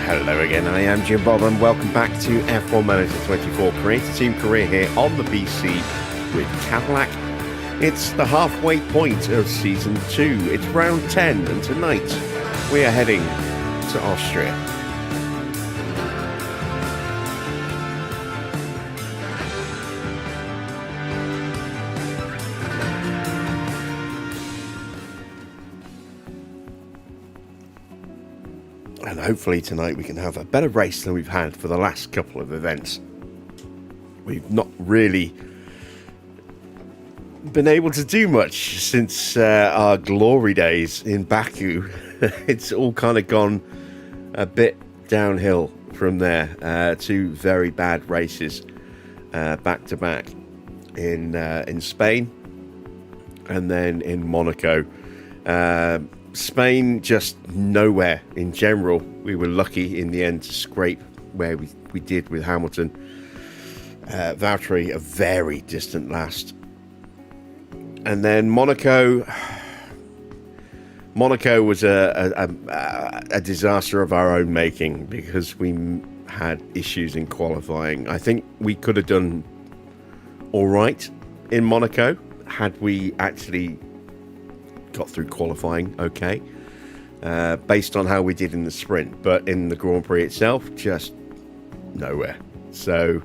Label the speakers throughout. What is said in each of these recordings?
Speaker 1: Hello again, I am Jim Bob and welcome back to F1 Manager 24 Creator Team Career here on the PC with Cadillac. It's the halfway point of Season 2, it's round 10 and tonight we are heading to Austria. And hopefully tonight we can have a better race than we've had for the last couple of events. We've not really been able to do much since our glory days in Baku. It's all kind of gone a bit downhill from there. Two very bad races back to back in Spain and then in Monaco. Spain just nowhere in general. We were lucky in the end to scrape where we did with Hamilton. Valtteri a very distant last. And then Monaco was a disaster of our own making because we had issues in qualifying. I think we could have done all right in Monaco had we actually got through qualifying okay, based on how we did in the sprint, but in the Grand Prix itself, just nowhere. So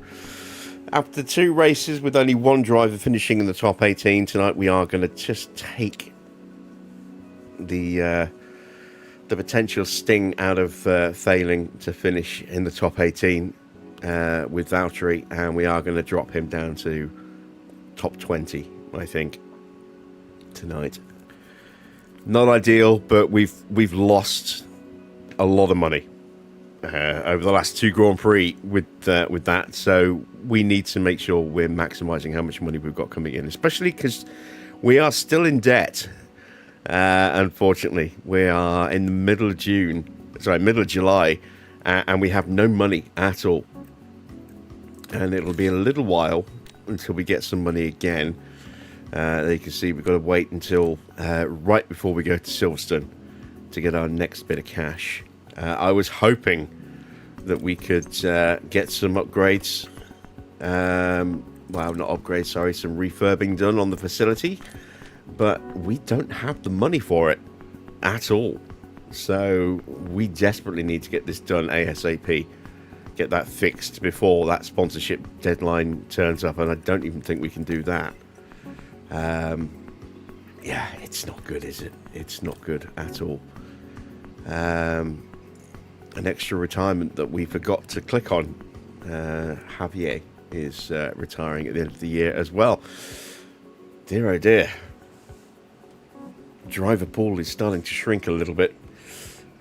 Speaker 1: after two races with only one driver finishing in the top 18 tonight, we are going to just take the potential sting out of failing to finish in the top 18 with Valtteri, and we are going to drop him down to top 20, I think, tonight. Not ideal, but we've lost a lot of money over the last two Grand Prix with that. So we need to make sure we're maximising how much money we've got coming in, especially because we are still in debt. Unfortunately, we are in the middle of July, and we have no money at all. And it'll be a little while until we get some money again. You can see we've got to wait until right before we go to Silverstone to get our next bit of cash. I was hoping that we could get some upgrades, some refurbing done on the facility, but we don't have the money for it at all. So we desperately need to get this done ASAP, get that fixed before that sponsorship deadline turns up, and I don't even think we can do that. Yeah, it's not good, is it? It's not good at all. An extra retirement that we forgot to click on. Javier is retiring at the end of the year as well. Dear oh dear. Driver pool is starting to shrink a little bit.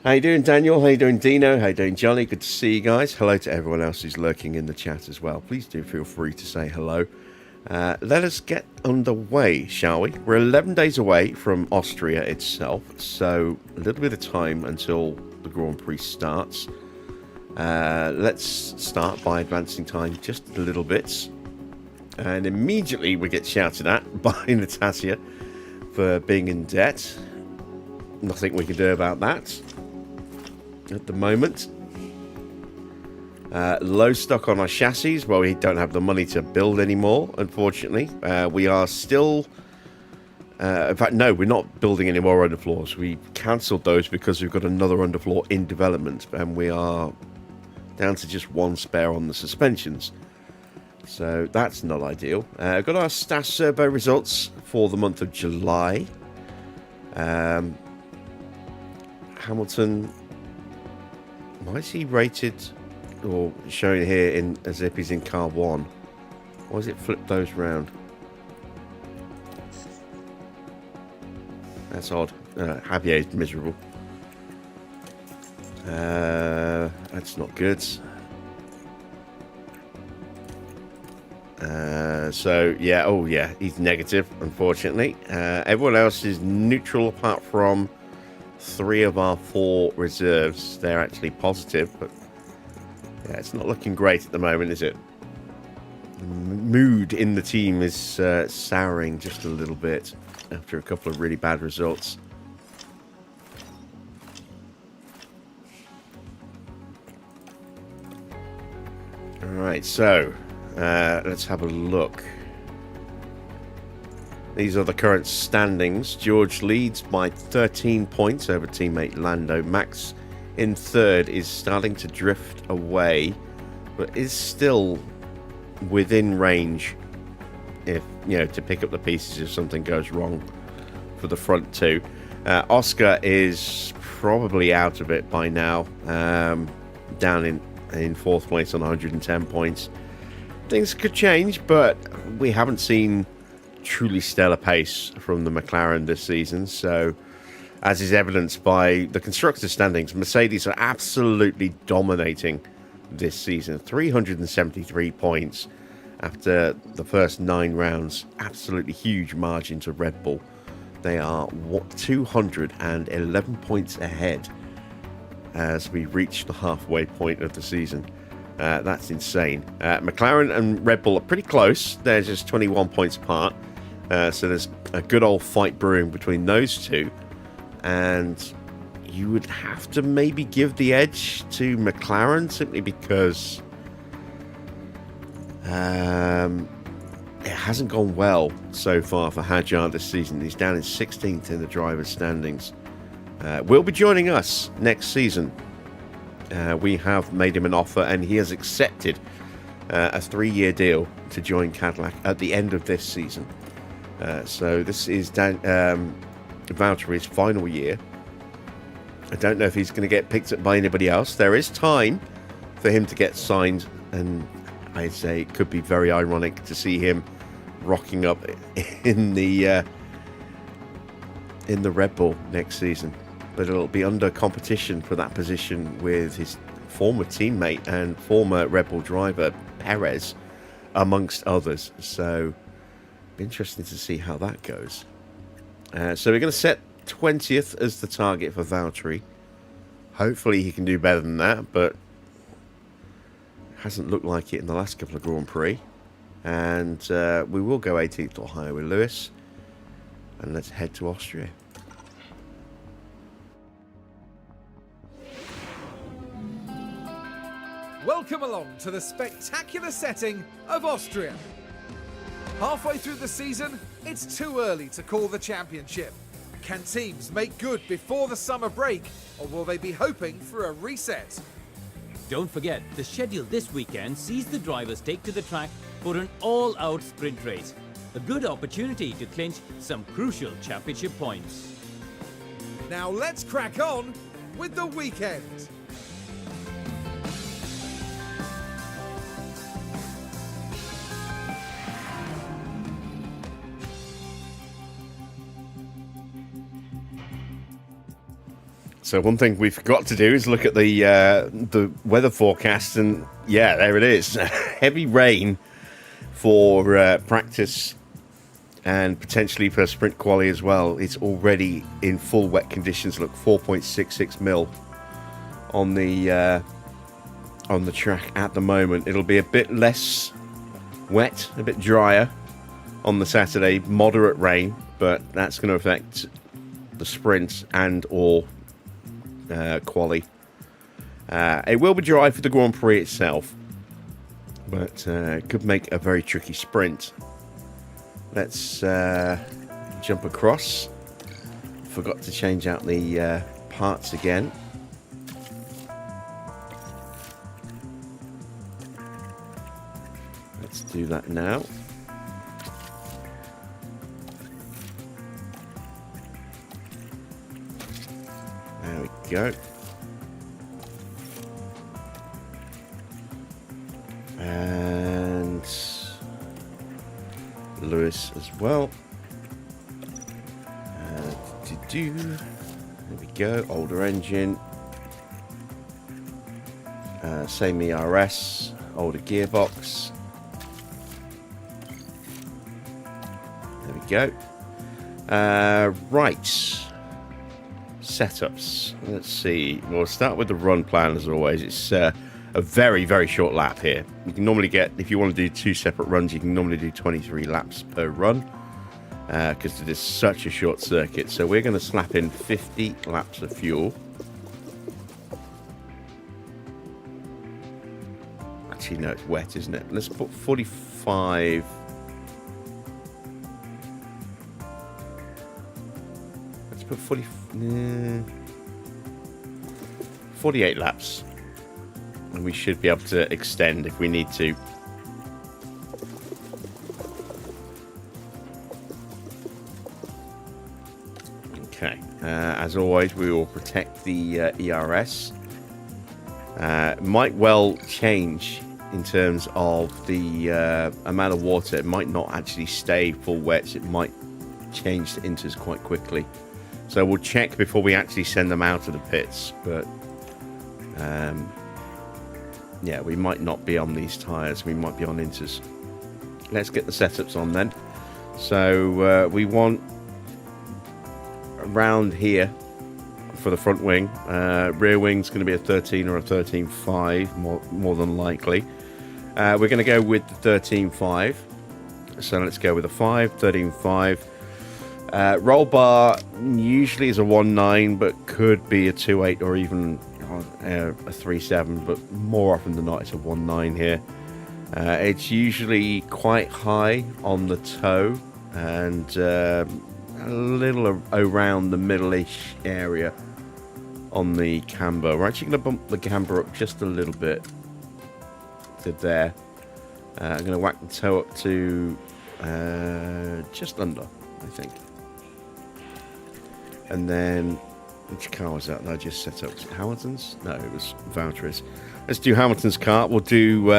Speaker 1: How you doing, Daniel? How you doing, Dino? How you doing, Johnny? Good to see you guys. Hello to everyone else who's lurking in the chat as well. Please do feel free to say hello. Let us get underway, shall we? We're 11 days away from Austria itself, so a little bit of time until the Grand Prix starts. Let's start by advancing time just a little bit. And immediately we get shouted at by Natasha for being in debt. Nothing we can do about that at the moment. Low stock on our chassis. Well, we don't have the money to build anymore, unfortunately. We are still... in fact, no, we're not building any more underfloors. We cancelled those because we've got another underfloor in development, and we are down to just one spare on the suspensions. So that's not ideal. I've got our Stas Turbo results for the month of July. Hamilton... Why is he rated... or showing here in as if he's in car 1? Why does it flip those round? That's odd. Javier is miserable. That's not good. So yeah, oh yeah, he's negative, unfortunately. Everyone else is neutral apart from 3 of our 4 reserves. They're actually positive, but yeah, it's not looking great at the moment, is it? Mood in the team is souring just a little bit after a couple of really bad results. All right, so let's have a look. These are the current standings. George leads by 13 points over teammate Lando. Max in third is starting to drift away, but is still within range if, to pick up the pieces if something goes wrong for the front two. Oscar is probably out of it by now, down in fourth place on 110 points. Things could change, but we haven't seen truly stellar pace from the McLaren this season. So, as is evidenced by the constructor standings, Mercedes are absolutely dominating this season. 373 points after the first 9 rounds. Absolutely huge margin to Red Bull. They are 211 points ahead as we reach the halfway point of the season. That's insane. McLaren and Red Bull are pretty close. They're just 21 points apart. So there's a good old fight brewing between those two. And you would have to maybe give the edge to McLaren simply because it hasn't gone well so far for Hadjar this season. He's down in 16th in the drivers' standings. Will be joining us next season. We have made him an offer and he has accepted a 3-year deal to join Cadillac at the end of this season. So this is Valtteri's final year. I don't know if he's going to get picked up by anybody else. There is time for him to get signed, and I'd say it could be very ironic to see him rocking up in the Red Bull next season. But it'll be under competition for that position with his former teammate and former Red Bull driver, Perez, amongst others. So, interesting to see how that goes. So we're going to set 20th as the target for Valtteri. Hopefully he can do better than that, but hasn't looked like it in the last couple of Grand Prix. And we will go 18th or higher with Lewis. And let's head to Austria.
Speaker 2: Welcome along to the spectacular setting of Austria. Halfway through the season, it's too early to call the championship. Can teams make good before the summer break, or will they be hoping for a reset?
Speaker 3: Don't forget, the schedule this weekend sees the drivers take to the track for an all-out sprint race. A good opportunity to clinch some crucial championship points.
Speaker 2: Now let's crack on with the weekend.
Speaker 1: So one thing we forgot to do is look at the weather forecast, and yeah, there it is. Heavy rain for practice and potentially for sprint quali as well. It's already in full wet conditions. Look, 4.66 mil on the track at the moment. It'll be a bit less wet, a bit drier on the Saturday. Moderate rain, but that's going to affect the sprint and or quali. It will be dry for the Grand Prix itself, but it could make a very tricky sprint. Let's jump across. Forgot to change out the parts again. Let's do that now. There we go. And Lewis as well. There we go. Older engine. Same ERS. Older gearbox. There we go. Right. Setups. Let's see. We'll start with the run plan as always. It's a very, very short lap here. You can normally get, if you want to do 2 separate runs, you can normally do 23 laps per run because it is such a short circuit. So we're going to slap in 50 laps of fuel. actually, no, it's wet, isn't it? Let's put 45. Let's put 48 laps. And we should be able to extend if we need to. Okay. As always, we will protect the ERS. Might well change in terms of the amount of water. It might not actually stay full wets. It might change the inters quite quickly. So we'll check before we actually send them out of the pits. But yeah, we might not be on these tyres. We might be on inters. Let's get the setups on then. So we want around here for the front wing. Rear wing's going to be a 13 or a 13.5 more than likely. We're going to go with the 13.5. So let's go with a 13.5. Roll bar usually is a 1.9, but could be a 2.8 or even a 3.7, but more often than not it's a 1.9 here. It's usually quite high on the toe and a little around the middle-ish area on the camber. We're actually going to bump the camber up just a little bit to there. I'm going to whack the toe up to just under, I think. And then, which car was that I just set up? Was it Hamilton's? No, it was Valtteri's. Let's do Hamilton's car. We'll do...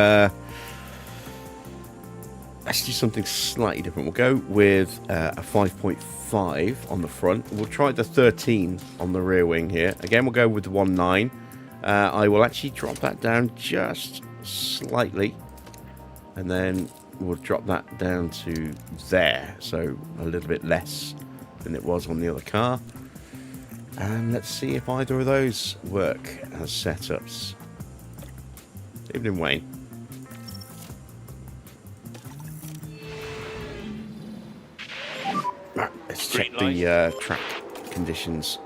Speaker 1: let's do something slightly different. We'll go with a 5.5 on the front. We'll try the 13 on the rear wing here. Again, we'll go with the 1.9. I will actually drop that down just slightly. And then we'll drop that down to there. So a little bit less than it was on the other car. And let's see if either of those work as setups. Evening, Wayne. Right, let's check the track conditions.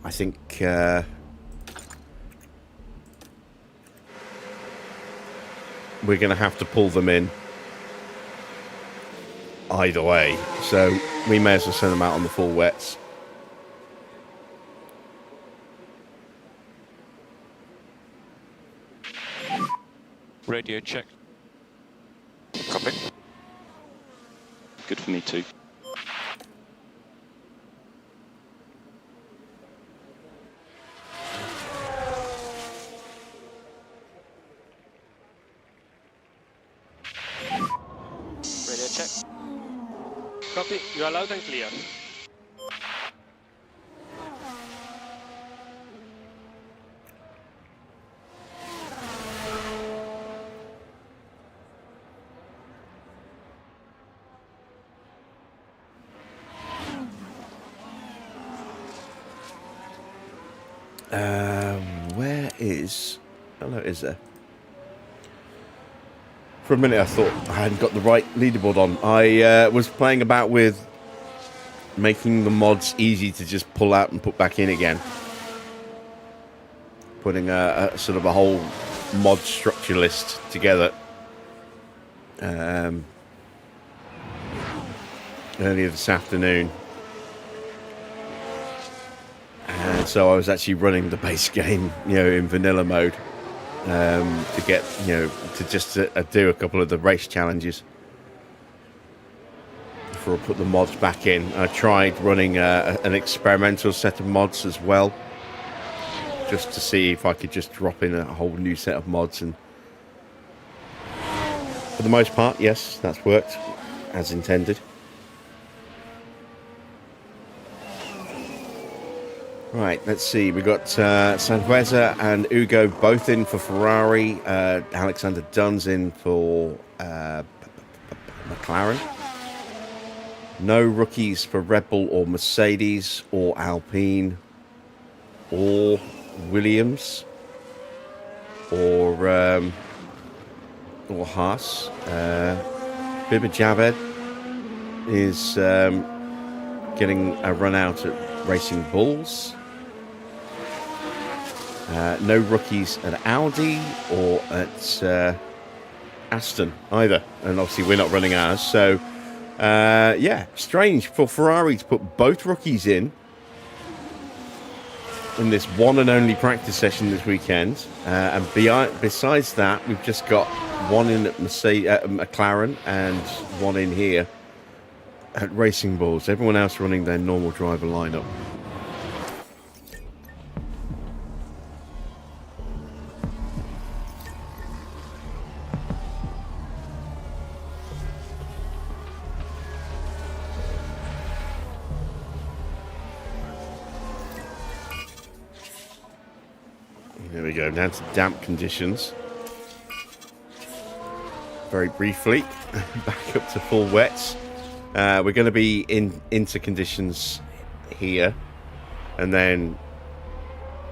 Speaker 1: I think we're going to have to pull them in either way, so we may as well send them out on the full wets.
Speaker 4: Radio check.
Speaker 5: Copy.
Speaker 4: Good for me too.
Speaker 5: Radio check. Copy. You are loud and clear.
Speaker 1: Where is... Hello, is there? For a minute I thought I hadn't got the right leaderboard on. I was playing about with making the mods easy to just pull out and put back in again. Putting a sort of a whole mod structure list together. Earlier this afternoon. And so I was actually running the base game, in vanilla mode, to get, to just do a couple of the race challenges before I put the mods back in. I tried running an experimental set of mods as well, just to see if I could just drop in a whole new set of mods, and for the most part, yes, that's worked as intended. Right, let's see. We've got Sanhueza and Ugo both in for Ferrari. Alexander Dunn's in for McLaren. No rookies for Red Bull or Mercedes or Alpine or Williams or Haas. Biba Javed is getting a run out at Racing Bulls. No rookies at Audi or at Aston either. And obviously we're not running ours. So, yeah, strange for Ferrari to put both rookies in this one and only practice session this weekend. And besides that, we've just got one in at McLaren and one in here at Racing Bulls. Everyone else running their normal driver lineup. There we go, down to damp conditions. Very briefly, back up to full wets. We're going to be into conditions here. And then,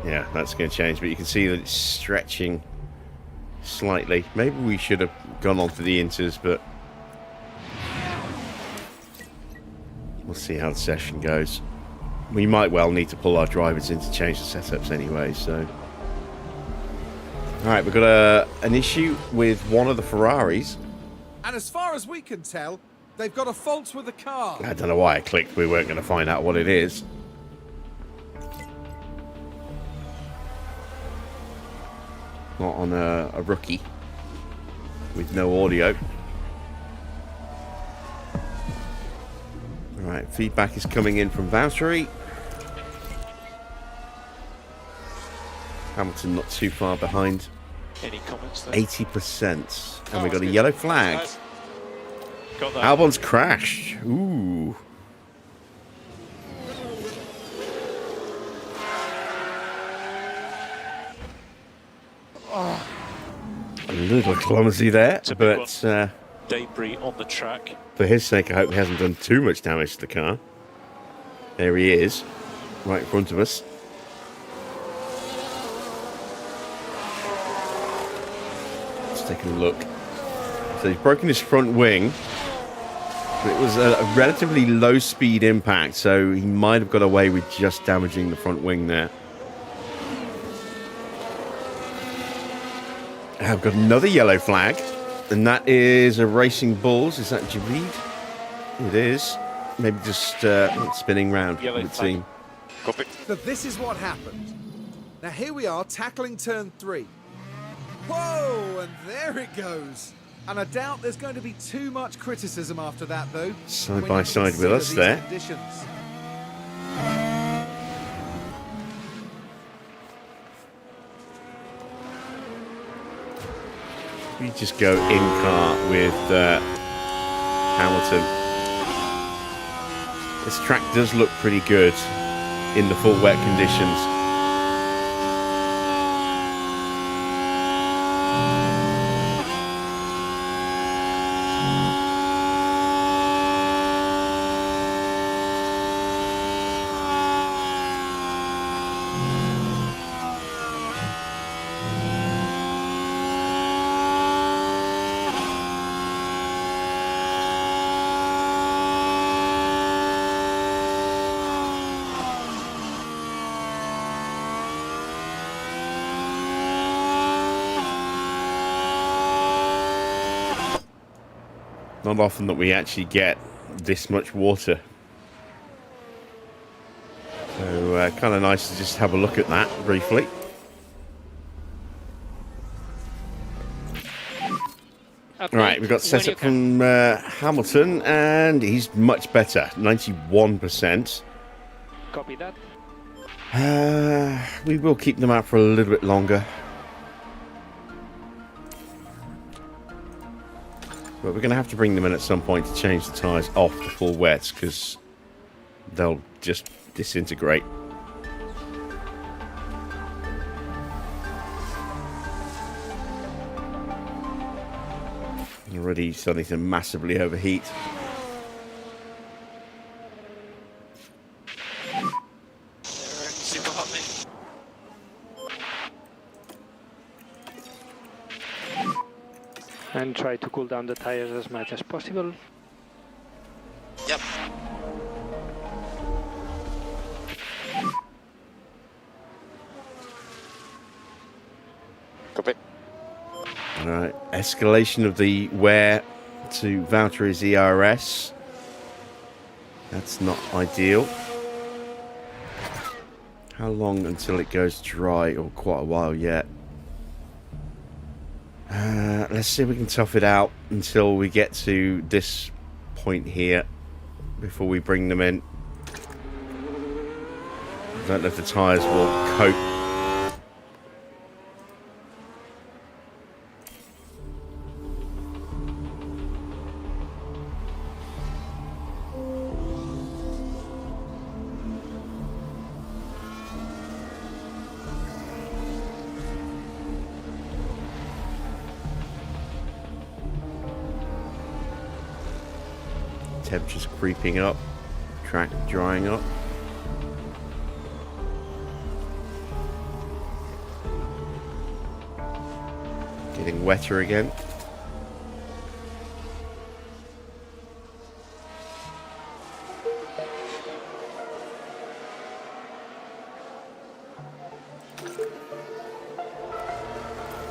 Speaker 1: yeah, that's going to change. But you can see that it's stretching slightly. Maybe we should have gone on to the inters, but we'll see how the session goes. We might well need to pull our drivers in to change the setups anyway, so... Alright, we've got an issue with one of the Ferraris.
Speaker 2: And as far as we can tell, they've got a fault with the car.
Speaker 1: I don't know why I clicked. We weren't going to find out what it is. Not on a rookie with no audio. Alright, feedback is coming in from Valtteri. Hamilton not too far behind.
Speaker 4: Any comments there?
Speaker 1: 80%. And we got a yellow flag.
Speaker 4: Nice. Got that.
Speaker 1: Albon's crashed. Ooh. A little clumsy there,
Speaker 4: It's a big
Speaker 1: but
Speaker 4: debris on the track.
Speaker 1: for his sake, I hope he hasn't done too much damage to the car. There he is, right in front of us. Let's take a look. So he's broken his front wing. It was a relatively low-speed impact, so he might have got away with just damaging the front wing there. I've got another yellow flag, and that is a Racing Bulls. Is that Javid? It is. Maybe just spinning round, it would seem.
Speaker 4: Copy.
Speaker 2: So this is what happened. Now here we are tackling turn 3. Whoa, and there it goes. And I doubt there's going to be too much criticism after that, though.
Speaker 1: Side
Speaker 2: when
Speaker 1: by
Speaker 2: you
Speaker 1: side with
Speaker 2: consider
Speaker 1: us
Speaker 2: these
Speaker 1: there.
Speaker 2: conditions.
Speaker 1: We just go in car with Hamilton. This track does look pretty good in the full wet conditions. Not often that we actually get this much water. So kind of nice to just have a look at that briefly.
Speaker 5: Okay.
Speaker 1: Right, we've got setup from Hamilton, and he's much better, 91%.
Speaker 5: Copy that.
Speaker 1: We will keep them out for a little bit longer. But we're going to have to bring them in at some point to change the tyres off the full wets, because they'll just disintegrate. Already starting to massively overheat.
Speaker 4: Super hot, mate.
Speaker 5: And try to cool down the tires as much as possible.
Speaker 4: Yep.
Speaker 1: escalation of the wear to Valtteri's ERS. That's not ideal. How long until it goes dry? Oh, quite a while yet. Let's see if we can tough it out until we get to this point here before we bring them in. I don't know if the tyres will cope. Temperature's creeping up, track drying up. Getting wetter again.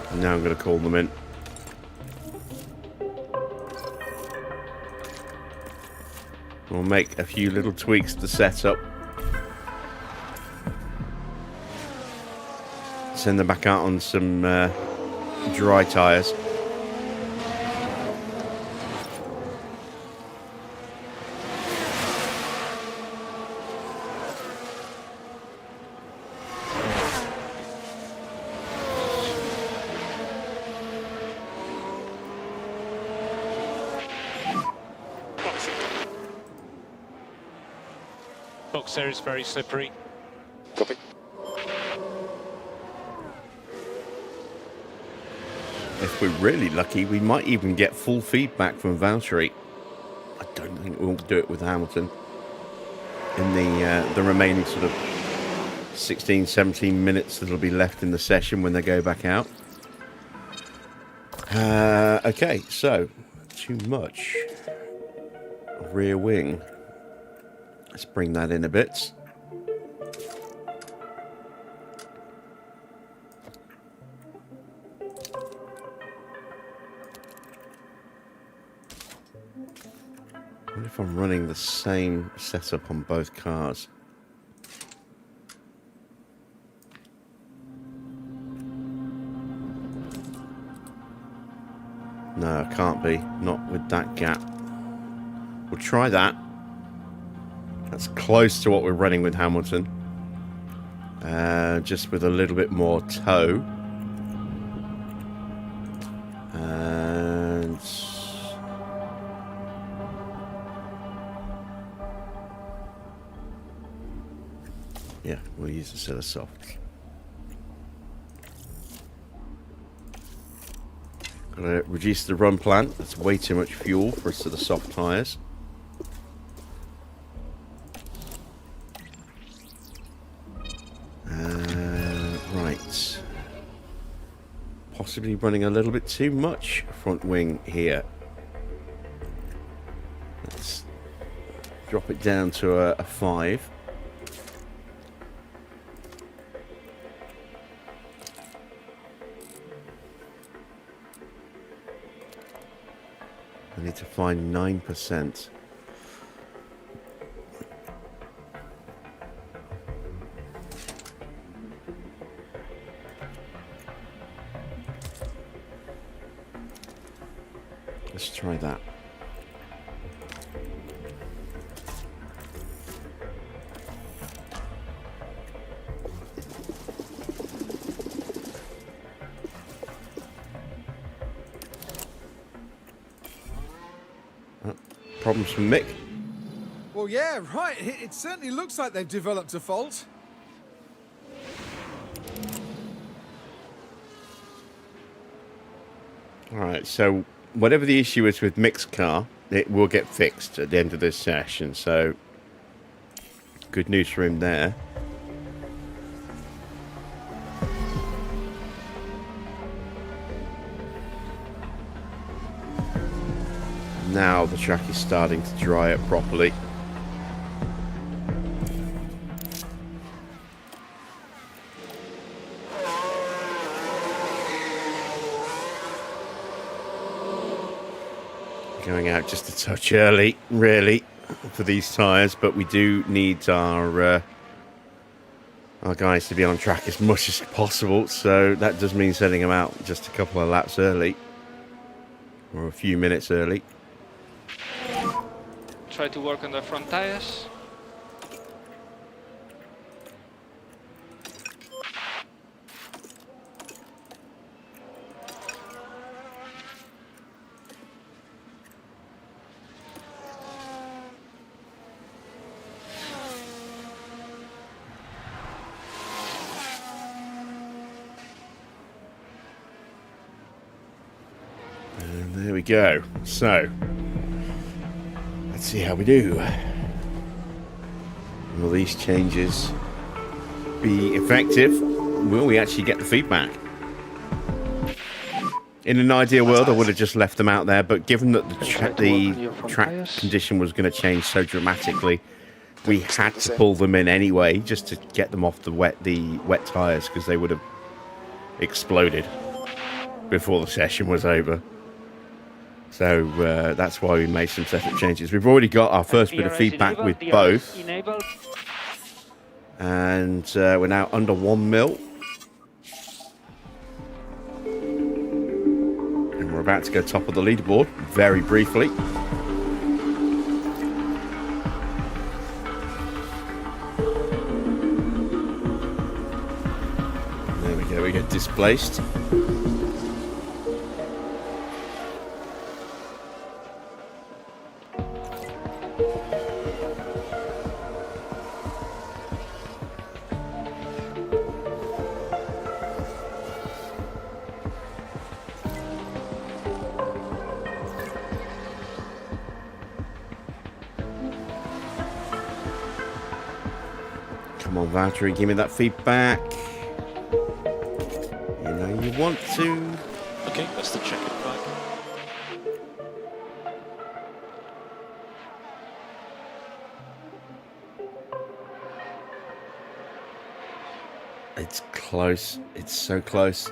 Speaker 1: And now I'm going to call them in. We'll make a few little tweaks to the setup. Send them back out on some dry tyres.
Speaker 4: Box there is very slippery.
Speaker 5: Copy.
Speaker 1: If we're really lucky, we might even get full feedback from Valtteri. I don't think we'll do it with Hamilton in the remaining sort of 16, 17 minutes that'll be left in the session when they go back out. Okay, so too much rear wing. Let's bring that in a bit. I wonder if I'm running the same setup on both cars. No, can't be. Not with that gap. We'll try that. That's close to what we're running with Hamilton. Just with a little bit more toe. And yeah, we'll use a set of softs. Gotta reduce the run plan. That's way too much fuel for a set of soft tyres. Right. Possibly running a little bit too much front wing here. Let's drop it down to a 5. I need to find 9%. Let's try that. Problems from Mick.
Speaker 2: Well, yeah, right. It certainly looks like they've developed a fault.
Speaker 1: All right, so whatever the issue is with Mick's car, it will get fixed at the end of this session. So good news for him there. Now the track is starting to dry up properly. Going out just a touch early, really, for these tyres, but we do need our guys to be on track as much as possible, so that does mean sending them out just a couple of laps early, or a few minutes early.
Speaker 5: Try to work on the front tires.
Speaker 1: And there we go. So, let's see how we do. Will these changes be effective? Will we actually get the feedback? In an ideal world, I would have just left them out there, but given that the track condition was going to change so dramatically, we had to pull them in anyway, just to get them off the wet tyres, because they would have exploded before the session was over. So that's why we made some setup changes. We've already got our first bit of feedback with both. And we're now under 1 mil. And we're about to go top of the leaderboard very briefly. There we go, we get displaced. Come on, Valtteri, give me that feedback. You know you want to.
Speaker 4: Okay, that's the check-in flag.
Speaker 1: It's close. It's so close.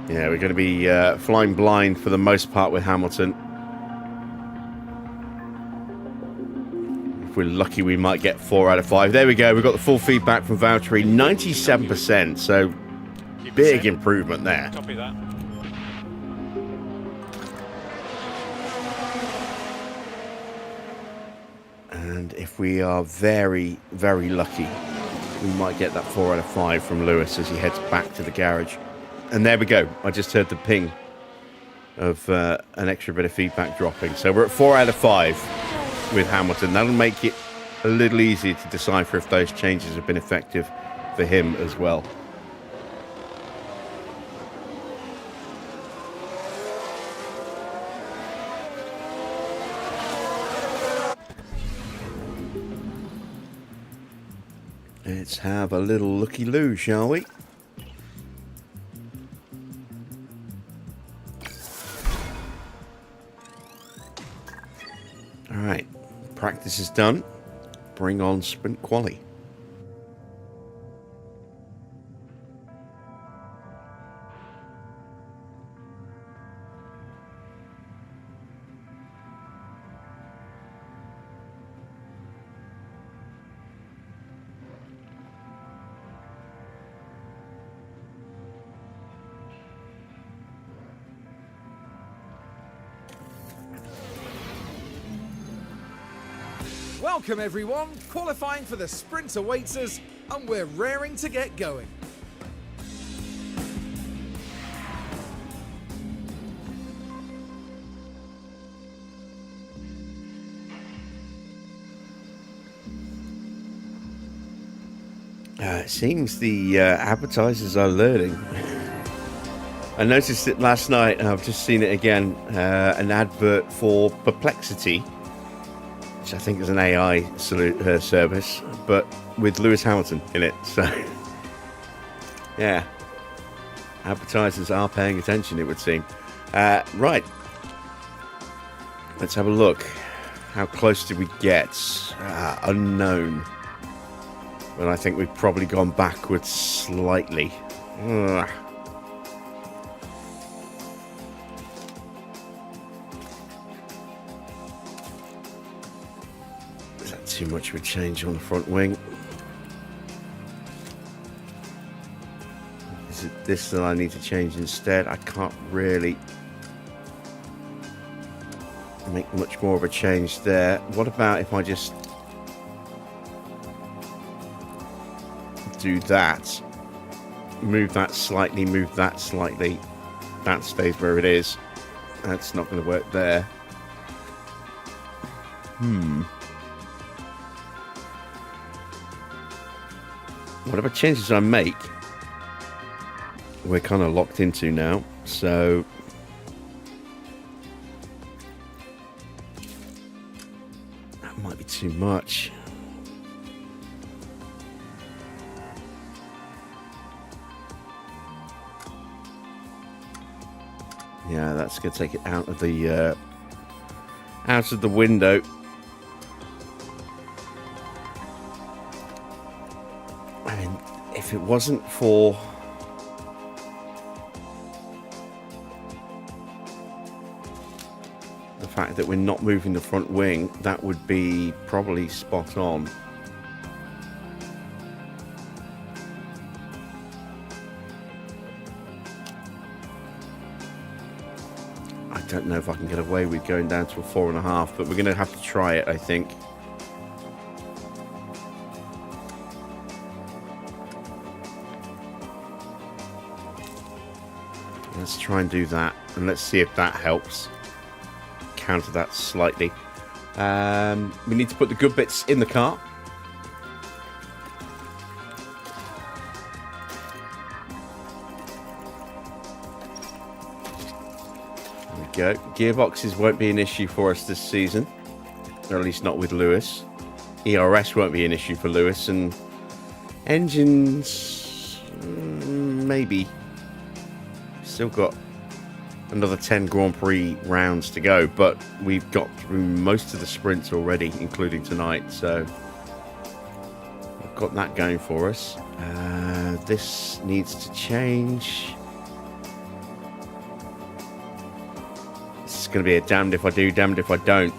Speaker 1: Yeah, we're going to be flying blind for the most part with Hamilton. If we're lucky, we might get 4 out of 5. There we go. We've got the full feedback from Valtteri, 97%. So big improvement there.
Speaker 4: Copy that.
Speaker 1: And if we are very, very lucky, we might get that 4 out of 5 from Lewis as he heads back to the garage. And there we go. I just heard the ping of an extra bit of feedback dropping. So we're at 4 out of 5 with Hamilton. That'll make it a little easier to decipher if those changes have been effective for him as well. Let's have a little looky-loo, shall we? All right, practice is done. Bring on sprint quali.
Speaker 2: Welcome everyone, qualifying for the sprint awaits us, and we're raring to get going.
Speaker 1: It seems the advertisers are learning. I noticed it last night, and I've just seen it again, an advert for Perplexity, which I think is an AI service, but with Lewis Hamilton in it. So, yeah, advertisers are paying attention, it would seem. Right, let's have a look. How close did we get? Unknown. But I think we've probably gone backwards slightly. Ugh. Is that too much of a change on the front wing? Is it this that I need to change instead? I can't really make much more of a change there. What about if I just do that, move that slightly, move that slightly, that stays where it is. That's not going to work there. Whatever changes I make, we're kind of locked into now, so that might be too much. Yeah, that's going to take it out of the window. I mean, if it wasn't for the fact that we're not moving the front wing, that would be probably spot on. I don't know if I can get away with going down to a 4.5, but we're going to have to try it, I think. Let's try and do that, and let's see if that helps counter that slightly. We need to put the good bits in the car. There we go. Gearboxes won't be an issue for us this season, or at least not with Lewis. ERS won't be an issue for Lewis, and engines, maybe. Still got another 10 Grand Prix rounds to go, but we've got through most of the sprints already, including tonight, so we've got that going for us. This needs to change. This is going to be a damned if I do, damned if I don't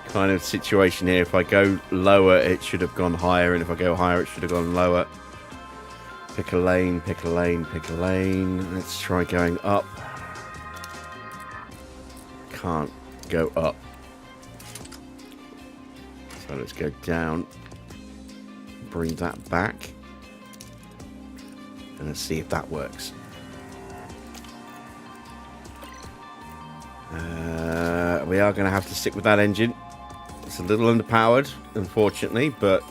Speaker 1: kind of situation here. If I go lower, it should have gone higher, and if I go higher, it should have gone lower. Pick a lane, pick a lane, pick a lane. Let's try going up. Can't go up. So let's go down. Bring that back. And let's see if that works. We are going to have to stick with that engine. It's a little underpowered, unfortunately, but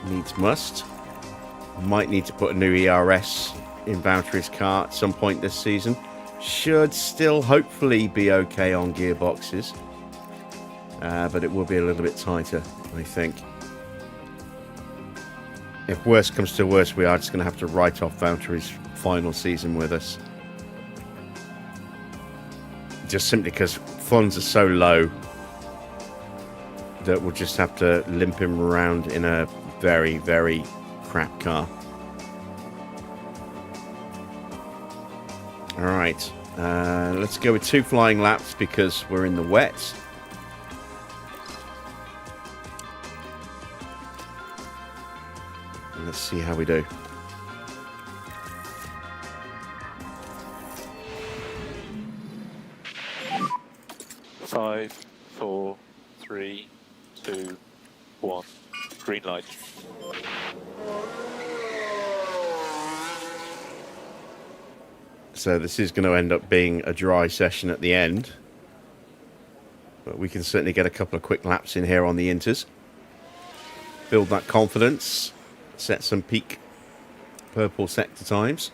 Speaker 1: needs must. Might need to put a new ERS in Valtteri's car at some point this season. Should still hopefully be okay on gearboxes, but it will be a little bit tighter, I think. If worse comes to worse, we are just going to have to write off Valtteri's final season with us. Just simply because funds are so low that we'll just have to limp him around in a very, very crap car. All right, let's go with 2 flying laps because we're in the wet. And let's see how we do.
Speaker 4: Five, 4, 3, 2, 1. Green light.
Speaker 1: So this is going to end up being a dry session at the end, but we can certainly get a couple of quick laps in here on the Inters, build that confidence, set some peak purple sector times.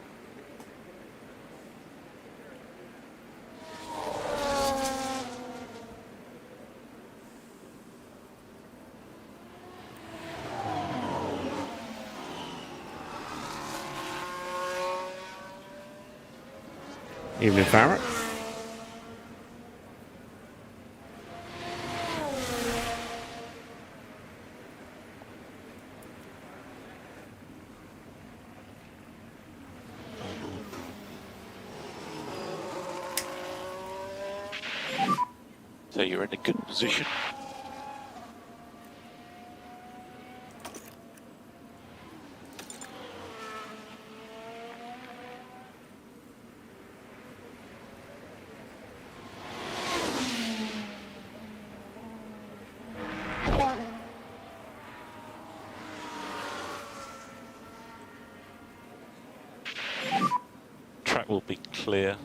Speaker 1: Evening, Farrah.
Speaker 4: So you're in a good position. Track will be clear.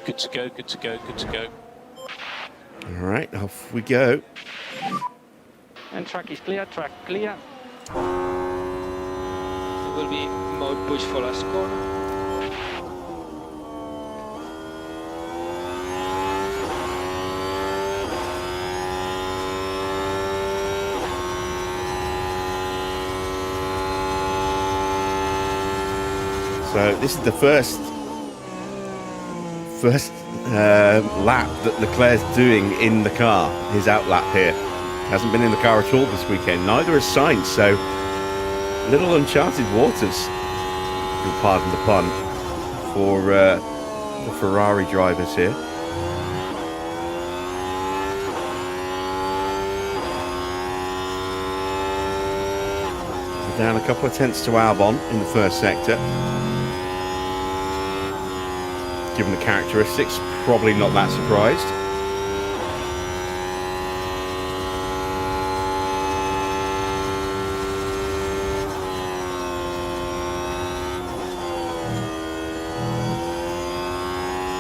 Speaker 4: Good to go, good to go, good to go.
Speaker 1: All right, off we go.
Speaker 5: And track is clear, track clear. It will be mode push for last corner.
Speaker 1: So this is the first lap that Leclerc's doing in the car, his out lap here. Hasn't been in the car at all this weekend, neither has Sainz, so little uncharted waters, if you'll pardon the pun, for the Ferrari drivers here. Down a couple of tenths to Albon in the first sector. Given the characteristics, probably not that surprised.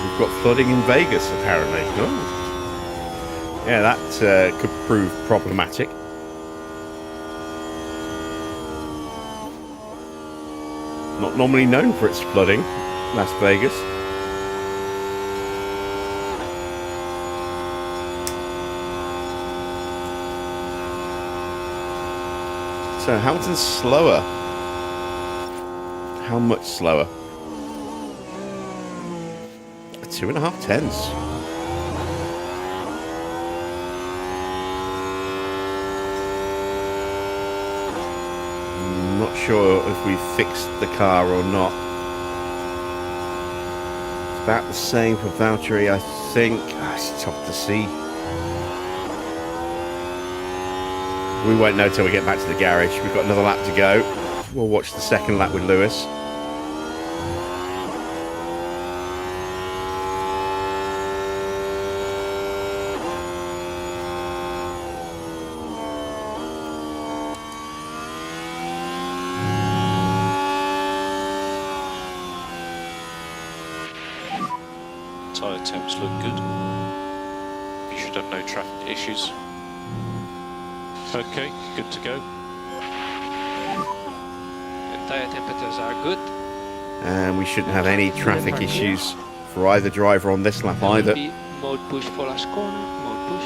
Speaker 1: We've got flooding in Vegas, apparently. Oh. Yeah, that could prove problematic. Not normally known for its flooding, Las Vegas. So Hamilton's slower. How much slower? 2.5 tenths. Not sure if we fixed the car or not. It's about the same for Valtteri, I think. It's tough to see. We won't know till we get back to the garage. We've got another lap to go. We'll watch the second lap with Lewis.
Speaker 4: Tyre temps look good. You should have no traffic issues. Okay, good to go.
Speaker 5: And tyre temperatures are good.
Speaker 1: And we shouldn't have any traffic issues for either driver on this lap either.
Speaker 5: Will be mode push for last corner, mode push.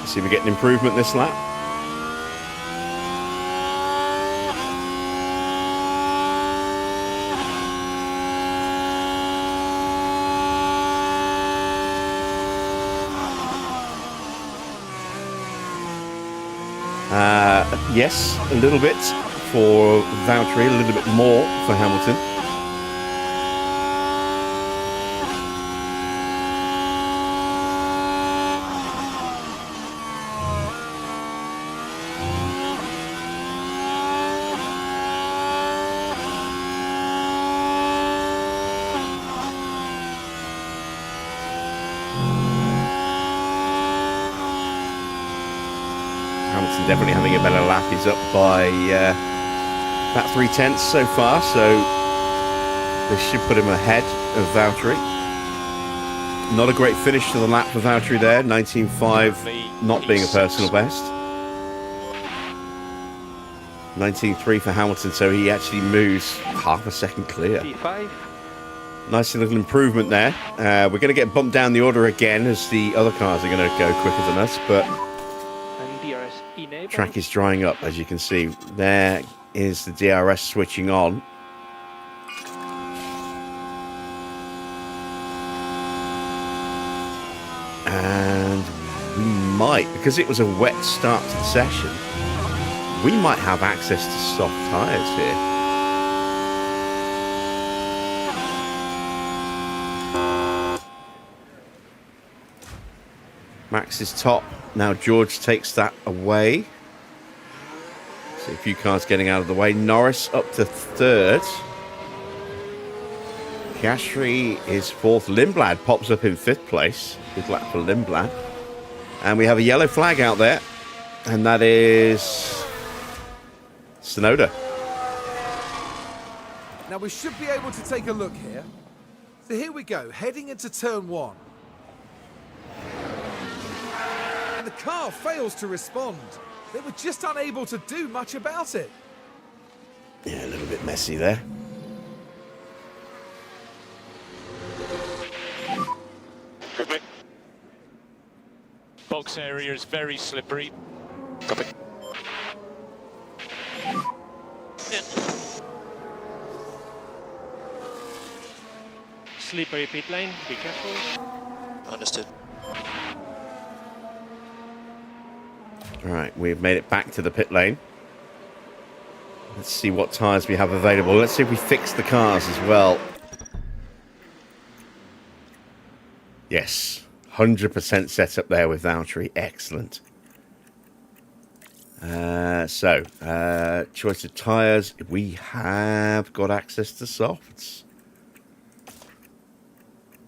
Speaker 1: See if we get an improvement this lap. Yes, a little bit for Valtteri, a little bit more for Hamilton. Definitely having a better lap. He's up by about 3/10 so far, so this should put him ahead of Valtteri. Not a great finish to the lap for Valtteri there, 19.5 not being a personal best. 19.3 for Hamilton, so he actually moves half a second clear.
Speaker 5: P5.
Speaker 1: Nice little improvement there. We're going to get bumped down the order again as the other cars are going to go quicker than us, but track is drying up, as you can see. There is the DRS switching on. And we might, because it was a wet start to the session, we might have access to soft tyres here. Max is top. Now George takes that away. See a few cars getting out of the way. Norris up to third. Piastri is fourth. Lindblad pops up in fifth place. Good lap for Lindblad. And we have a yellow flag out there. And that is Sonoda.
Speaker 2: Now we should be able to take a look here. So here we go, heading into turn 1. And the car fails to respond. They were just unable to do much about it.
Speaker 1: Yeah, a little bit messy there.
Speaker 4: Copy.
Speaker 5: Box area is very slippery.
Speaker 4: Copy.
Speaker 5: Slippery pit lane, be careful.
Speaker 4: Understood.
Speaker 1: All right, we've made it back to the pit lane. Let's see what tyres we have available. Let's see if we fix the cars as well. Yes, 100% set up there with Valtteri. Excellent. Choice of tyres. We have got access to softs.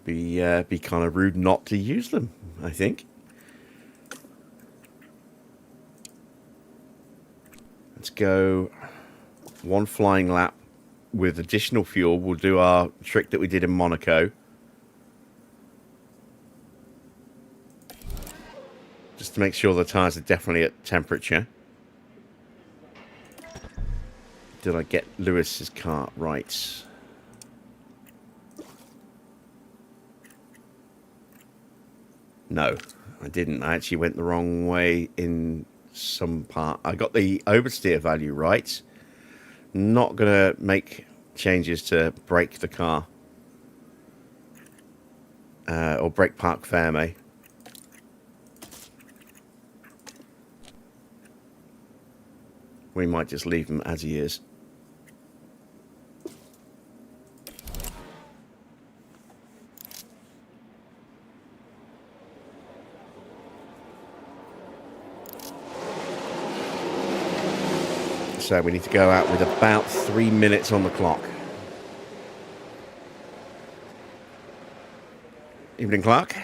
Speaker 1: Be kind of rude not to use them, I think. Let's go one flying lap with additional fuel. We'll do our trick that we did in Monaco. Just to make sure the tyres are definitely at temperature. Did I get Lewis's car right? No, I didn't. I actually went the wrong way in some part. I got the oversteer value right. Not going to make changes to brake the car. Or brake park Fairmay. We might just leave him as he is. So we need to go out with about 3 minutes on the clock. Evening, Clark.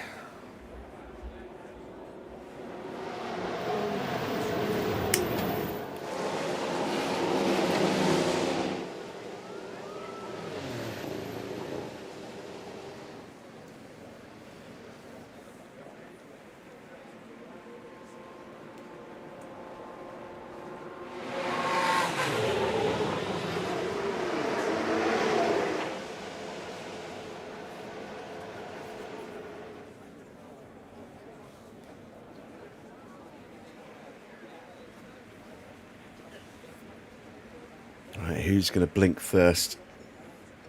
Speaker 1: Right, who's going to blink first?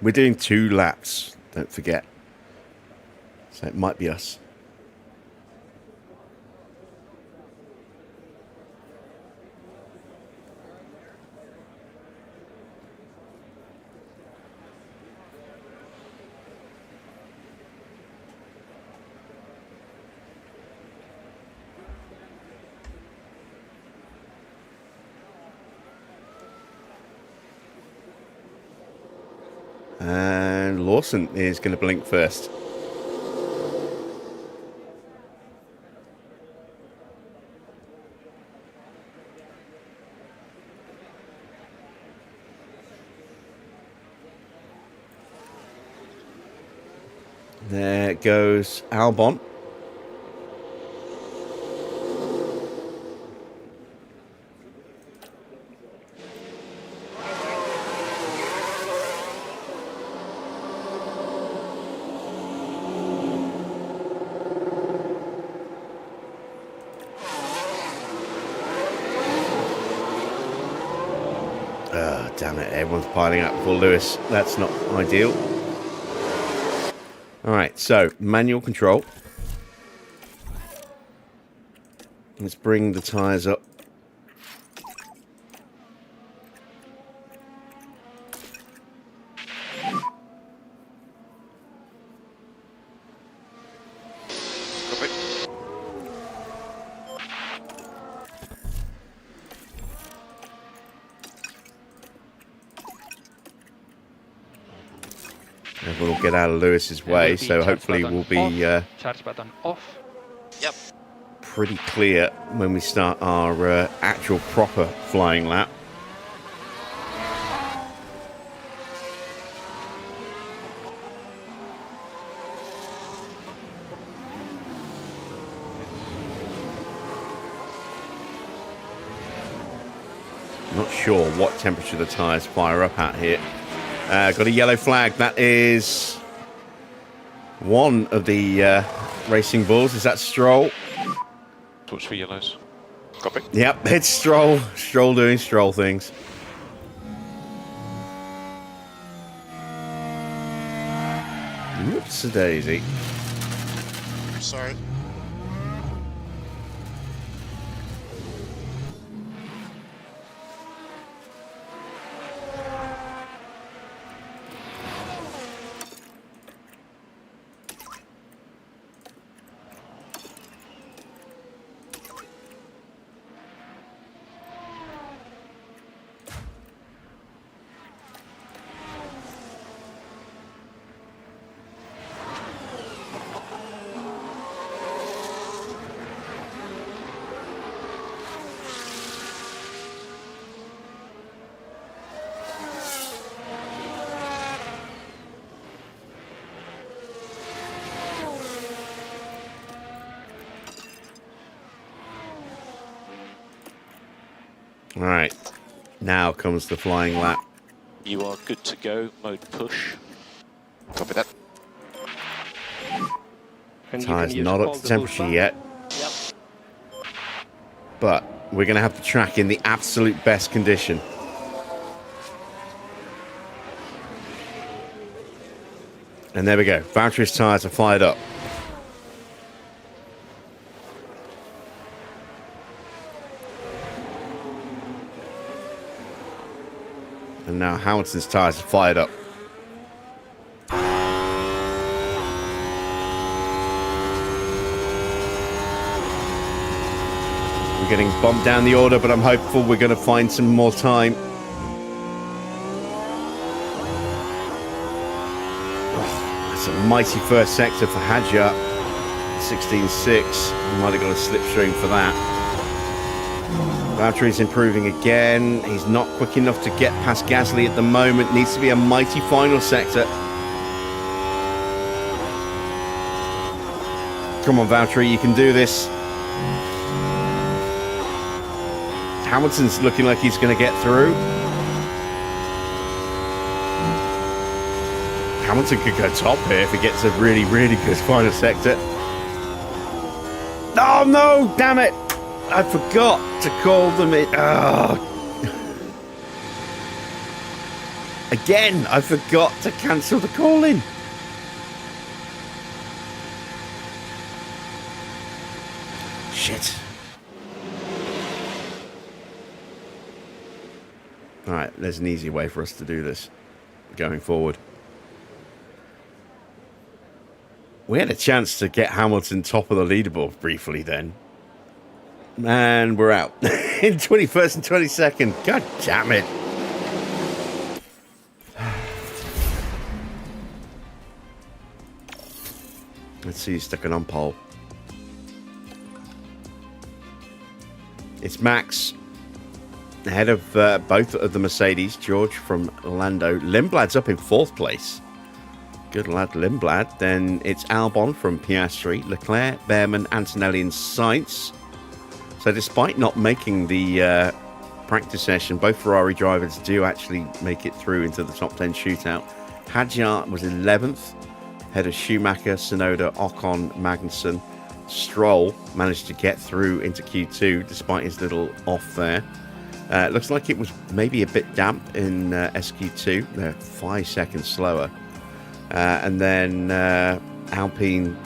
Speaker 1: We're doing 2 laps, don't forget. So it might be us. And Lawson is going to blink first. There goes Albon. Damn it, everyone's piling up before Lewis. That's not ideal. Alright, so manual control. Let's bring the tyres up. Everyone will get out of Lewis's way, so hopefully we'll be
Speaker 5: charge button off.
Speaker 6: Yep.
Speaker 1: pretty clear when we start our actual proper flying lap. Not sure what temperature the tyres fire up at here. Got a yellow flag. That is one of the racing bulls. Is that Stroll?
Speaker 4: Watch for yellows.
Speaker 6: Copy.
Speaker 1: Yep, it's Stroll. Stroll doing Stroll things. Whoops a daisy.
Speaker 6: Sorry.
Speaker 1: All right, now comes the flying lap.
Speaker 4: You are good to go. Mode push.
Speaker 6: Copy that.
Speaker 5: And you
Speaker 1: Tyres
Speaker 5: can use
Speaker 1: not
Speaker 5: all
Speaker 1: up to
Speaker 5: the
Speaker 1: temperature
Speaker 5: boost
Speaker 1: yet,
Speaker 5: Yep.
Speaker 1: but we're going to have the track in the absolute best condition. And there we go. Valtteri's tyres are fired up. And now Hamilton's tyres are fired up. We're getting bumped down the order, but I'm hopeful we're going to find some more time. Oh, that's a mighty first sector for Hadjar. 16.6. He might have got a slipstream for that. Valtteri's improving again. He's not quick enough to get past Gasly at the moment. Needs to be a mighty final sector. Come on, Valtteri, you can do this. Hamilton's looking like he's going to get through. Hamilton could go top here if he gets a really, really good final sector. Oh, no, damn it. I forgot to call them in. Oh. Again, I forgot to cancel the call-in. Shit. All right, there's an easy way for us to do this going forward. We had a chance to get Hamilton top of the leaderboard briefly then. And we're out in 21st and 22nd. God damn it. Let's see who's sticking on pole. It's Max ahead of both of the Mercedes. George from Lando. Lindblad's up in 4th place. Good lad, Lindblad. Then it's Albon from Piastri. Leclerc, Behrman, Antonelli and Sainz. So despite not making the practice session, both Ferrari drivers do actually make it through into the top 10 shootout. Hadjar was 11th, ahead of Schumacher, Tsunoda, Ocon, Magnussen. Stroll managed to get through into Q2 despite his little off there. It looks like it was maybe a bit damp in SQ2. They're 5 seconds slower. And then Alpine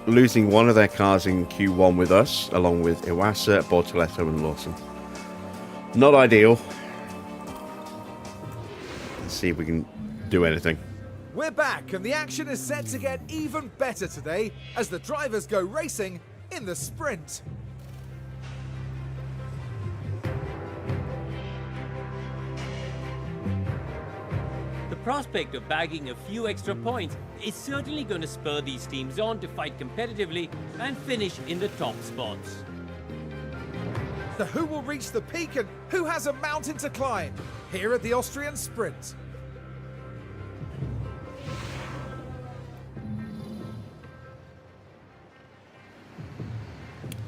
Speaker 1: losing one of their cars in Q1 with us, along with Iwasa, Bortoletto and Lawson. Not ideal. Let's see if we can do anything.
Speaker 2: We're back, and the action is set to get even better today as the drivers go racing in the sprint.
Speaker 3: The prospect of bagging a few extra points is certainly going to spur these teams on to fight competitively and finish in the top spots.
Speaker 2: So who will reach the peak and who has a mountain to climb here at the Austrian Sprint?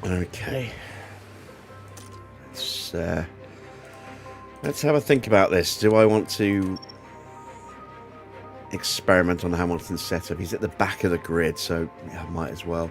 Speaker 1: Okay. Let's have a think about this. Do I want to experiment on Hamilton's setup? He's at the back of the grid, so yeah, I might as well.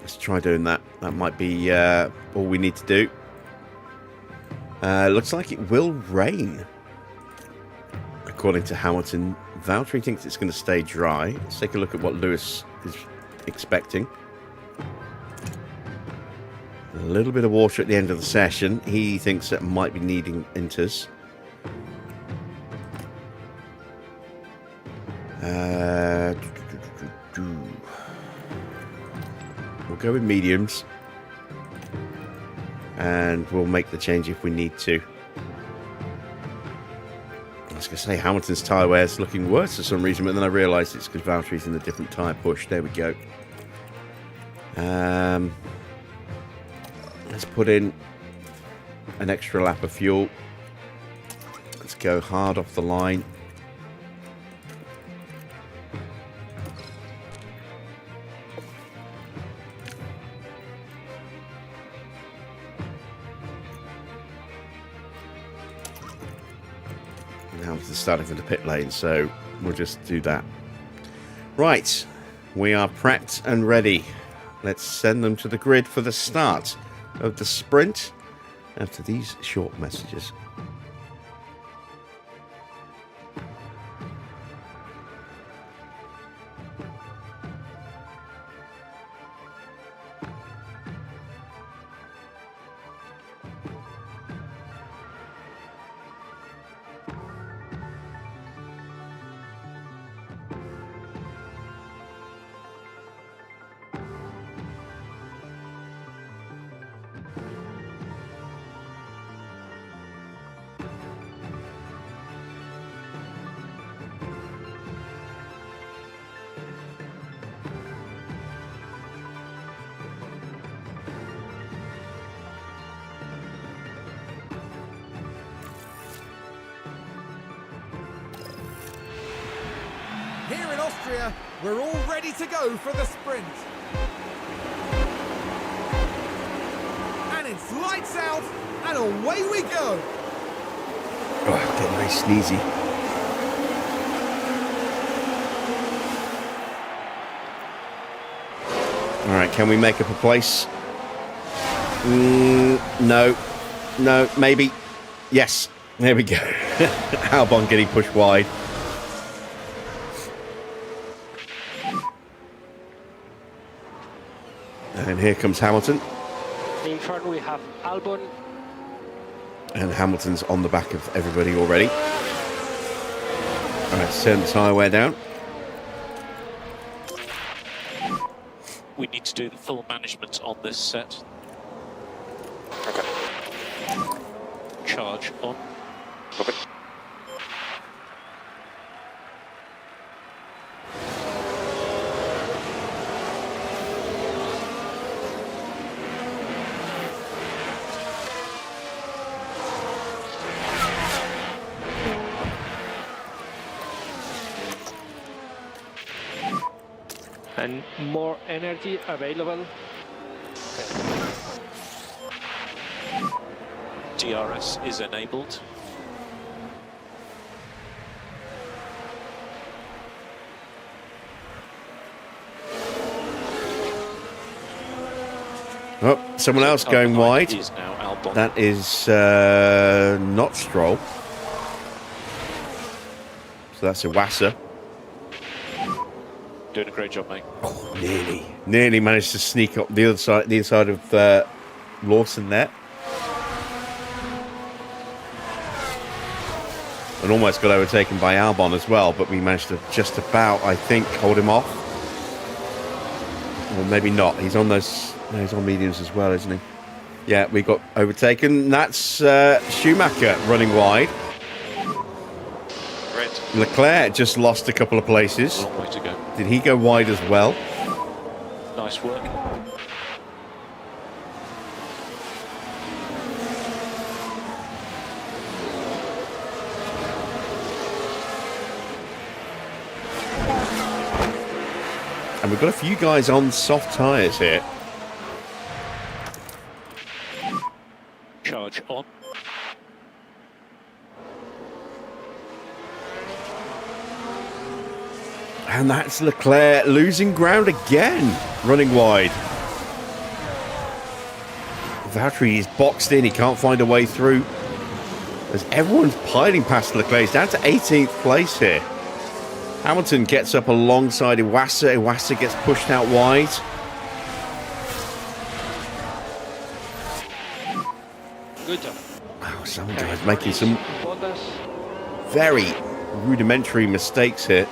Speaker 1: Let's try doing that. That might be all we need to do. Looks like it will rain, according to Hamilton. Valtteri thinks it's going to stay dry. Let's take a look at what Lewis is expecting. A little bit of water at the end of the session. He thinks it might be needing inters. We'll go with mediums. And we'll make the change if we need to. I was going to say Hamilton's tyre wear is looking worse for some reason, but then I realised it's because Valtteri's in a different tyre push. There we go. Let's put in an extra lap of fuel. Let's go hard off the line. Starting from the pit lane, so we'll just do that. Right, we are prepped and ready. Let's send them to the grid for the start of the sprint after these short messages.
Speaker 2: Here in Austria, we're all ready to go for the sprint. And it's lights out, and away we go.
Speaker 1: Oh, getting very sneezy. All right, can we make up a place? No, maybe. Yes, there we go. Albon getting pushed wide. And here comes Hamilton.
Speaker 5: In front we have Albon.
Speaker 1: And Hamilton's on the back of everybody already. All right, turn the tyre wear down.
Speaker 4: We need to do the full management on this set.
Speaker 6: Okay.
Speaker 4: Charge on.
Speaker 6: Copy.
Speaker 5: And more energy available.
Speaker 4: DRS is enabled.
Speaker 1: Oh, someone else going wide.
Speaker 4: Is now Albon.
Speaker 1: That is not Stroll. So that's a Wasser.
Speaker 4: Doing a great job, mate.
Speaker 1: Oh, nearly managed to sneak up the other side, the inside of Lawson there. and almost got overtaken by Albon as well, but we managed to just about, I think, hold him off. Or maybe not. He's on those. No, he's on mediums as well, isn't he? Yeah, we got overtaken. That's Schumacher running wide.
Speaker 4: Red.
Speaker 1: Leclerc just lost a couple of places.
Speaker 4: Long way to go.
Speaker 1: Did he go wide as well?
Speaker 4: Nice work.
Speaker 1: And we've got a few guys on soft tyres here.
Speaker 4: Charge on.
Speaker 1: And that's Leclerc losing ground again, running wide. Valtteri is boxed in, he can't find a way through. As everyone's piling past Leclerc, he's down to 18th place here. Hamilton gets up alongside Iwasa. Iwasa gets pushed out wide.
Speaker 5: Good job.
Speaker 1: Oh, some guys making some
Speaker 5: Bottas.
Speaker 1: very rudimentary mistakes here.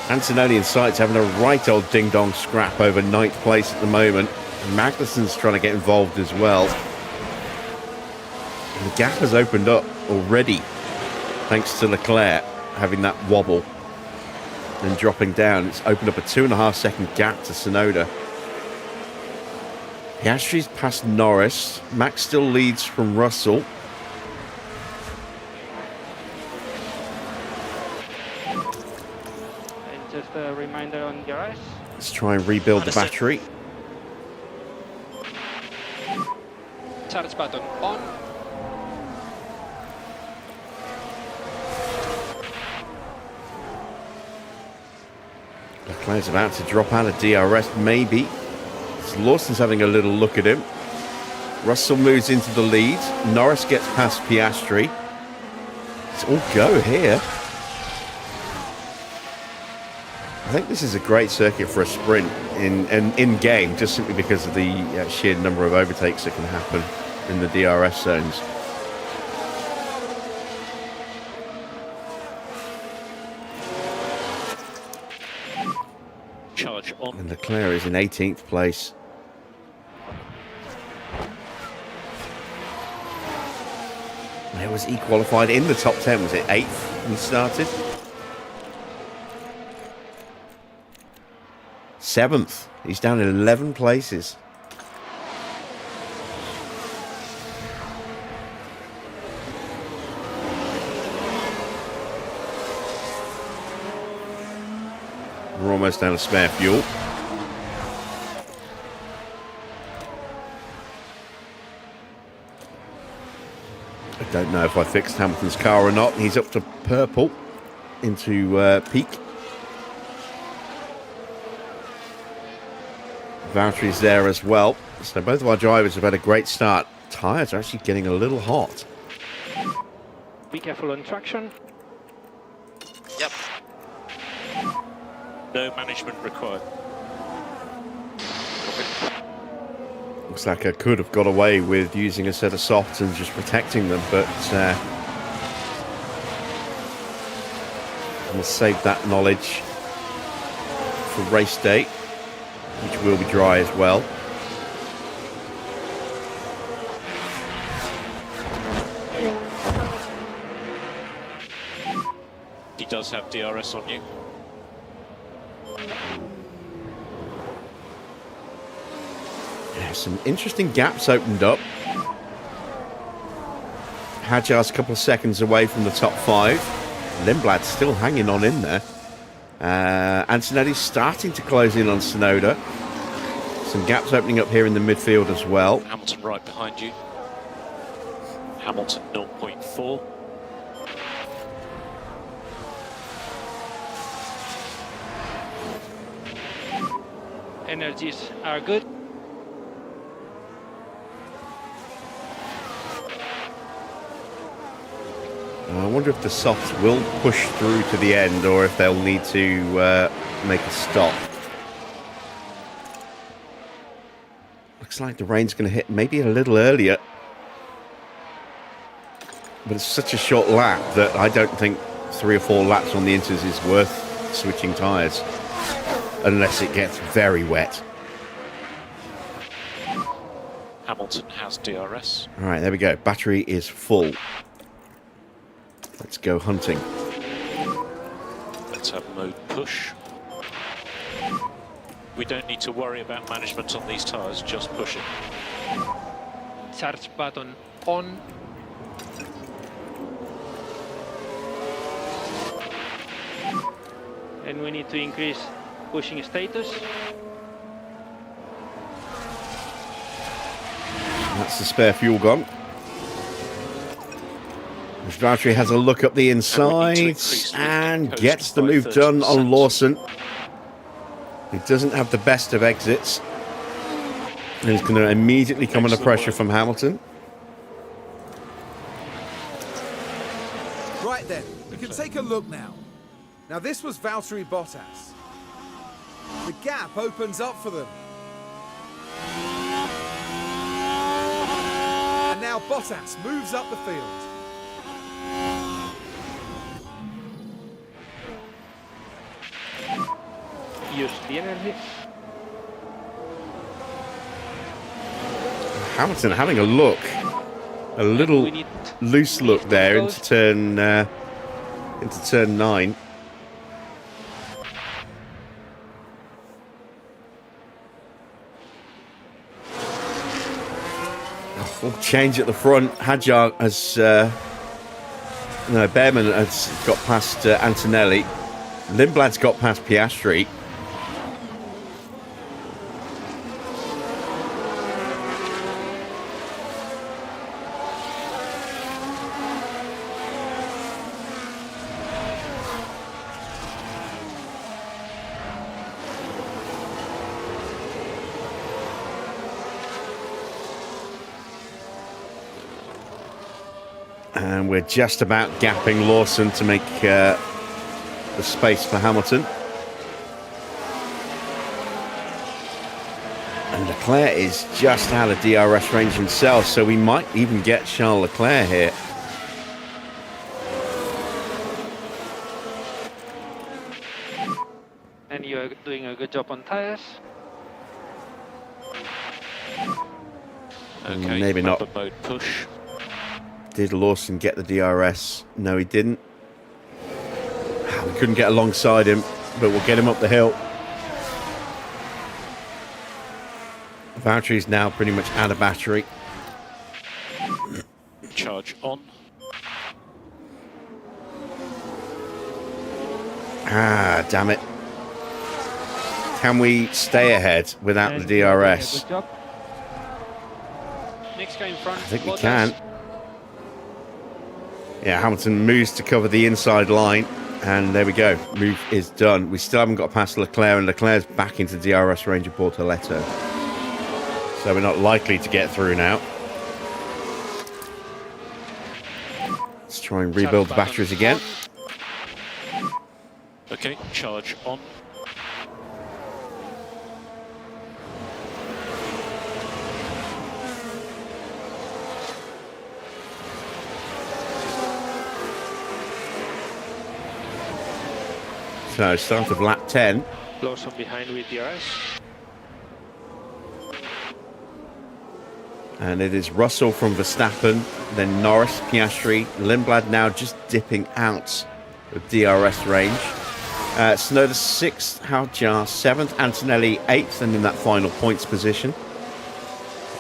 Speaker 1: Antonelli and Sights having a right old ding-dong scrap over 9th place at the moment. Magnussen's trying to get involved as well. And the gap has opened up already, thanks to Leclerc having that wobble and dropping down. It's opened up a 2.5 second gap to Tsunoda. Piastri's past Norris. Max still leads from Russell.
Speaker 5: And just a reminder on DRS.
Speaker 1: Let's try and rebuild the battery.
Speaker 5: Charge button on.
Speaker 1: Leclerc's about to drop out of DRS, maybe. Lawson's having a little look at him. Russell moves into the lead. Norris gets past Piastri. It's all go here. I think this is a great circuit for a sprint in game, just simply because of the sheer number of overtakes that can happen in the DRS zones.
Speaker 4: Charge on.
Speaker 1: And Leclerc is in 18th place. Where was he qualified? In the top 10, was it 8th when he started? 7th. He's down in 11 places. We're almost out of spare fuel. I don't know if I fixed Hamilton's car or not. He's up to purple into peak. Valtteri's there as well. So both of our drivers have had a great start. Tyres are actually getting a little hot.
Speaker 5: Be careful on traction.
Speaker 6: Yep.
Speaker 4: No management required.
Speaker 1: Looks like I could have got away with using a set of softs and just protecting them, but we'll save that knowledge for race day, which will be dry as well.
Speaker 4: He does have DRS on you.
Speaker 1: Yeah, some interesting gaps opened up. Hadjar's a couple of seconds away from the top 5. Lindblad's still hanging on in there. Antonelli's starting to close in on Tsunoda. Some gaps opening up here in the midfield as well.
Speaker 4: Hamilton right behind you. Hamilton 0.4.
Speaker 5: Energies are good.
Speaker 1: I wonder if the softs will push through to the end or if they'll need to make a stop. Looks like the rain's going to hit maybe a little earlier. but it's such a short lap that I don't think 3 or 4 laps on the inters is worth switching tyres unless it gets very wet.
Speaker 4: Hamilton has DRS.
Speaker 1: All right, there we go. Battery is full. Let's go hunting.
Speaker 4: Let's have mode push. We don't need to worry about management on these tyres, just push it.
Speaker 5: Charge button on. And we need to increase pushing status.
Speaker 1: That's the spare fuel gone. Valtteri has a look up the inside and gets the move done on Lawson. He doesn't have the best of exits. And he's going to immediately come under pressure from Hamilton.
Speaker 2: Right then, we can take a look now. Now this was Valtteri Bottas. The gap opens up for them. And now Bottas moves up the field.
Speaker 5: Use the energy.
Speaker 1: Hamilton having a look. A little loose look there into turn 9. Oh, change at the front. Hadjar has Behrman has got past Antonelli. Lindblad's got past Piastri. And we're just about gapping Lawson to make the space for Hamilton. And Leclerc is just out of DRS range himself, so we might even get Charles Leclerc here.
Speaker 5: And you're doing a good job on tires.
Speaker 4: Okay,
Speaker 1: maybe not.
Speaker 4: Mode push.
Speaker 1: Did Lawson get the DRS? No, he didn't. We couldn't get alongside him, but we'll get him up the hill. Valtteri's now pretty much out of battery.
Speaker 4: Charge on.
Speaker 1: Ah, damn it. Can we stay ahead without
Speaker 5: And
Speaker 1: the DRS?
Speaker 5: good job. Next guy in front.
Speaker 1: I think we
Speaker 5: Bottas.
Speaker 1: can. Yeah, Hamilton moves to cover the inside line, and there we go. Move is done. We still haven't got past Leclerc, and Leclerc's back into DRS range of Bortoletto. So we're not likely to get through now. Let's try and rebuild the batteries again.
Speaker 4: Okay, charge on.
Speaker 1: So start of lap 10.
Speaker 5: Lawson behind with DRS.
Speaker 1: And it is Russell from Verstappen, then Norris, Piastri, Lindblad now just dipping out of DRS range. Tsunoda 6th, Hadjar 7th, Antonelli 8th, and in that final points position.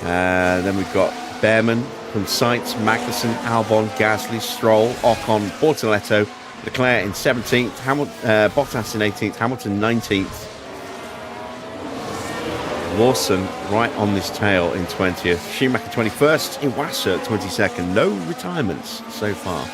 Speaker 1: Then we've got Behrman from Sainz, Magnussen, Albon, Gasly, Stroll, Ocon, Bortoletto, Leclerc in 17th, Bottas in 18th, Hamilton 19th. Lawson right on this tail in 20th. Schumacher 21st, Iwasa 22nd. No retirements so far.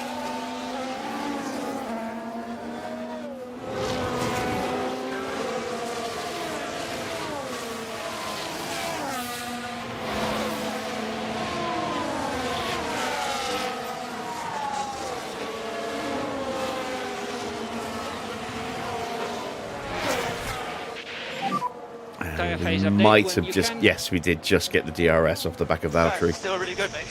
Speaker 1: We might have just, yes, we did just get the DRS off the back of Valtteri.
Speaker 6: Still really good, mate.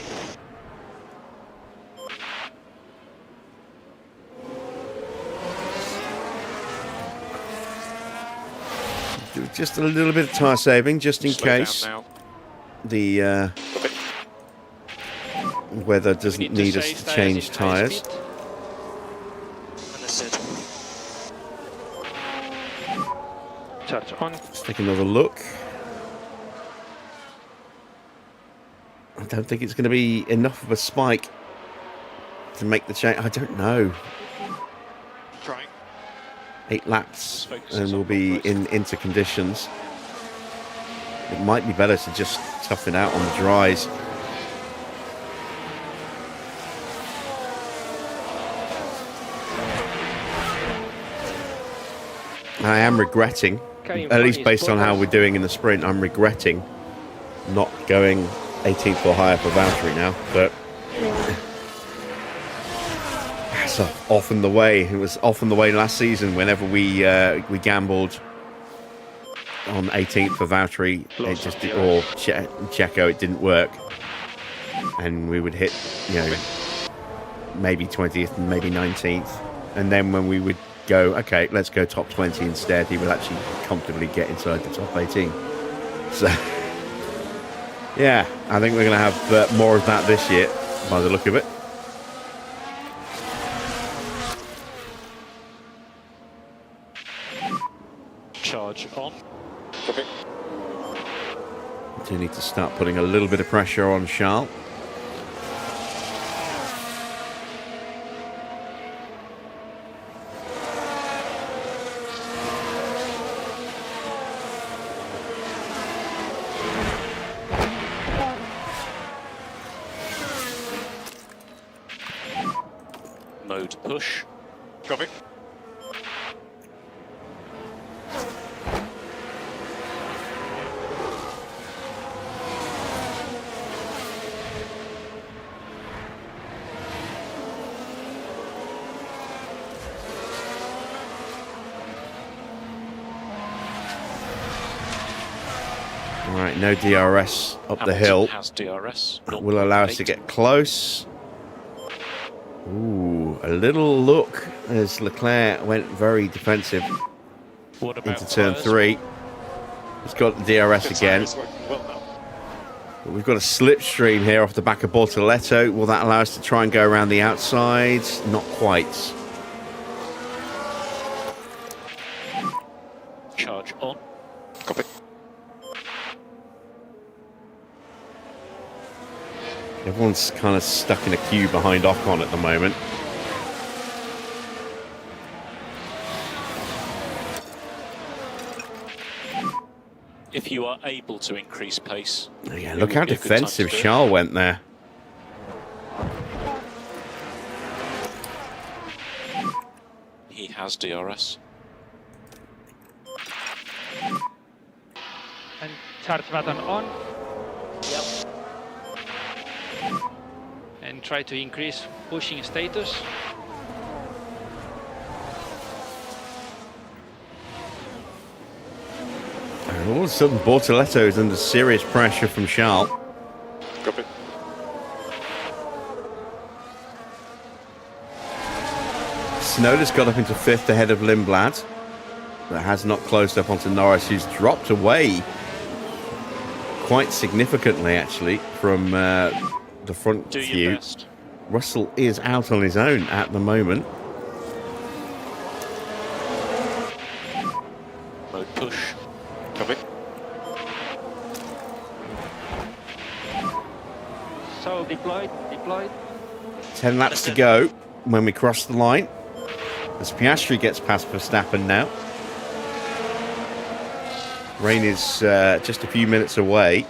Speaker 1: just a little bit of tyre saving, just in
Speaker 4: Slow down
Speaker 1: case
Speaker 4: now.
Speaker 1: the weather doesn't
Speaker 5: We
Speaker 1: need us
Speaker 5: change
Speaker 1: to
Speaker 5: tyres
Speaker 1: change
Speaker 5: in high
Speaker 1: tyres.
Speaker 5: speed.
Speaker 6: Understood.
Speaker 5: Charge on.
Speaker 1: Let's take another look. I don't think it's going to be enough of a spike to make the change. I don't know.
Speaker 4: Trying.
Speaker 1: 8 laps
Speaker 4: Focus
Speaker 1: and
Speaker 4: is
Speaker 1: we'll
Speaker 4: on
Speaker 1: be
Speaker 4: progress.
Speaker 1: into conditions. It might be better to just tough it out on the dries. I am regretting, at least based on how we're doing in the sprint, I'm regretting not going 18th or higher for Valtteri now, but that's often the way. It was often the way last season whenever we gambled on 18th for Valtteri, it just or Checo, it didn't work, and we would hit, you know, maybe 20th and maybe 19th, and then when we would go, okay, let's go top 20 instead, he would actually comfortably get inside the top 18. So yeah, I think we're going to have more of that this year by the look of it.
Speaker 4: Charge on.
Speaker 1: Do need to start putting a little bit of pressure on Charles.
Speaker 4: Mode push. Copy.
Speaker 1: All right, no DRS up the
Speaker 4: Hamilton
Speaker 1: hill.
Speaker 4: has DRS.
Speaker 1: Will allow us to
Speaker 4: 0.8.
Speaker 1: get close. Ooh, a little look as Leclerc went very defensive
Speaker 4: What about
Speaker 1: into turn
Speaker 4: tyres?
Speaker 1: 3. He's got the DRS again. But we've got a slipstream here off the back of Bortoletto. Will that allow us to try and go around the outside? Not quite.
Speaker 4: Charge on. Copy.
Speaker 1: Everyone's kind of stuck in a queue behind Ocon at the moment.
Speaker 4: If you are able to increase pace.
Speaker 1: Oh, yeah,
Speaker 4: it
Speaker 1: look
Speaker 4: would
Speaker 1: how
Speaker 4: be a good time
Speaker 1: defensive
Speaker 4: to do it.
Speaker 1: Charles went there.
Speaker 4: He has DRS.
Speaker 5: And charge button on.
Speaker 6: Yep.
Speaker 5: And try to increase pushing status.
Speaker 1: And all of a sudden, Bortoletto is under serious pressure from Charles.
Speaker 4: Copy.
Speaker 1: Tsunoda's got up into 5th ahead of Lindblad, but has not closed up onto Norris, who's dropped away quite significantly, actually, from the front
Speaker 4: Do your
Speaker 1: few.
Speaker 4: best.
Speaker 1: Russell is out on his own at the moment.
Speaker 4: Mode push. Copy.
Speaker 5: So deployed.
Speaker 1: 10 laps to go when we cross the line. As Piastri gets past Verstappen now. Rain is just a few minutes away. You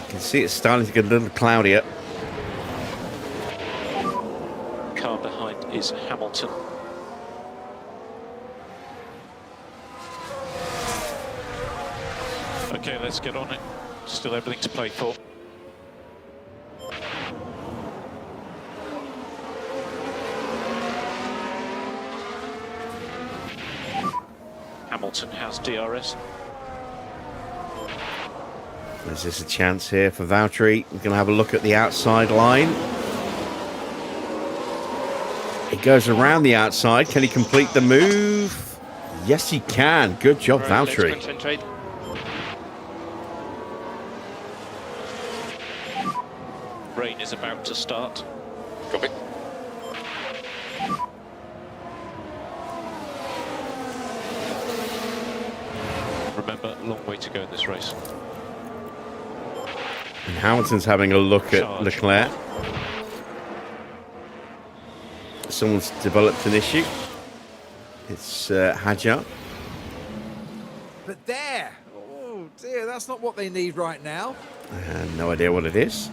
Speaker 1: can see it's starting to get a little cloudier.
Speaker 4: Car behind is Hamilton. Okay, let's get on it. Still everything to play for. Hamilton has DRS.
Speaker 1: Is this a chance here for Valtteri? We're going to have a look at the outside line. He goes around the outside. Can he complete the move? Yes, he can. Good job,
Speaker 5: Right,
Speaker 1: Valtteri.
Speaker 5: let's concentrate.
Speaker 4: Rain is about to start.
Speaker 6: Copy.
Speaker 4: Remember, long way to go in this race.
Speaker 1: And Hamilton's having a look at
Speaker 4: Charge.
Speaker 1: Leclerc. Someone's developed an issue. It's Hadjar.
Speaker 2: But there! Oh dear, that's not what they need right now.
Speaker 1: No idea what it is.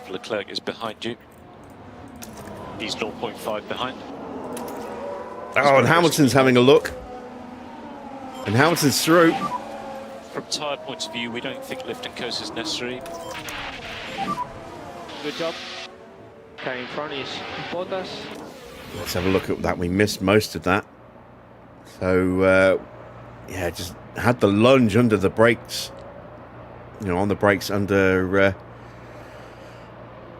Speaker 4: Leclerc is behind you. He's 0.5 behind.
Speaker 1: Oh, and Hamilton's having a look. And Hamilton's through.
Speaker 4: From tyre points of view, we don't think lift and coast is necessary.
Speaker 5: Good job. Car in front is Bottas.
Speaker 1: Let's have a look at that. We missed most of that. So, yeah, just had the lunge under the brakes. You know, on the brakes under...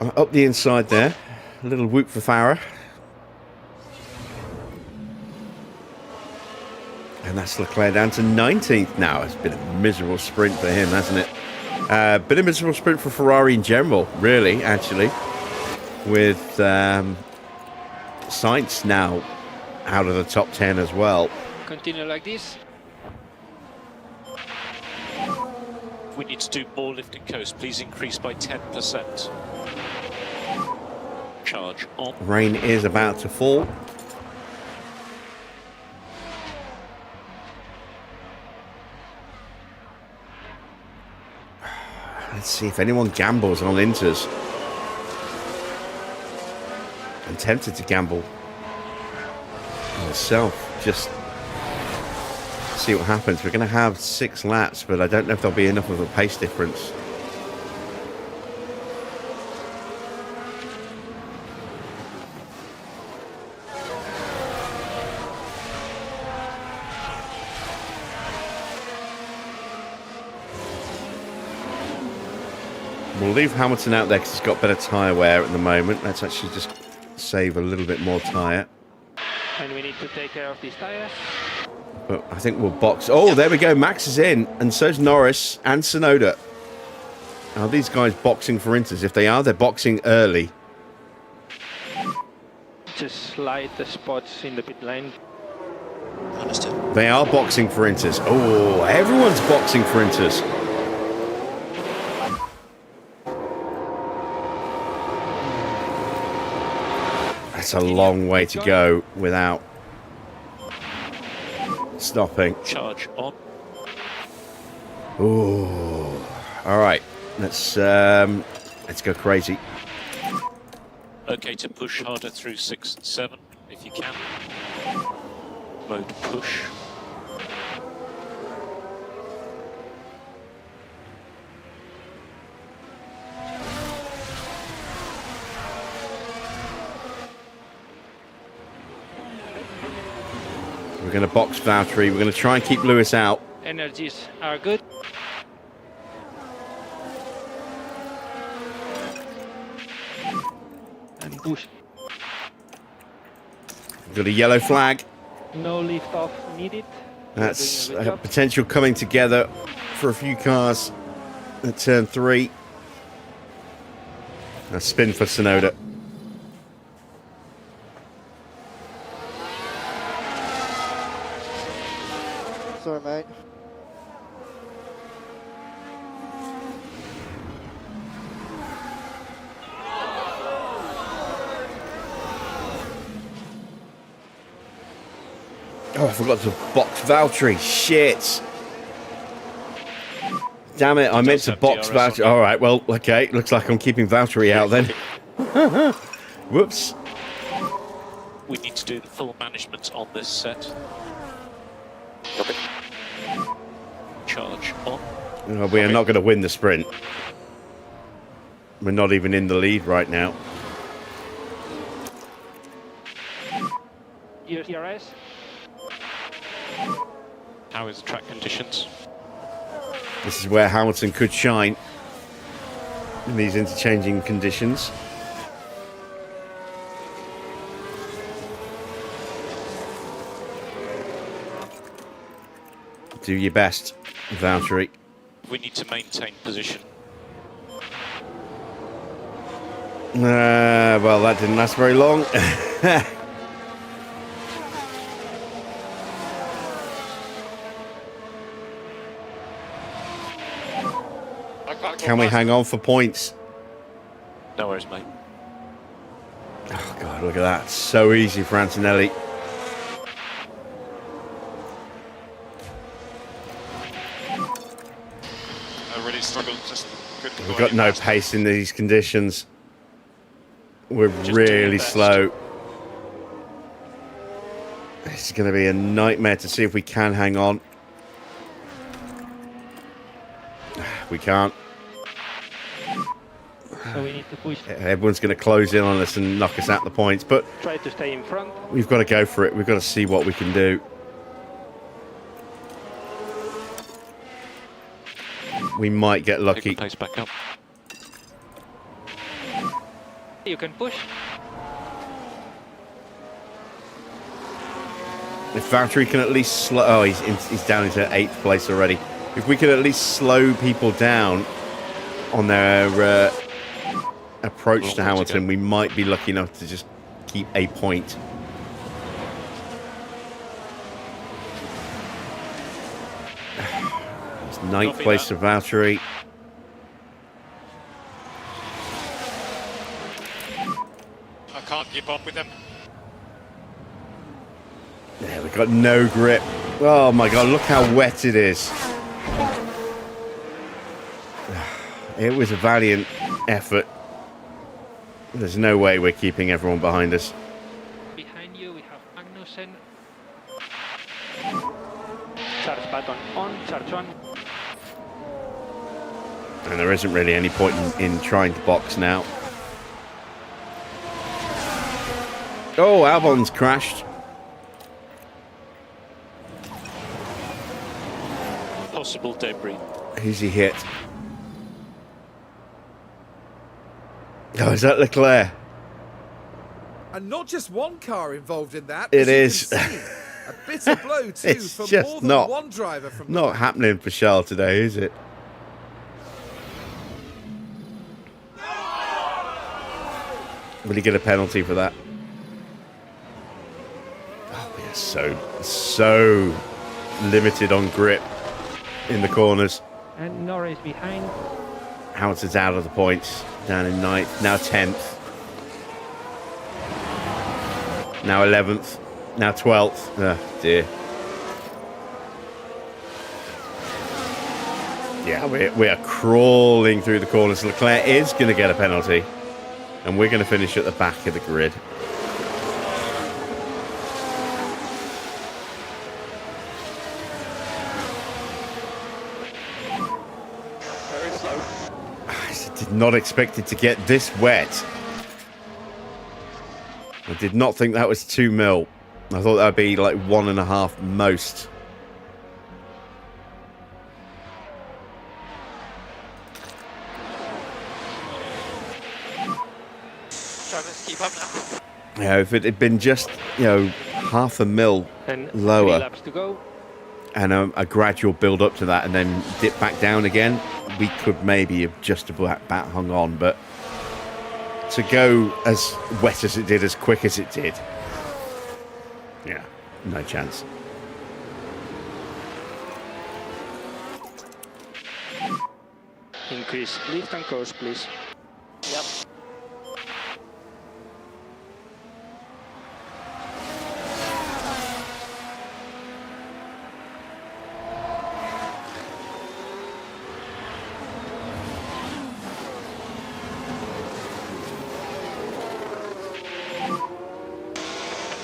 Speaker 1: up the inside there. A little whoop for Farah. And that's Leclerc down to 19th now. It's been a miserable sprint for him, hasn't it? Been a miserable sprint for Ferrari in general, really, actually. With Sainz now out of the top 10 as well.
Speaker 5: Continue like this.
Speaker 4: We need to do more lift and coast. Please increase by 10%. Charge on.
Speaker 1: Rain is about to fall. Let's see if anyone gambles on Inters. I'm tempted to gamble myself. Just see what happens. We're going to have 6 laps, but I don't know if there'll be enough of a pace difference. We'll leave Hamilton out there because he's got better tyre wear at the moment. Let's actually just save a little bit more tyre.
Speaker 5: And we need to take care of these tires.
Speaker 1: But I think we'll box. Oh, there we go. Max is in, and so's Norris and Tsunoda. Are these guys boxing for Inters? If they are, they're boxing early.
Speaker 5: Just slide the spots in the pit lane.
Speaker 6: Understood.
Speaker 1: They are boxing for Inters. Oh, everyone's boxing for Inters. That's a long way to go without stopping.
Speaker 4: Charge on.
Speaker 1: Oh, all right. Let's go crazy.
Speaker 4: Okay to push harder through 6 and 7 if you can. Mode push.
Speaker 1: We're going to box Valtteri. We're going to try and keep Lewis out.
Speaker 5: Energies are good. And push.
Speaker 1: We've got a yellow flag.
Speaker 5: No lift off needed.
Speaker 1: That's
Speaker 5: Doing a good job.
Speaker 1: potential coming together for a few cars at turn 3. A spin for Tsunoda.
Speaker 7: Sorry, mate.
Speaker 1: Oh, I forgot to box Valtteri. Shit. Damn it, I meant to
Speaker 4: have
Speaker 1: box
Speaker 4: DRS on
Speaker 1: Valtteri. All right, well, okay. Looks like I'm keeping Valtteri out then. Whoops.
Speaker 4: We need to do the full management on this set.
Speaker 6: Copy.
Speaker 4: Charge on.
Speaker 1: Oh, we are not going to win the sprint. We're not even in the lead right now.
Speaker 5: DRS.
Speaker 4: How is the track conditions?
Speaker 1: This is where Hamilton could shine in these interchanging conditions. Do your best, Valtteri.
Speaker 4: We need to maintain position.
Speaker 1: Well, that didn't last very long. Can we hang on for points?
Speaker 4: No worries, mate.
Speaker 1: Oh, God, look at that. So easy for Antonelli.
Speaker 6: I really struggled. Just couldn't
Speaker 1: We've
Speaker 6: go
Speaker 1: got
Speaker 6: any
Speaker 1: no
Speaker 6: faster.
Speaker 1: pace in these conditions. We're
Speaker 4: Just do
Speaker 1: really
Speaker 4: your best.
Speaker 1: slow. It's going to be a nightmare to see if we can hang on. We can't.
Speaker 8: So we need to push,
Speaker 1: Everyone's going to close in on us and knock us out the points, but
Speaker 8: try to stay in front.
Speaker 1: we've got to go for it. We've got to see what we can do. We might get
Speaker 4: Pick
Speaker 1: lucky.
Speaker 4: the pace back up.
Speaker 8: You can push.
Speaker 1: If Valtteri can at least slow... Oh, he's down into 8th place already. If we could at least slow people down on their approach
Speaker 4: Long
Speaker 1: to
Speaker 4: way to
Speaker 1: Hamilton,
Speaker 4: go.
Speaker 1: we might be lucky enough to just keep a point. It's 9th
Speaker 6: Copy
Speaker 1: place
Speaker 6: that.
Speaker 1: for Valtteri.
Speaker 6: I can't keep up with them.
Speaker 1: Yeah, we've got no grip. Oh my God, look how wet it is. It was a valiant effort. There's no way we're keeping everyone behind us.
Speaker 8: Behind you we have Magnussen. Charge button on, charge on.
Speaker 1: And there isn't really any point in trying to box now. Oh, Albon's crashed.
Speaker 4: Possible debris.
Speaker 1: Who's he hit? Oh, is that Leclerc?
Speaker 2: And not just one car involved in that.
Speaker 1: It
Speaker 2: as you
Speaker 1: is.
Speaker 2: can see. A bitter blow too
Speaker 1: It's
Speaker 2: for
Speaker 1: just
Speaker 2: more than
Speaker 1: not-
Speaker 2: one driver from the
Speaker 1: Not happening for Charles today, is it? Will he get a penalty for that? Oh, we are so limited on grip in the corners.
Speaker 8: And Norris behind.
Speaker 1: Hamilton's out of the points, down in 9th, now 10th, now 11th, now 12th. Oh dear. Yeah, we are crawling through the corners. Leclerc is going to get a penalty, and we're going to finish at the back of the grid.
Speaker 5: Very slow.
Speaker 1: I did not expect it to get this wet. I did not think that was 2 mil. I thought that would be like 1.5 most.
Speaker 5: Drivers, keep up now.
Speaker 1: Yeah, if it had been just, 0.5 mil
Speaker 8: And
Speaker 1: Lower.
Speaker 8: 3 laps to go.
Speaker 1: and a gradual build up to that and then dip back down again, we could maybe have just about hung on. But to go as wet as it did, as quick as it did, yeah, no chance.
Speaker 8: Increase lift and coast, please.
Speaker 5: Yep.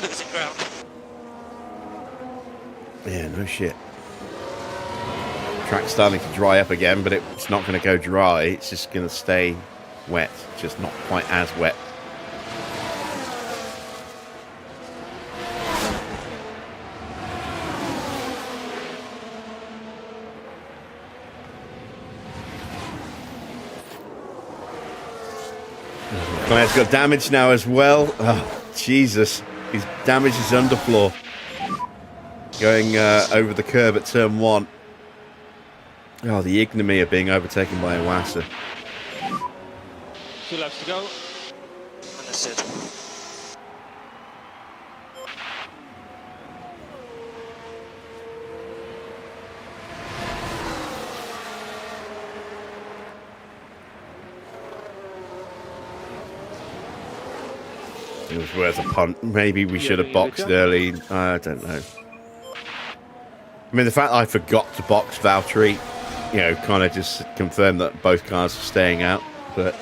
Speaker 5: Losing ground.
Speaker 1: Yeah, no shit. Track's starting to dry up again, but it's not going to go dry. It's just going to stay wet, just not quite as wet. Leclerc's got damage now as well. Oh, Jesus. His damage is underfloor. Going over the curb at turn 1. Oh, the ignominy of being overtaken by Iwasa.
Speaker 8: 2 laps to go.
Speaker 5: Understood.
Speaker 1: It was worth a punt. Maybe we should have boxed early. I don't know. I mean, the fact that I forgot to box Valtteri, you know, kind of just confirmed that both cars are staying out. But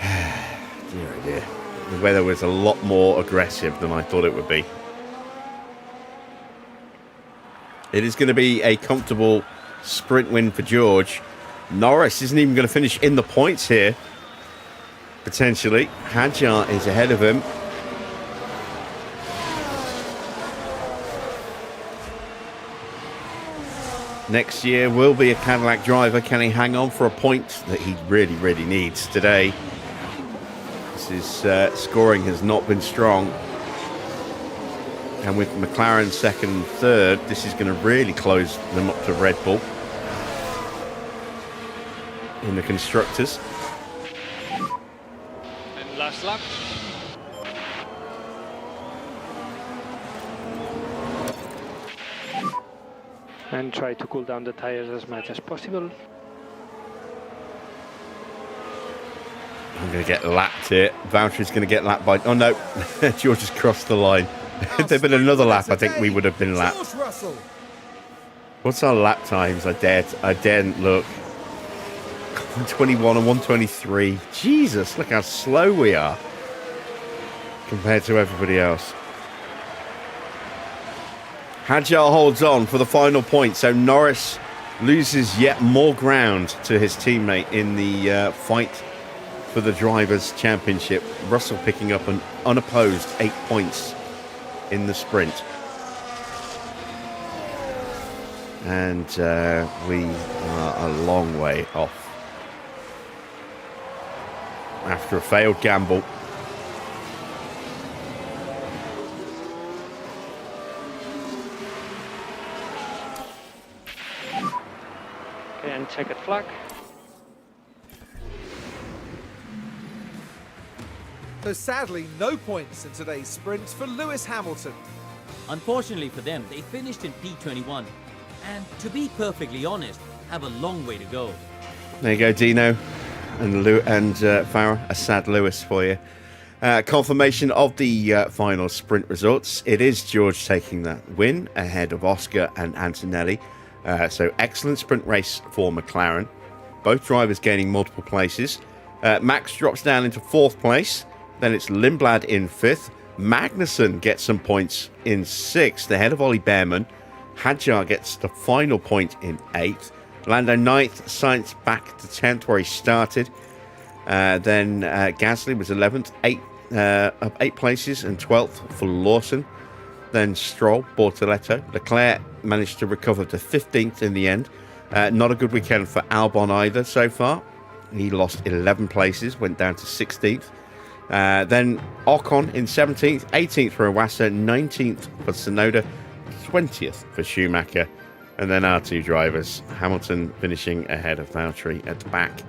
Speaker 1: dear oh dear, the weather was a lot more aggressive than I thought it would be. It is going to be a comfortable sprint win for George. Norris isn't even going to finish in the points here. Potentially. Hadjar is ahead of him. Next year will be a Cadillac driver. Can he hang on for a point that he really, really needs today? His scoring has not been strong. And with McLaren second, third, this is going to really close them up to Red Bull in the constructors.
Speaker 8: And last lap. And try to cool down the tires as much as possible.
Speaker 1: I'm going to get lapped here. Valtteri's going to get lapped by... Oh, no. George has crossed the line. If there'd been another lap, I think we would have been lapped. What's our lap times? I daren't look. 121 and 123. Jesus, look how slow we are compared to everybody else. Hadjar holds on for the final point, so Norris loses yet more ground to his teammate in the fight for the Drivers' Championship. Russell picking up an unopposed 8 points in the sprint. And we are a long way off. After a failed gamble.
Speaker 8: Okay, and checkered flag.
Speaker 2: So sadly, no points in today's sprint for Lewis Hamilton.
Speaker 3: Unfortunately for them, they finished in P21. And to be perfectly honest, have a long way to go.
Speaker 1: There you go, Dino and Farah. A sad Lewis for you. Confirmation of the final sprint results. It is George taking that win ahead of Oscar and Antonelli. So excellent sprint race for McLaren. Both drivers gaining multiple places. Max drops down into 4th place. Then it's Lindblad in 5th. Magnussen gets some points in 6th ahead of Ollie Behrman. Hadjar gets the final point in 8th. Lando 9th. Sainz back to 10th where he started. Then Gasly was 11th, 8 places, and 12th for Lawson. Then Stroll, Bortoletto. Leclerc managed to recover to 15th in the end. Not a good weekend for Albon either so far. He lost 11 places, went down to 16th. Then Ocon in 17th, 18th for Iwasa, 19th for Tsunoda, 20th for Schumacher. And then our two drivers, Hamilton finishing ahead of Valtteri at the back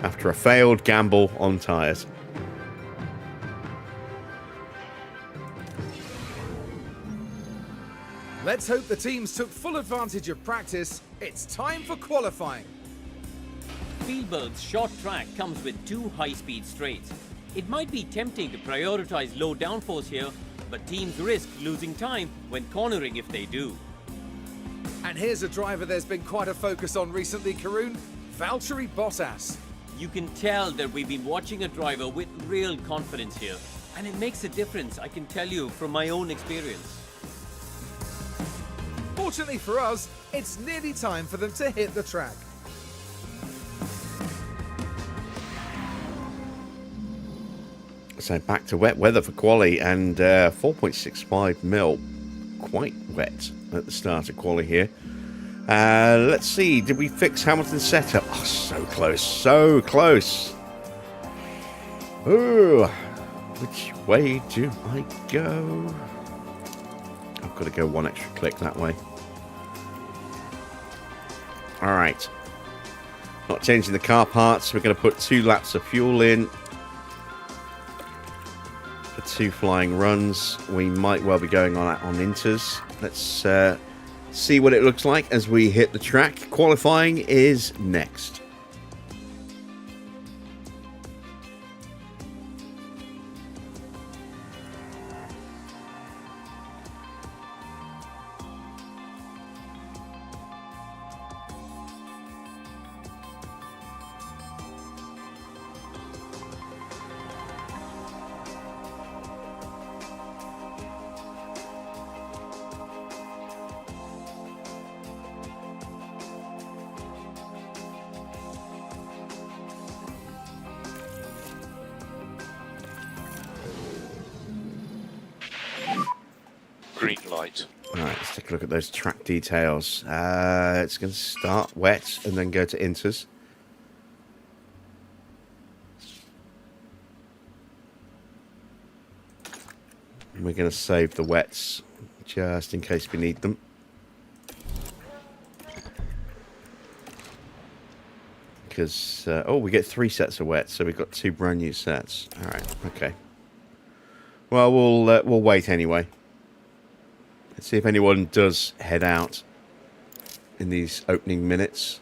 Speaker 1: after a failed gamble on tyres.
Speaker 2: Let's hope the teams took full advantage of practice. It's time for qualifying.
Speaker 3: Spielberg's short track comes with 2 high-speed straights. It might be tempting to prioritize low downforce here, but teams risk losing time when cornering if they do.
Speaker 2: And here's a driver there's been quite a focus on recently, Karun, Valtteri Bottas.
Speaker 3: You can tell that we've been watching a driver with real confidence here. And it makes a difference, I can tell you from my own experience.
Speaker 2: Fortunately for us, it's nearly time for them to hit the track.
Speaker 1: So back to wet weather for quali, and 4.65 mil, quite wet at the start of quali here. Let's see, did we fix Hamilton's setup? Oh, so close, so close. Oh, which way do I go? I've got to go one extra click that way. All right. Not changing the car parts. We're going to put 2 laps of fuel in for 2 flying runs. We might well be going on inters. Let's see what it looks like as we hit the track. Qualifying is next.
Speaker 4: Green light.
Speaker 1: Alright, let's take a look at those track details. It's going to start wet and then go to inters. And we're going to save the wets just in case we need them. Because, oh, we get 3 sets of wets, so we've got 2 brand new sets. Alright, okay. Well, we'll wait anyway. Let's see if anyone does head out in these opening minutes.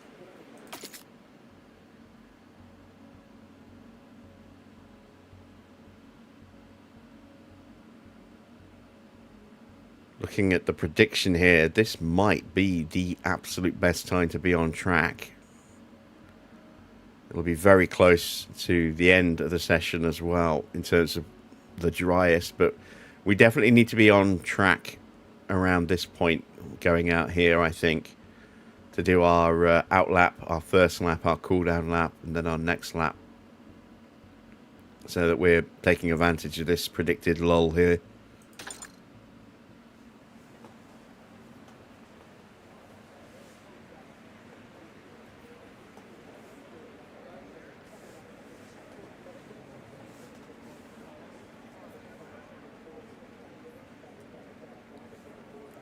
Speaker 1: Looking at the prediction here, this might be the absolute best time to be on track. It'll be very close to the end of the session as well in terms of the driest, but we definitely need to be on track around this point going out here, I think, to do our out lap, our first lap, our cool down lap, and then our next lap, so that we're taking advantage of this predicted lull here.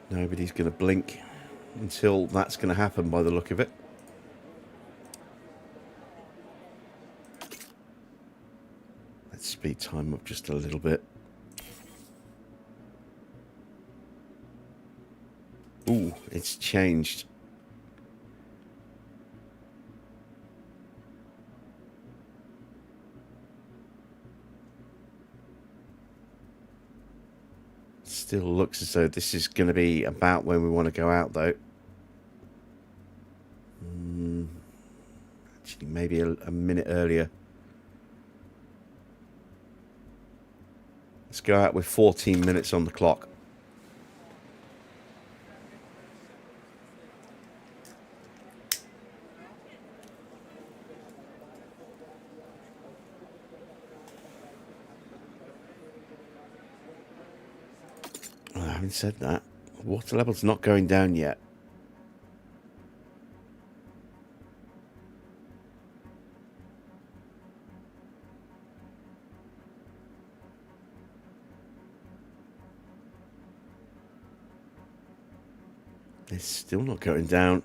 Speaker 1: Nobody's going to blink until that's going to happen by the look of it. Let's speed time up just a little bit. Ooh, it's changed. Still looks as though this is going to be about when we want to go out, though. Actually, maybe a minute earlier. Let's go out with 14 minutes on the clock. Having said that, water level's not going down yet. It's still not going down.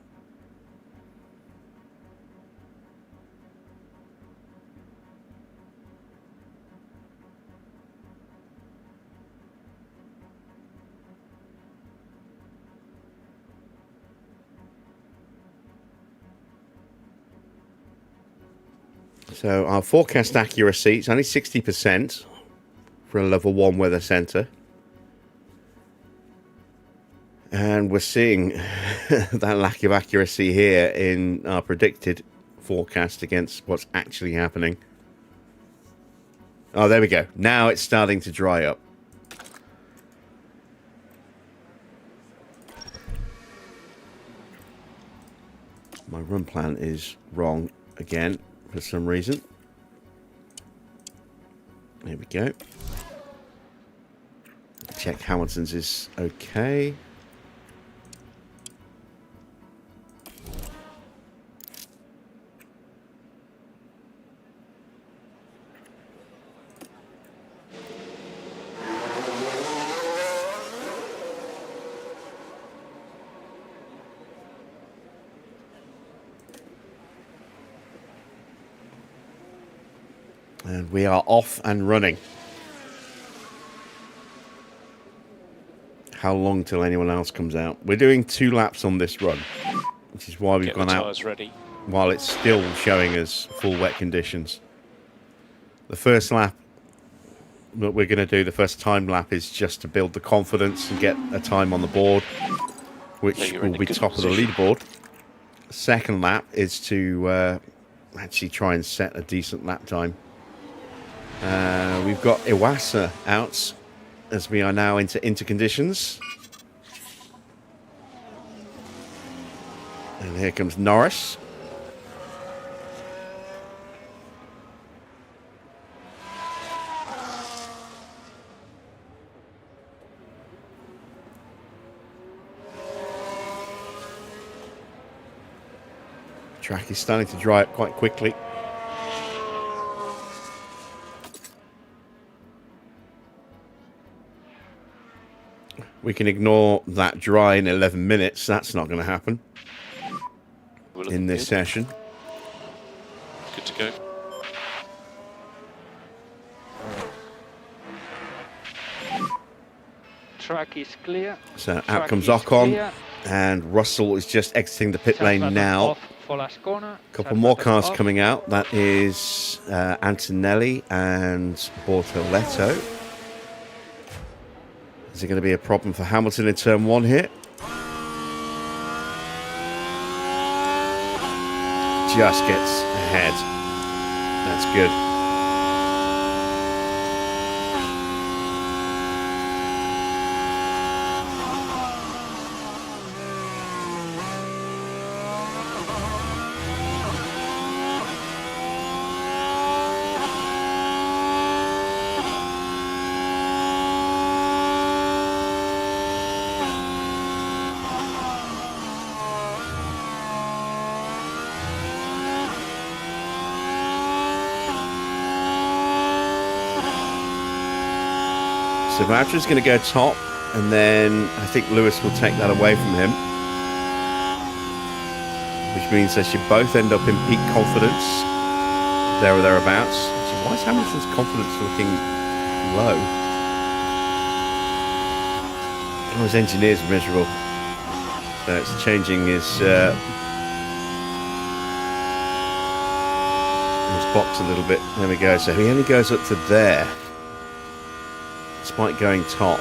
Speaker 1: So our forecast accuracy is only 60% for a level 1 weather center. And we're seeing that lack of accuracy here in our predicted forecast against what's actually happening. Oh, there we go. Now it's starting to dry up. My run plan is wrong again for some reason. There we go. Check Hamilton's is okay. we are off and running. How long till anyone else comes out? We're doing 2 laps on this run, which is why we've
Speaker 4: Get
Speaker 1: gone
Speaker 4: the
Speaker 1: out
Speaker 4: tyres ready.
Speaker 1: while it's still showing us full wet conditions. The first lap that we're going to do, the first time lap, is just to build the confidence and get a time on the board, which
Speaker 4: So you're in
Speaker 1: will
Speaker 4: a
Speaker 1: be
Speaker 4: good
Speaker 1: top of the
Speaker 4: position.
Speaker 1: leaderboard. Second lap is to actually try and set a decent lap time. We've got Iwasa out as we are now into conditions. And here comes Norris. Track is starting to dry up quite quickly. We can ignore that dry in 11 minutes. That's not going to happen
Speaker 4: We're
Speaker 1: in
Speaker 4: looking
Speaker 1: this
Speaker 4: good.
Speaker 1: session.
Speaker 4: Good to go.
Speaker 8: Track is clear.
Speaker 1: So out
Speaker 8: Track
Speaker 1: comes
Speaker 8: is
Speaker 1: Ocon,
Speaker 8: clear.
Speaker 1: and Russell is just exiting the pit
Speaker 8: Charge
Speaker 1: lane
Speaker 8: button
Speaker 1: now.
Speaker 8: off for last corner.
Speaker 1: A couple
Speaker 8: Charge
Speaker 1: more
Speaker 8: button
Speaker 1: cars
Speaker 8: off.
Speaker 1: coming out. That is Antonelli and Bortoletto. Is it going to be a problem for Hamilton in turn 1 here? Just gets ahead. That's good. So Valtteri's going to go top, and then I think Lewis will take that away from him. Which means they should both end up in peak confidence, there or thereabouts. Actually, why is Hamilton's confidence looking low? Oh, his engineer's miserable. So it's changing his box a little bit. There we go. So he only goes up to there. Despite going top.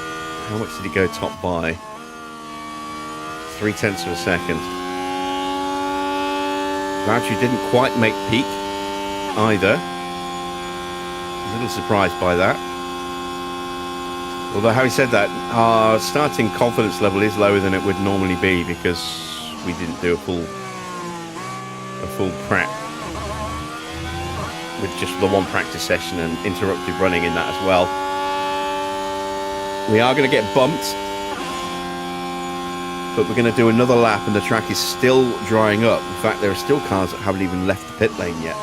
Speaker 1: How much did he go top by? 0.3 of a second. Valtteri didn't quite make peak either. A little surprised by that. Although having said that, our starting confidence level is lower than it would normally be because we didn't do a full prep with just the one practice session and interrupted running in that as well. We are going to get bumped, but we're going to do another lap and the track is still drying up. In fact, there are still cars that haven't even left the pit lane yet.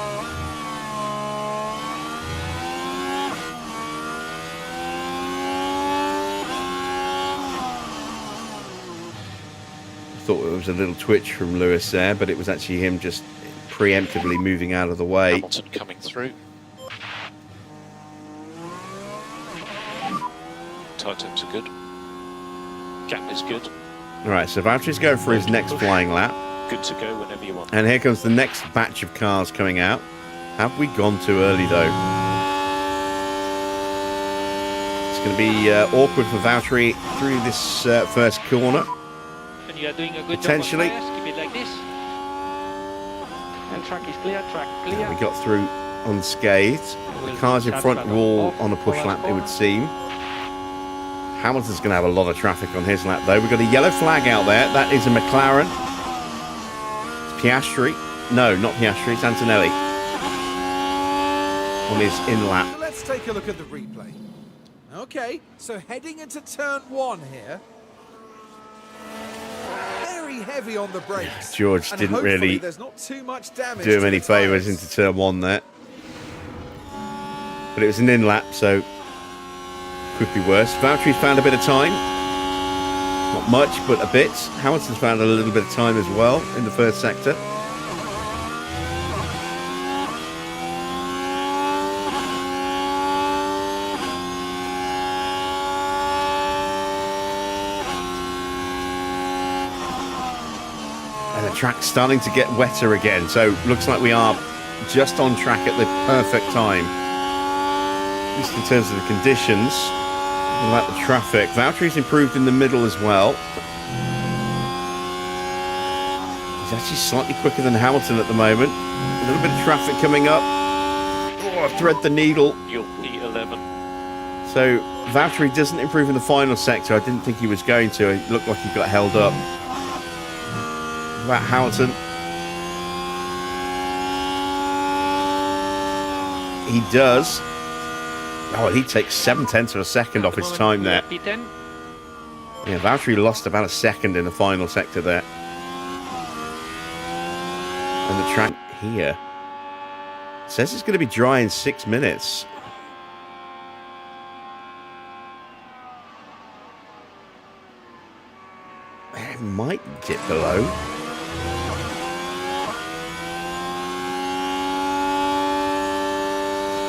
Speaker 1: I thought it was a little twitch from Lewis there, but it was actually him just preemptively moving out of the way.
Speaker 4: Hamilton coming through. Tyre temps are good. Gap is good.
Speaker 1: All right, so Valtteri's going for his next flying lap.
Speaker 4: Good to go whenever you want.
Speaker 1: And here comes the next batch of cars coming out. Have we gone too early, though? It's going to be awkward for Valtteri through this first corner.
Speaker 8: And you are doing a good
Speaker 1: Potentially.
Speaker 8: job on tires. Keep it like this. And track is clear, track clear.
Speaker 1: We got through unscathed. The cars in front were all on a push lap, it would seem. Hamilton's going to have a lot of traffic on his lap, though. We've got a yellow flag out there. That is a McLaren. It's Piastri. No, not Piastri. It's Antonelli on his in-lap.
Speaker 2: So let's take a look at the replay. Okay, so heading into turn 1 here. Very heavy on the brakes.
Speaker 1: George
Speaker 2: And
Speaker 1: didn't
Speaker 2: hopefully
Speaker 1: really
Speaker 2: there's not too much damage
Speaker 1: do him
Speaker 2: to
Speaker 1: any
Speaker 2: the
Speaker 1: favours
Speaker 2: tyres.
Speaker 1: into turn 1 there. But it was an in-lap, so could be worse. Valtteri's found a bit of time. Not much, but a bit. Hamilton's found a little bit of time as well in the first sector. The track's starting to get wetter again, so looks like we are just on track at the perfect time. At least in terms of the conditions. I like the traffic. Valtteri's improved in the middle as well. He's actually slightly quicker than Hamilton at the moment. A little bit of traffic coming up. Oh, thread the needle.
Speaker 4: You're P11.
Speaker 1: So Valtteri doesn't improve in the final sector. I didn't think he was going to. It looked like he got held up. About Hamilton. He does. Oh, and he takes 7/10 of a second off his time there.
Speaker 8: P10.
Speaker 1: Yeah, Valtteri lost about a second in the final sector there. And the track here says it's going to be dry in 6 minutes. It might dip below.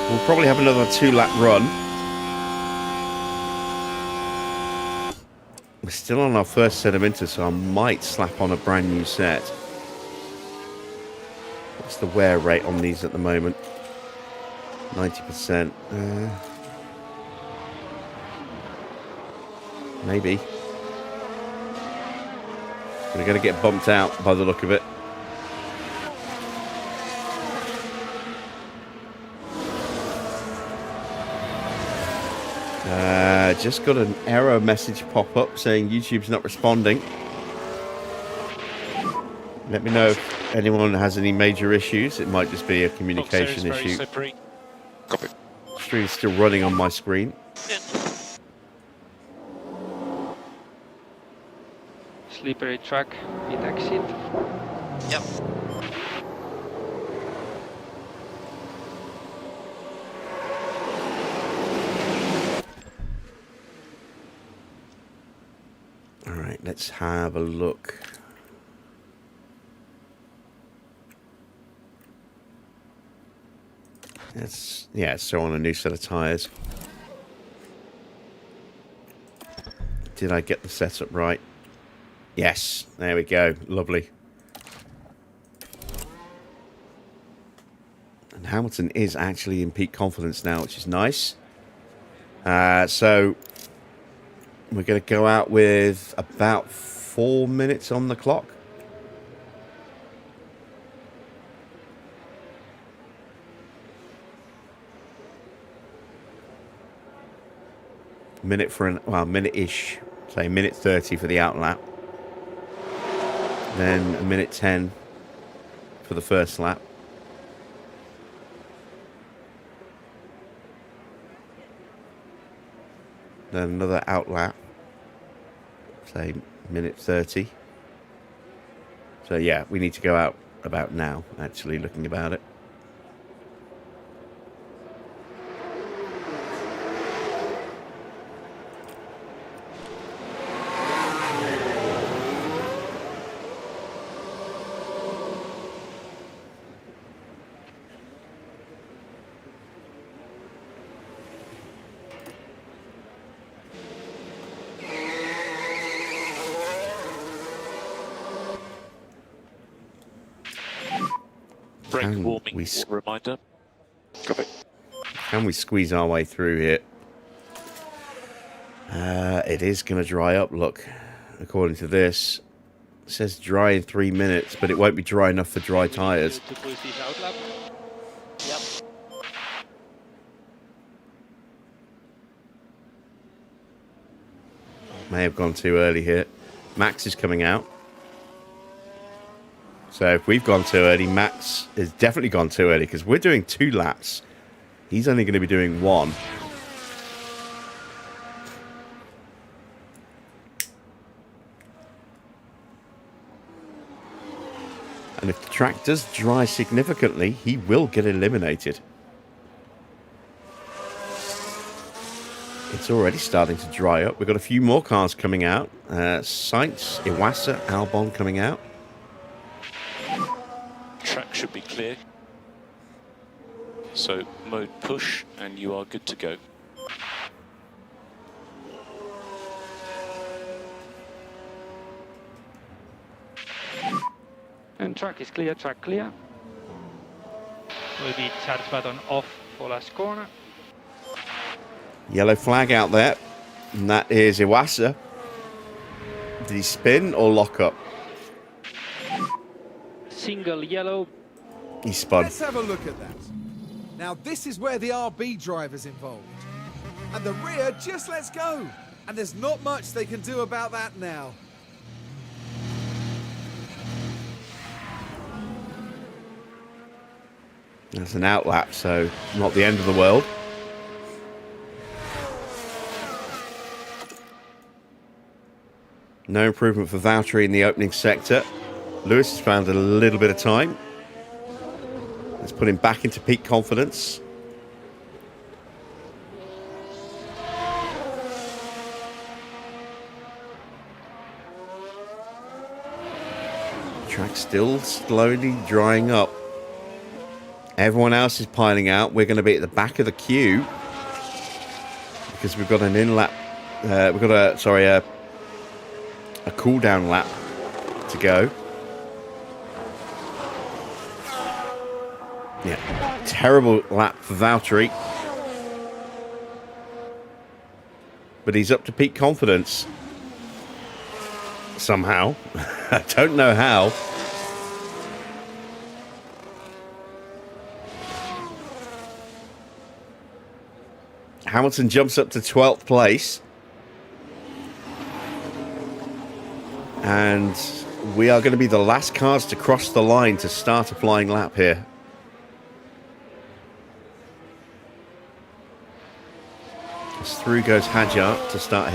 Speaker 1: We'll probably have another 2-lap run. We're still on our first set of inters, so I might slap on a brand new set. What's the wear rate on these at the moment? 90%. Maybe. We're going to get bumped out by the look of it. Just got an error message pop up saying YouTube's not responding. Let me know if anyone has any major issues. It might just be a communication issue.
Speaker 6: Copy.
Speaker 1: Stream's still running on my screen.
Speaker 8: Slippery track, pit exit.
Speaker 6: Yep.
Speaker 1: All right, let's have a look. Let's throw on a new set of tyres. Did I get the setup right? Yes, there we go. Lovely. And Hamilton is actually in peak confidence now, which is nice. So we're going to go out with about 4 minutes on the clock. Minute-ish. Say minute 30 for the outlap. Then a minute 10 for the first lap. Then another outlap. Say minute 30. So yeah, we need to go out about now, actually, looking about it.
Speaker 4: Brake warming reminder.
Speaker 6: Copy.
Speaker 1: Can we squeeze our way through here? It is going to dry up, look. According to this, it says dry in 3 minutes, but it won't be dry enough for dry tyres.
Speaker 8: To push this outlap.
Speaker 5: Yep.
Speaker 1: May have gone too early here. Max is coming out. So if we've gone too early, Max has definitely gone too early because we're doing 2 laps. He's only going to be doing 1. And if the track does dry significantly, he will get eliminated. It's already starting to dry up. We've got a few more cars coming out. Sainz, Iwasa, Albon coming out.
Speaker 4: Track should be clear. So mode push and you are good to go.
Speaker 8: And track is clear, track clear. Will be charge button off for last corner.
Speaker 1: Yellow flag out there. And that is Iwasa. Did he spin or lock up?
Speaker 8: Single yellow.
Speaker 1: He spun.
Speaker 2: Let's have a look at that. Now this is where the RB driver's involved. And the rear just lets go. And there's not much they can do about that now.
Speaker 1: That's an outlap, so not the end of the world. No improvement for Valtteri in the opening sector. Lewis has found a little bit of time. Let's put him back into peak confidence. Track still slowly drying up. Everyone else is piling out. We're going to be at the back of the queue because we've got an in-lap. We've got a cool-down lap to go. Yeah, terrible lap for Valtteri. But he's up to peak confidence. Somehow. I don't know how. Hamilton jumps up to 12th place. And we are going to be the last cars to cross the line to start a flying lap here. As through goes Hadjar to start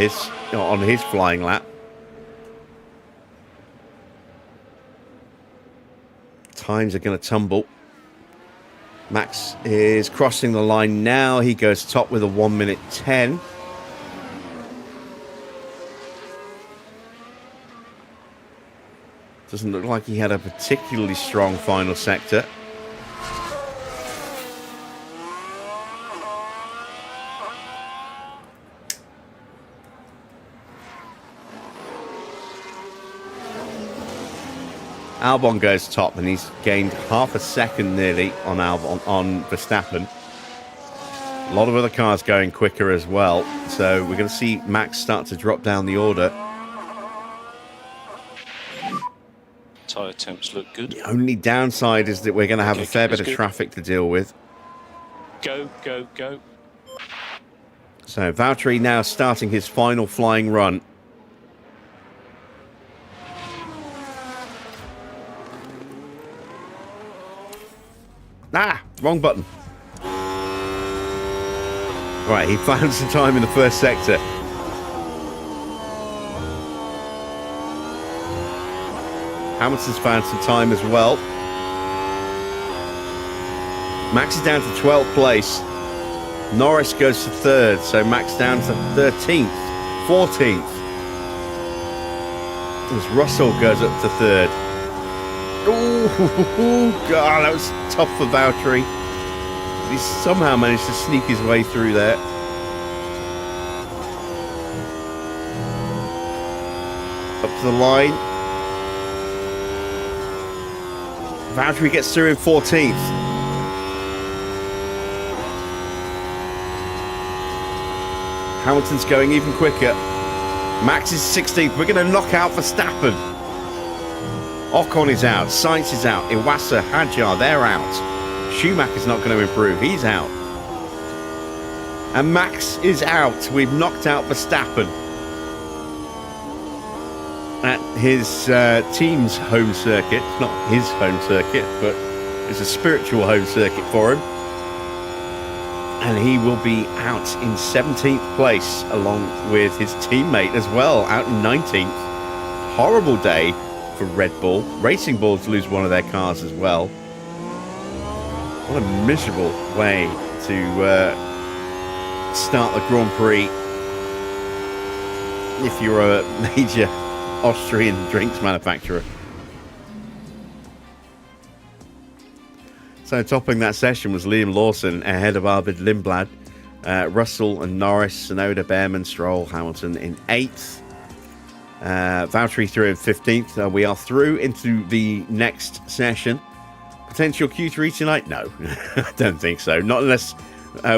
Speaker 1: on his flying lap. Times are going to tumble. Max is crossing the line now. He goes top with a 1:10. Doesn't look like he had a particularly strong final sector. Albon goes top and he's gained half a second nearly on Verstappen. A lot of other cars going quicker as well. So we're going to see Max start to drop down the order.
Speaker 4: Tyre temps look good.
Speaker 1: The only downside is that we're going to have a fair bit of traffic to deal with.
Speaker 4: Go, go, go.
Speaker 1: So Valtteri now starting his final flying run. Ah, wrong button. Right, he found some time in the first sector. Hamilton's found some time as well. Max is down to 12th place. Norris goes to 3rd, so Max down to 13th, 14th. As Russell goes up to 3rd. Oh, God, that was tough for Valtteri. He somehow managed to sneak his way through there. Up to the line. Valtteri gets through in 14th. Hamilton's going even quicker. Max is 16th. We're going to knock out Verstappen. Ocon is out. Sainz is out. Iwasa, Hadjar, they're out. Schumacher's not going to improve. He's out. And Max is out. We've knocked out Verstappen. At his team's home circuit. Not his home circuit, but it's a spiritual home circuit for him. And he will be out in 17th place along with his teammate as well, out in 19th. Horrible day for Red Bull. Racing Bulls lose one of their cars as well. What a miserable way to start the Grand Prix if you're a major Austrian drinks manufacturer. So topping that session was Liam Lawson ahead of Arvid Lindblad. Russell and Norris, Tsunoda, Behrman, Stroll, Hamilton in 8th. Valtteri through in 15th. We are through into the next session. Potential Q3 tonight? No, I don't think so. Not unless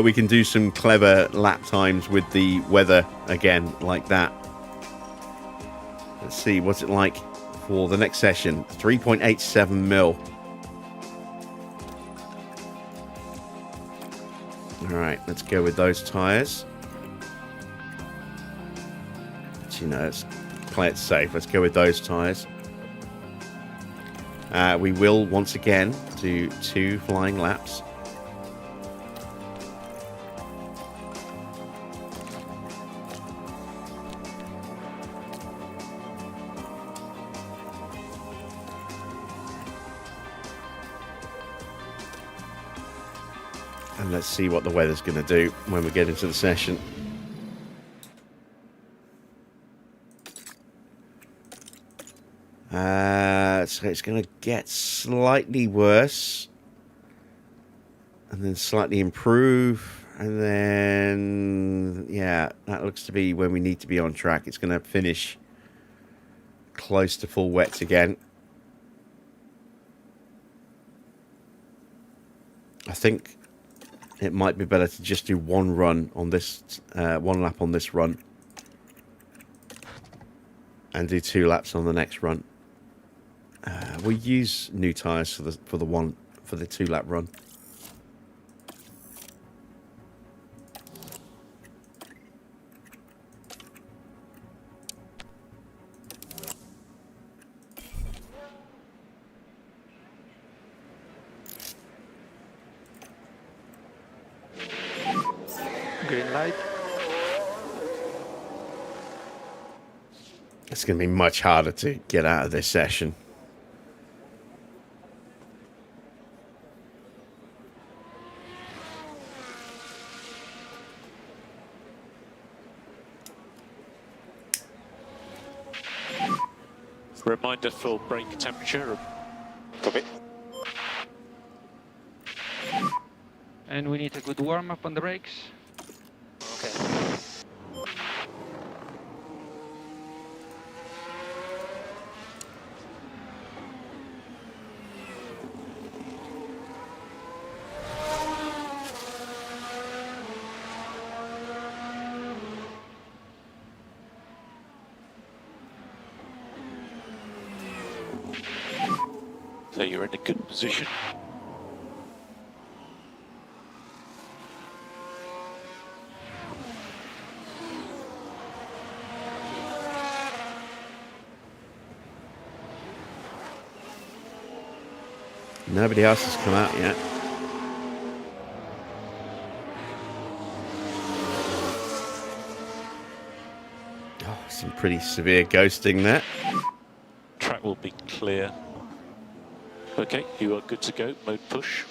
Speaker 1: we can do some clever lap times with the weather again, like that. Let's see, what's it like for the next session? 3.87 mil. All right, let's go with those tyres. You know, let's play it safe. Let's go with those tyres. We will once again do 2 flying laps. And let's see what the weather's going to do when we get into the session. So it's going to get slightly worse. And then slightly improve. And then, yeah, that looks to be when we need to be on track. It's going to finish close to full wets again. I think it might be better to just do one run on this, one lap on this run, and do 2 laps on the next run. We'll use new tyres for the 2 lap run.
Speaker 8: Green light.
Speaker 1: It's going to be much harder to get out of this session.
Speaker 4: Reminder for brake temperature.
Speaker 6: Copy.
Speaker 8: And we need a good warm up on the brakes.
Speaker 5: Okay.
Speaker 4: So you're in a good position.
Speaker 1: Nobody else has come out yet. Oh, some pretty severe ghosting there.
Speaker 4: Track will be clear. Okay, you are good to go. Mode push.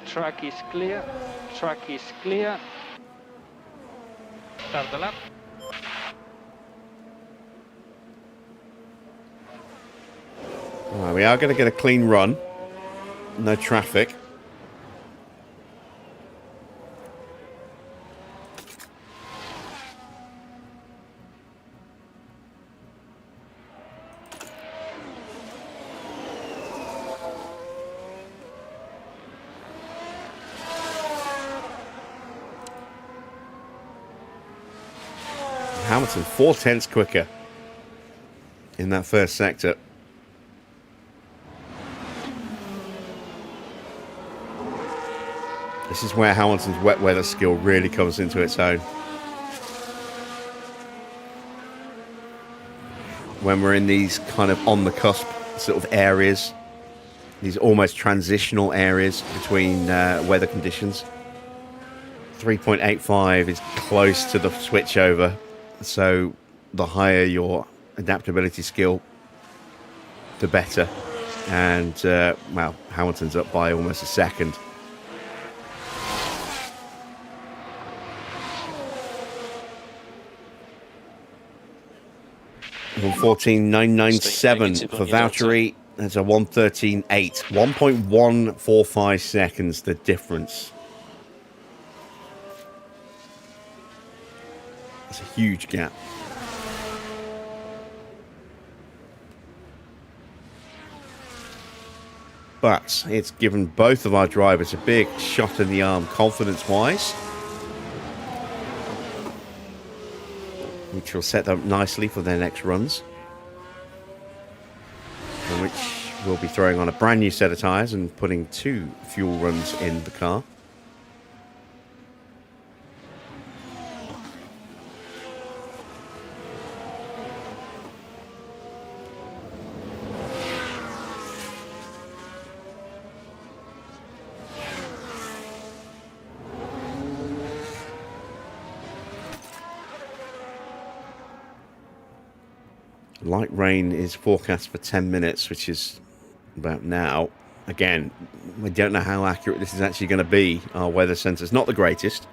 Speaker 8: Track is clear. Track is clear. Start the lap.
Speaker 1: Right, we are going to get a clean run. No traffic. Hamilton 4/10 quicker in that first sector. This is where Hamilton's wet weather skill really comes into its own. When we're in these kind of on the cusp sort of areas, these almost transitional areas between weather conditions. 3.85 is close to the switchover, so the higher your adaptability skill, the better. And well, Hamilton's up by almost a second. 1:14.997 for Valtteri. That's a 1:13.8. 1.145 seconds, the difference. That's a huge gap. but it's given both of our drivers a big shot in the arm confidence-wise, which will set them up nicely for their next runs, in which we'll be throwing on a brand new set of tyres and putting 2 fuel runs in the car. Light rain is forecast for 10 minutes, which is about now. Again, we don't know how accurate this is actually going to be. Our weather centre's not the greatest.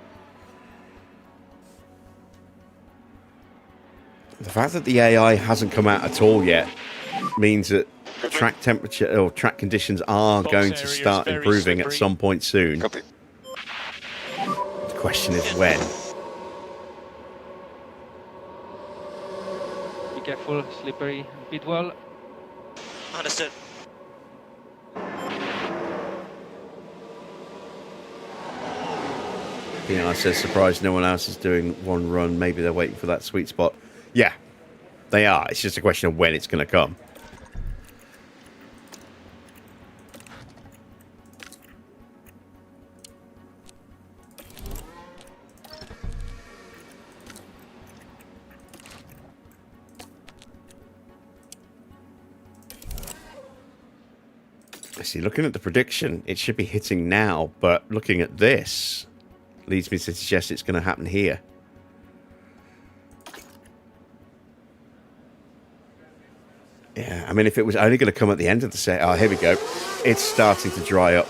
Speaker 1: The fact that the AI hasn't come out at all yet means that track temperature or track conditions are going to start improving at some point soon.
Speaker 6: Copy.
Speaker 1: The question is when.
Speaker 8: Careful, slippery, pit wall.
Speaker 5: Understood.
Speaker 1: Yeah, I said surprised no one else is doing one run. Maybe they're waiting for that sweet spot. Yeah, they are. It's just a question of when it's going to come. See, looking at the prediction, it should be hitting now, but looking at this leads me to suggest it's going to happen here. Yeah, I mean, if it was only going to come at the end of the set... Oh, here we go. It's starting to dry up.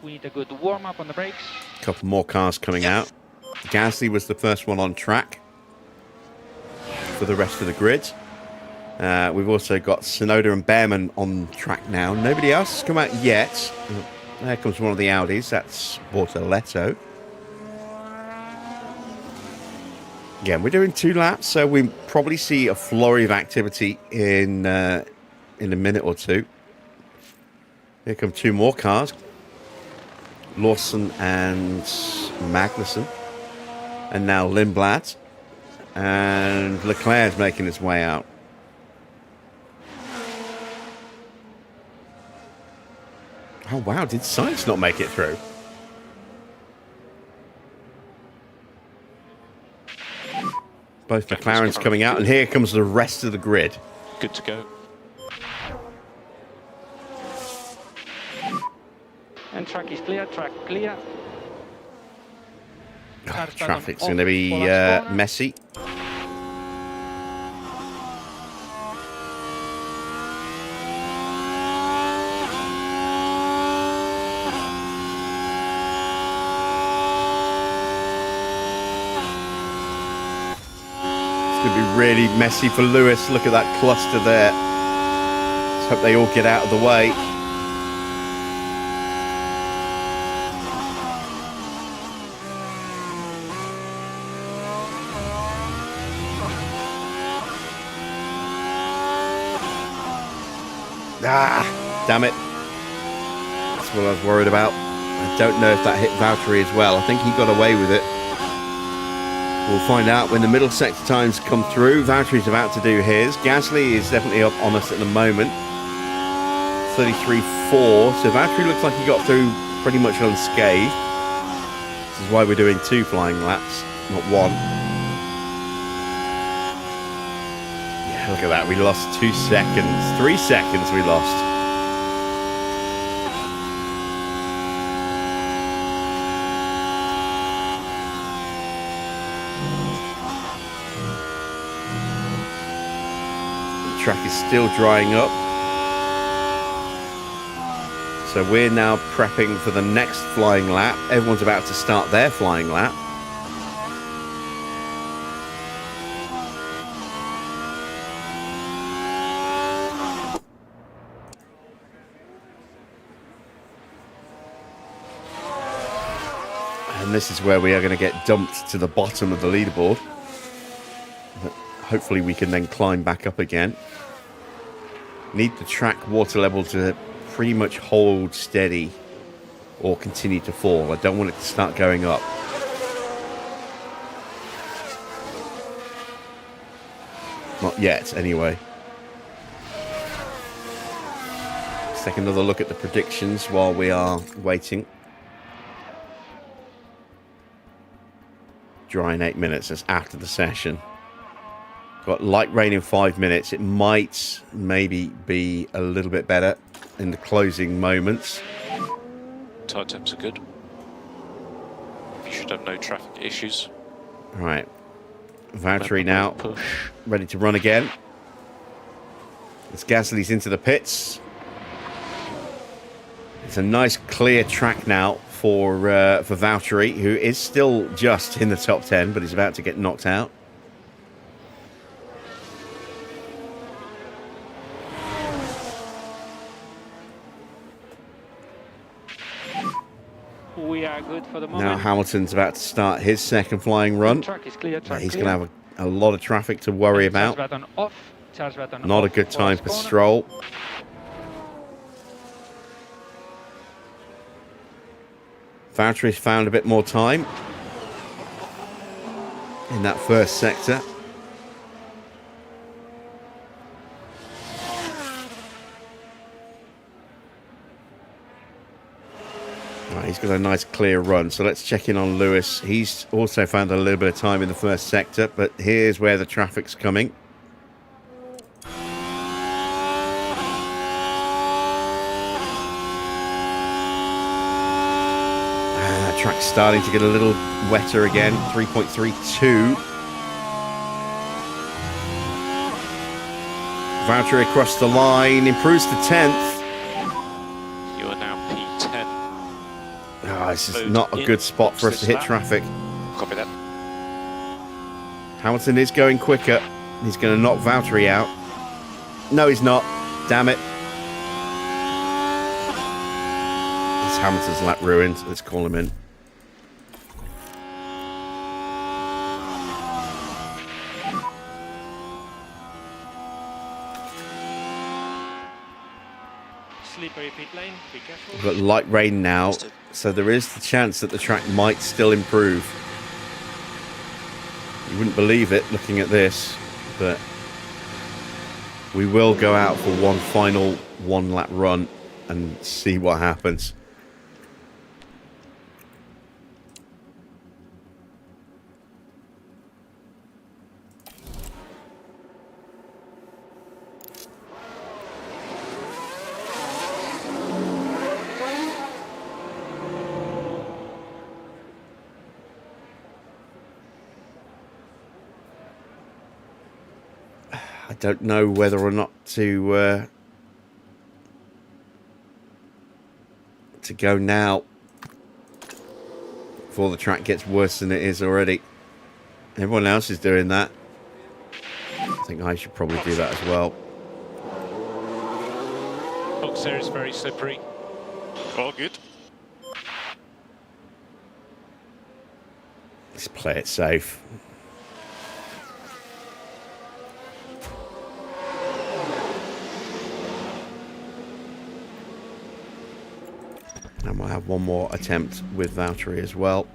Speaker 8: We need a good warm-up on the brakes.
Speaker 1: A couple more cars coming out. Gasly was the first one on track for the rest of the grid. We've also got Tsunoda and Behrman on track now. Nobody else has come out yet. There comes one of the Audis. That's Bortoletto. Again, we're doing 2 laps, so we probably see a flurry of activity in a minute or two. Here come 2 more cars. Lawson and Magnussen. And now Lindblad. And Leclerc's making his way out. Oh, wow. Did Sainz not make it through? Both McLaren's coming out. And here comes the rest of the grid.
Speaker 4: Good to go.
Speaker 8: And track is clear, track clear.
Speaker 1: Traffic's going to be messy. It's going to be really messy for Lewis. Look at that cluster there. Let's hope they all get out of the way. Ah, damn it. That's what I was worried about. I don't know if that hit Valtteri as well. I think he got away with it. We'll find out when the middle sector times come through. Valtteri's about to do his. Gasly is definitely up on us at the moment. 33.4. So Valtteri looks like he got through pretty much unscathed. This is why we're doing 2 flying laps, not 1. Look at that, we lost 2 seconds. 3 seconds we lost. track is still drying up. So we're now prepping for the next flying lap. Everyone's about to start their flying lap. And this is where we are going to get dumped to the bottom of the leaderboard. But hopefully we can then climb back up again. Need the track water level to pretty much hold steady or continue to fall. I don't want it to start going up. Not yet, anyway. Let's take another look at the predictions while we are waiting. Dry in 8 minutes. That's after the session. Got light rain in 5 minutes. It might maybe be a little bit better in the closing moments.
Speaker 4: Tyre temps are good. You should have no traffic issues.
Speaker 1: All right. Valtteri now
Speaker 4: Push.
Speaker 1: ready to run again. As Gasly's into the pits. It's a nice clear track now for Valtteri, who is still just in the top 10, but he's about to get knocked out.
Speaker 8: We are good for the moment.
Speaker 1: Now Hamilton's about to start his second flying run.
Speaker 8: Track is clear, track
Speaker 1: He's
Speaker 8: clear.
Speaker 1: going to have a lot of traffic to worry about.
Speaker 8: Charge button off. Charge button
Speaker 1: Not a
Speaker 8: off
Speaker 1: good time for
Speaker 8: corner.
Speaker 1: Stroll. Valtteri's found a bit more time in that first sector. Right, he's got a nice clear run, so let's check in on Lewis. He's also found a little bit of time in the first sector, but here's where the traffic's coming. Track's starting to get a little wetter again. 3.32. Valtteri across the line, improves to 10th.
Speaker 4: You are now P10.
Speaker 1: Oh, this is not a good spot for us to hit traffic.
Speaker 6: Copy that.
Speaker 1: Hamilton is going quicker. He's going to knock Valtteri out. No, he's not. Damn it. It's Hamilton's lap ruined. Let's call him in.
Speaker 8: Slippery pit lane, be careful.
Speaker 1: We've got light rain now, so there is the chance that the track might still improve. You wouldn't believe it looking at this, but we will go out for one final one-lap run and see what happens. I don't know whether or not to go now before the track gets worse than it is already. Everyone else is doing that. I think I should probably do that as well.
Speaker 4: Box there is very slippery.
Speaker 6: All good.
Speaker 1: Let's play it safe. And we'll have one more attempt with Valtteri as well.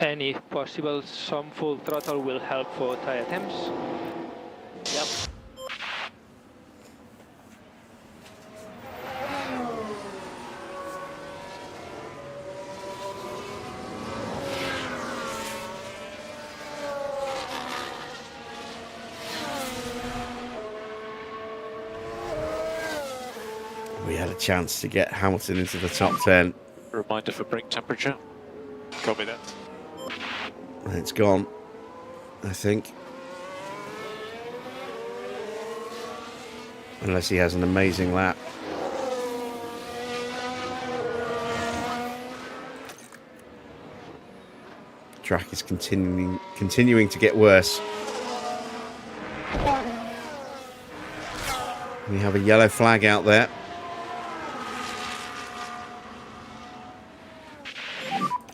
Speaker 8: And if possible, some full throttle will help for tire temps. Yep.
Speaker 1: We had a chance to get Hamilton into the top 10.
Speaker 4: Reminder for brake temperature.
Speaker 6: Copy that.
Speaker 1: And it's gone, I think. Unless he has an amazing lap. Track is continuing to get worse. We have a yellow flag out there.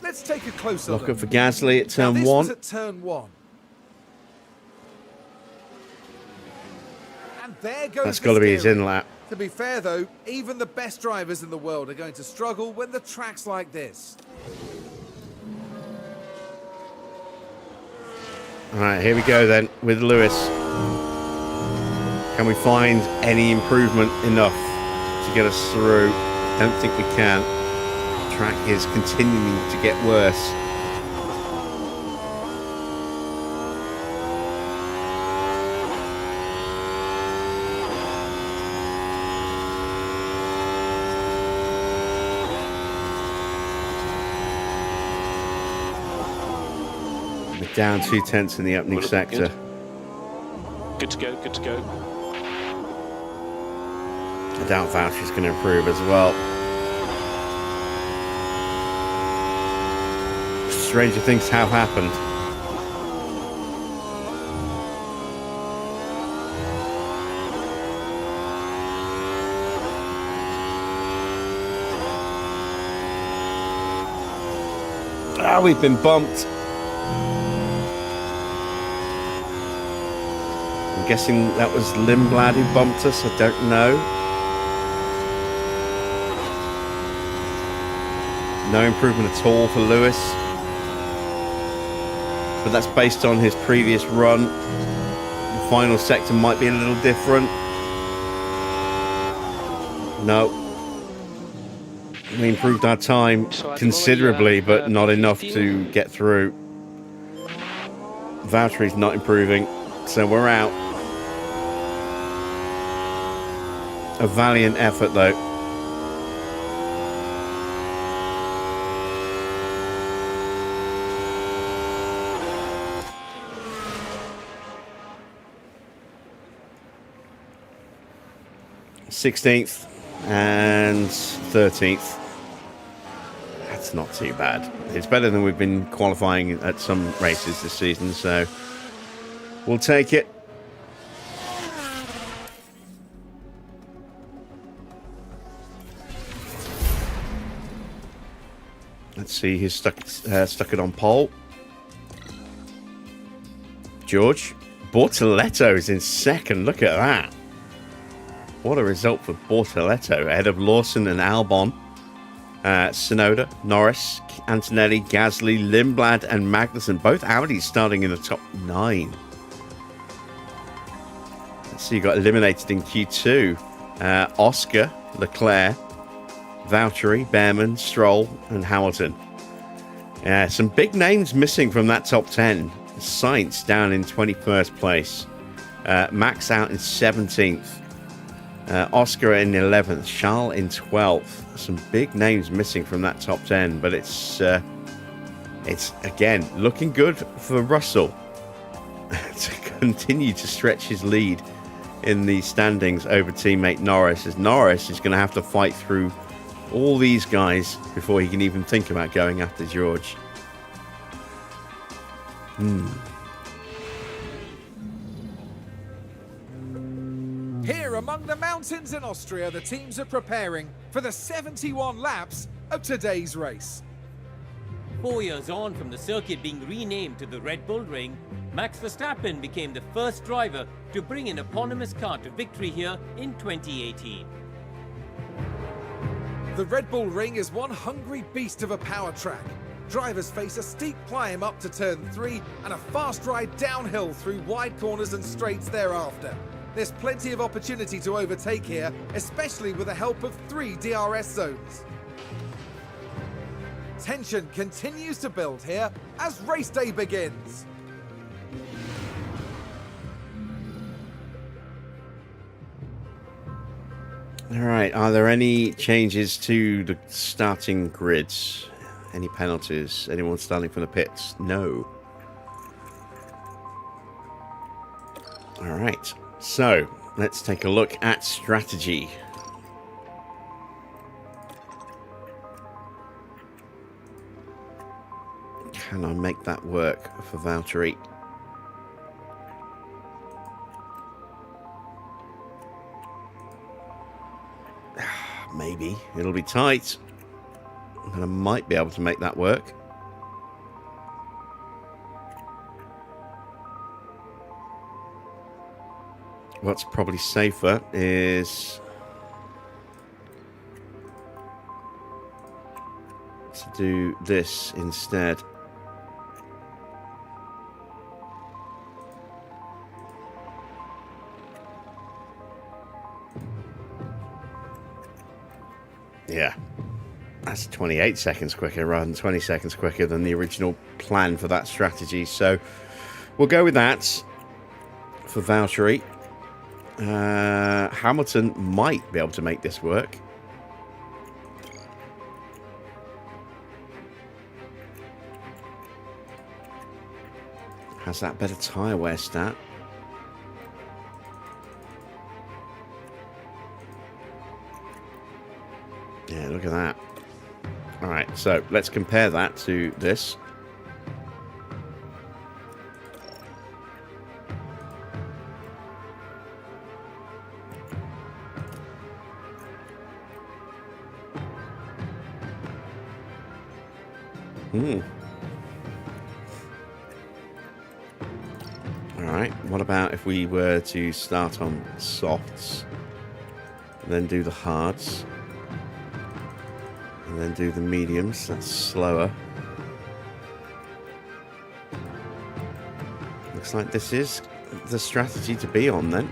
Speaker 2: Let's take a closer look.
Speaker 1: Look up for Gasly at turn
Speaker 2: this
Speaker 1: 1.
Speaker 2: Was at turn 1. And there goes
Speaker 1: That's got to be his
Speaker 2: steering.
Speaker 1: in lap.
Speaker 2: To be fair though, even the best drivers in the world are going to struggle when the track's like this.
Speaker 1: Alright, here we go then with Lewis. Can we find any improvement enough to get us through? Don't think we can. The track is continuing to get worse. We're down 2/10 in the opening sector.
Speaker 4: Good to go, good to go.
Speaker 1: I doubt Valtteri's going to improve as well. Stranger things have happened. Ah, we've been bumped. I'm guessing that was Lindblad who bumped us. I don't know. No improvement at all for Lewis. But that's based on his previous run. The final sector might be a little different. No. We improved our time considerably, but not enough to get through. Valtteri's not improving, so we're out. A valiant effort, though. '16th and 13th. That's not too bad. It's better than we've been qualifying at some races this season, so we'll take it. Let's see who's stuck it on pole. George. Bortoletto is in second. Look at that. What a result for Bortoletto, ahead of Lawson and Albon. Tsunoda, Norris, Antonelli, Gasly, Lindblad and Magnussen. Both Audis starting in the top 9. Let's see, you got eliminated in Q2. Oscar, Leclerc, Valtteri, Behrman, Stroll and Hamilton. Some big names missing from that top 10. Sainz down in 21st place. Max out in 17th. Oscar in 11th, Charles in 12th. Some big names missing from that top 10, but it's again looking good for Russell to continue to stretch his lead in the standings over teammate Norris, as Norris is going to have to fight through all these guys before he can even think about going after George.
Speaker 2: Here among the mountains in Austria, the teams are preparing for the 71 laps of today's race.
Speaker 3: 4 years on from the circuit being renamed to the Red Bull Ring, Max Verstappen became the first driver to bring an eponymous car to victory here in 2018.
Speaker 2: The Red Bull Ring is one hungry beast of a power track. Drivers face a steep climb up to turn 3 and a fast ride downhill through wide corners and straights thereafter. There's plenty of opportunity to overtake here, especially with the help of 3 DRS zones. Tension continues to build here as race day begins.
Speaker 1: All right, are there any changes to the starting grids? Any penalties? Anyone starting from the pits? No. All right, so let's take a look at strategy. Can I make that work for Valtteri? Maybe. It'll be tight. And I might be able to make that work. What's probably safer is to do this instead. Yeah, that's 28 seconds quicker rather than 20 seconds quicker than the original plan for that strategy. So we'll go with that for Valtteri. Hamilton might be able to make this work. Has that better tyre wear stat? Yeah, look at that. Alright, so let's compare that to this. Alright, what about if we were to start on softs, then do the hards, and then do the mediums? That's slower. Looks like this is the strategy to be on then.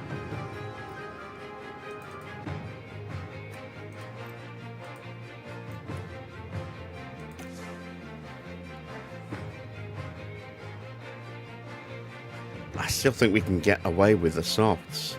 Speaker 1: I still think we can get away with the softs.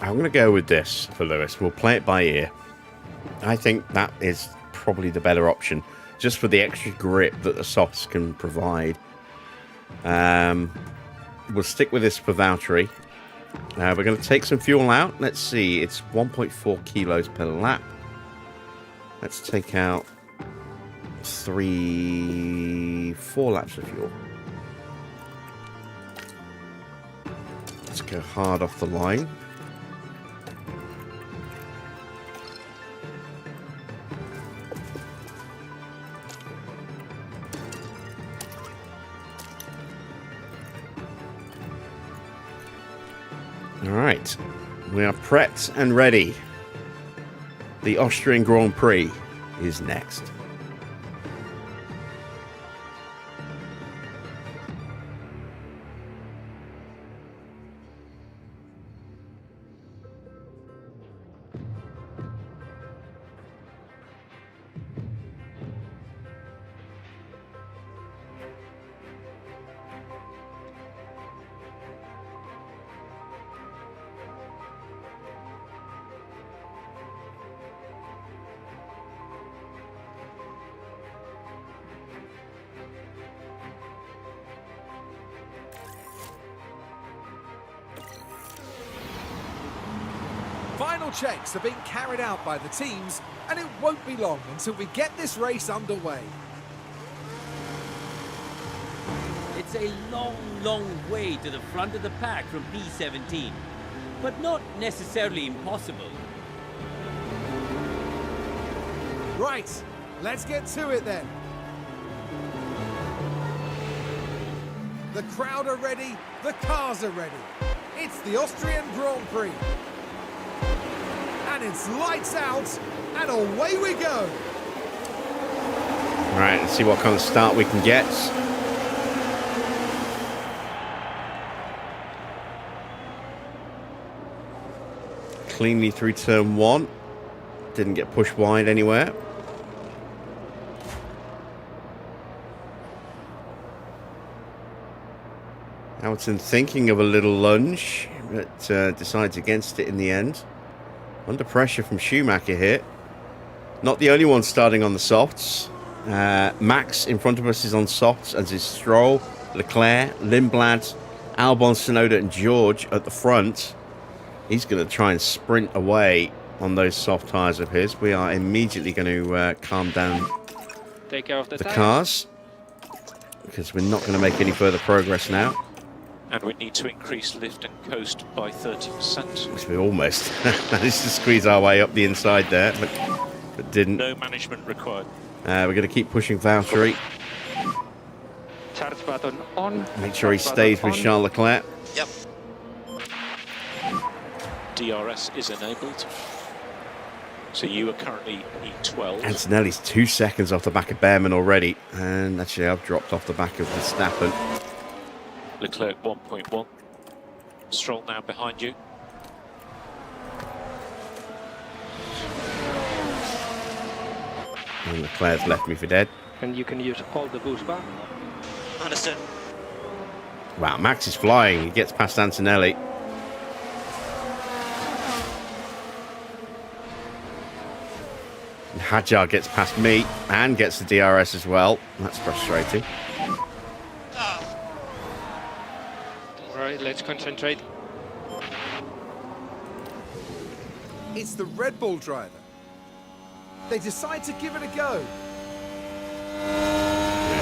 Speaker 1: I'm going to go with this for Lewis. We'll play it by ear. I think that is probably the better option, just for the extra grip that the softs can provide. We'll stick with this for Valtteri. We're going to take some fuel out. Let's see. It's 1.4 kilos per lap. Let's take out 4 laps of fuel. Let's go hard off the line. Alright, we are prepped and ready. The Austrian Grand Prix is next.
Speaker 2: Final checks are being carried out by the teams, and it won't be long until we get this race underway.
Speaker 3: It's a long, long way to the front of the pack from P17, but not necessarily impossible.
Speaker 2: Right, let's get to it then. The crowd are ready, the cars are ready. It's the Austrian Grand Prix. And it's lights out, and away we go.
Speaker 1: All right, let's see what kind of start we can get. Cleanly through turn one. Didn't get pushed wide anywhere. Hamilton thinking of a little lunge, but decides against it in the end. Under pressure from Schumacher here. Not the only one starting on the softs. Max in front of us is on softs, as is Stroll, Leclerc, Lindblad, Albon, Tsunoda and George at the front. He's going to try and sprint away on those soft tyres of his. We are immediately going to calm down
Speaker 8: Take care of the tires.
Speaker 1: cars, because we're not going to make any further progress now.
Speaker 4: And we need to increase lift and coast by 30%.
Speaker 1: Which we almost managed to squeeze our way up the inside there, but didn't.
Speaker 4: No management required.
Speaker 1: We're going to keep pushing Valtteri.
Speaker 8: Charge button on.
Speaker 1: Make sure he
Speaker 8: Charge
Speaker 1: stays
Speaker 8: button
Speaker 1: with
Speaker 8: on.
Speaker 1: Charles Leclerc.
Speaker 6: Yep.
Speaker 4: DRS is enabled. So you are currently E12.
Speaker 1: Antonelli's 2 seconds off the back of Behrman already. And actually, I've dropped off the back of Verstappen.
Speaker 4: Leclerc 1.1. Stroll now behind you.
Speaker 1: And Leclerc's left me for dead.
Speaker 8: And you can use all the boost bar.
Speaker 6: Understood.
Speaker 1: Wow, Max is flying. He gets past Antonelli. Hadjar gets past me and gets the DRS as well. That's frustrating.
Speaker 8: Alright, let's concentrate.
Speaker 2: It's the Red Bull driver. They decide to give it a go.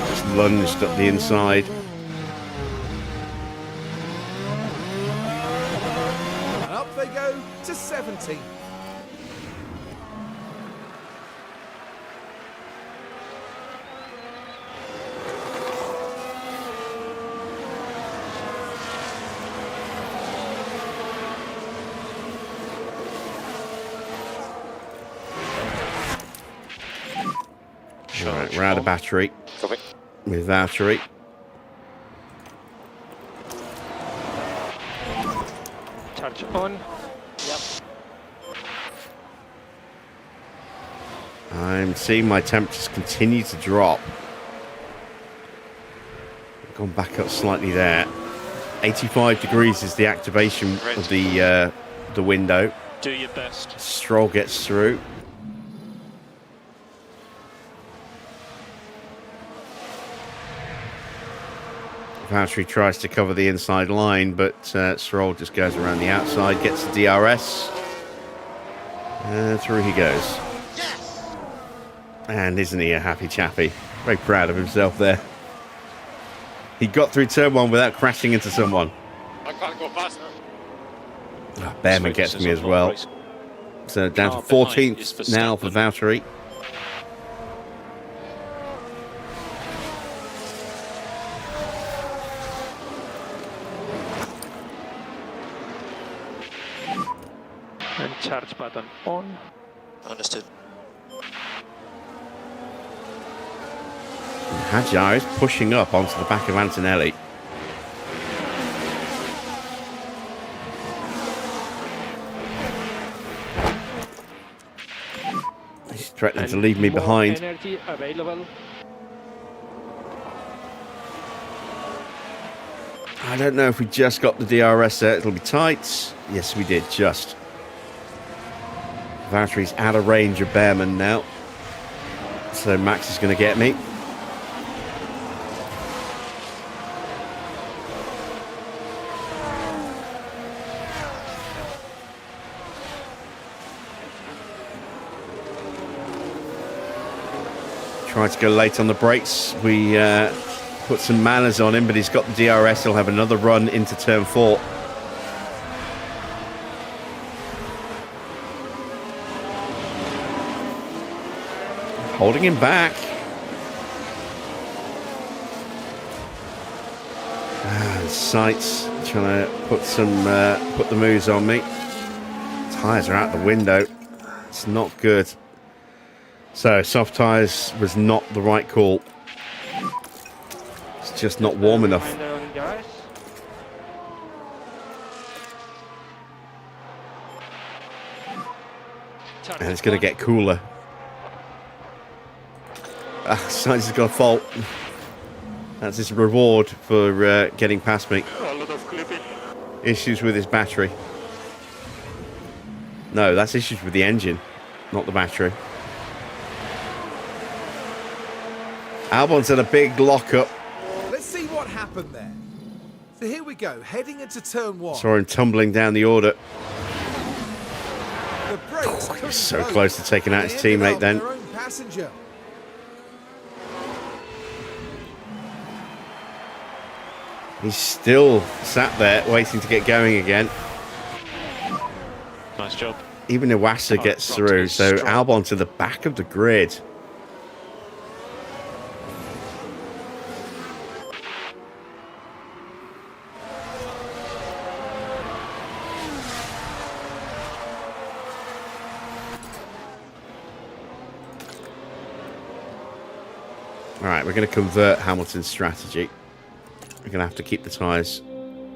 Speaker 1: Just lunged up the inside.
Speaker 2: And up they go to 17th.
Speaker 1: Right, we're out of battery
Speaker 6: Copy.
Speaker 1: with Valtteri.
Speaker 8: Charge on.
Speaker 6: Yep.
Speaker 1: I'm seeing my temperatures continue to drop. Gone back up slightly there. 85 degrees is the activation of the window.
Speaker 4: Do your best.
Speaker 1: Stroll gets through. Valtteri tries to cover the inside line, but Stroll just goes around the outside, gets the DRS. And through he goes. And isn't he a happy chappy? Very proud of himself there. He got through turn one without crashing into someone.
Speaker 6: I can't go faster.
Speaker 1: Oh, Behrman gets me as well. So down to 14th now for Valtteri.
Speaker 8: And charge button on.
Speaker 6: Understood.
Speaker 1: Hadjar is pushing up onto the back of Antonelli. He's threatening to leave me
Speaker 8: More
Speaker 1: behind.
Speaker 8: Energy available.
Speaker 1: I don't know if we just got the DRS there. It'll be tight. Yes, we did, just. Valtteri's out of range of Behrman now. So Max is going to get me. Tried to go late on the brakes. We put some manners on him, but he's got the DRS. He'll have another run into turn 4. Holding him back. Sights trying to put the moves on me. Tyres are out the window. It's not good. So soft tyres was not the right call. It's just not warm enough.
Speaker 8: Reminder on DRS.
Speaker 1: And it's going to get cooler. Sainz has got a fault. That's his reward for getting past me.
Speaker 6: A lot of clipping.
Speaker 1: Issues with his battery. No, that's issues with the engine, not the battery. Albon's had a big lock-up.
Speaker 2: Let's see what happened there. So here we go, heading into turn 1.
Speaker 1: Saw him tumbling down the order.
Speaker 2: The brakes
Speaker 1: He's so close to taking out his teammate then.
Speaker 2: Their own passenger.
Speaker 1: He's still sat there waiting to get going again.
Speaker 4: Nice job.
Speaker 1: Even Iwasa gets through, so Albon to the back of the grid. Alright, we're going to convert Hamilton's strategy. We're going to have to keep the tyres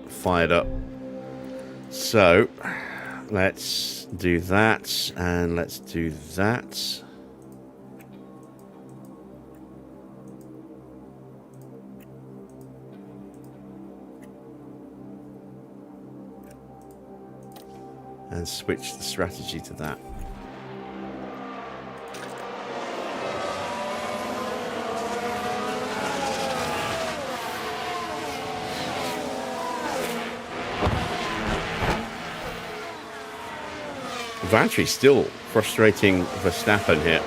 Speaker 1: fired up. So, let's do that, and let's do that. And switch the strategy to that. Actually still frustrating Verstappen here.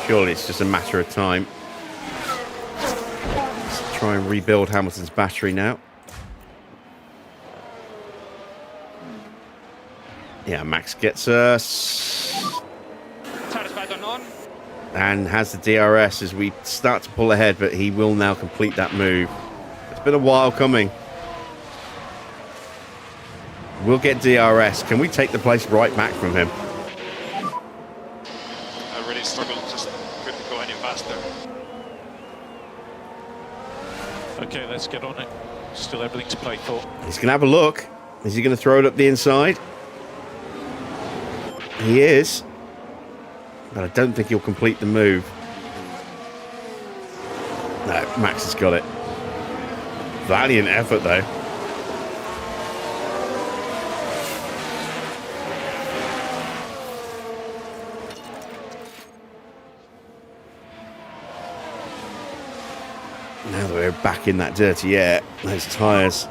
Speaker 1: Surely it's just a matter of time. Let's try and rebuild Hamilton's battery now. Yeah, Max gets us. And has the DRS as we start to pull ahead, but he will now complete that move. It's been a while coming. We'll get DRS. Can we take the place right back from him?
Speaker 6: I really struggled, just couldn't go any faster.
Speaker 4: Okay, let's get on it. Still everything to play for.
Speaker 1: He's going to have a look. Is he going to throw it up the inside? He is. But I don't think he'll complete the move. No, Max has got it. Valiant effort, though. Now that we're back in that dirty air, those tyres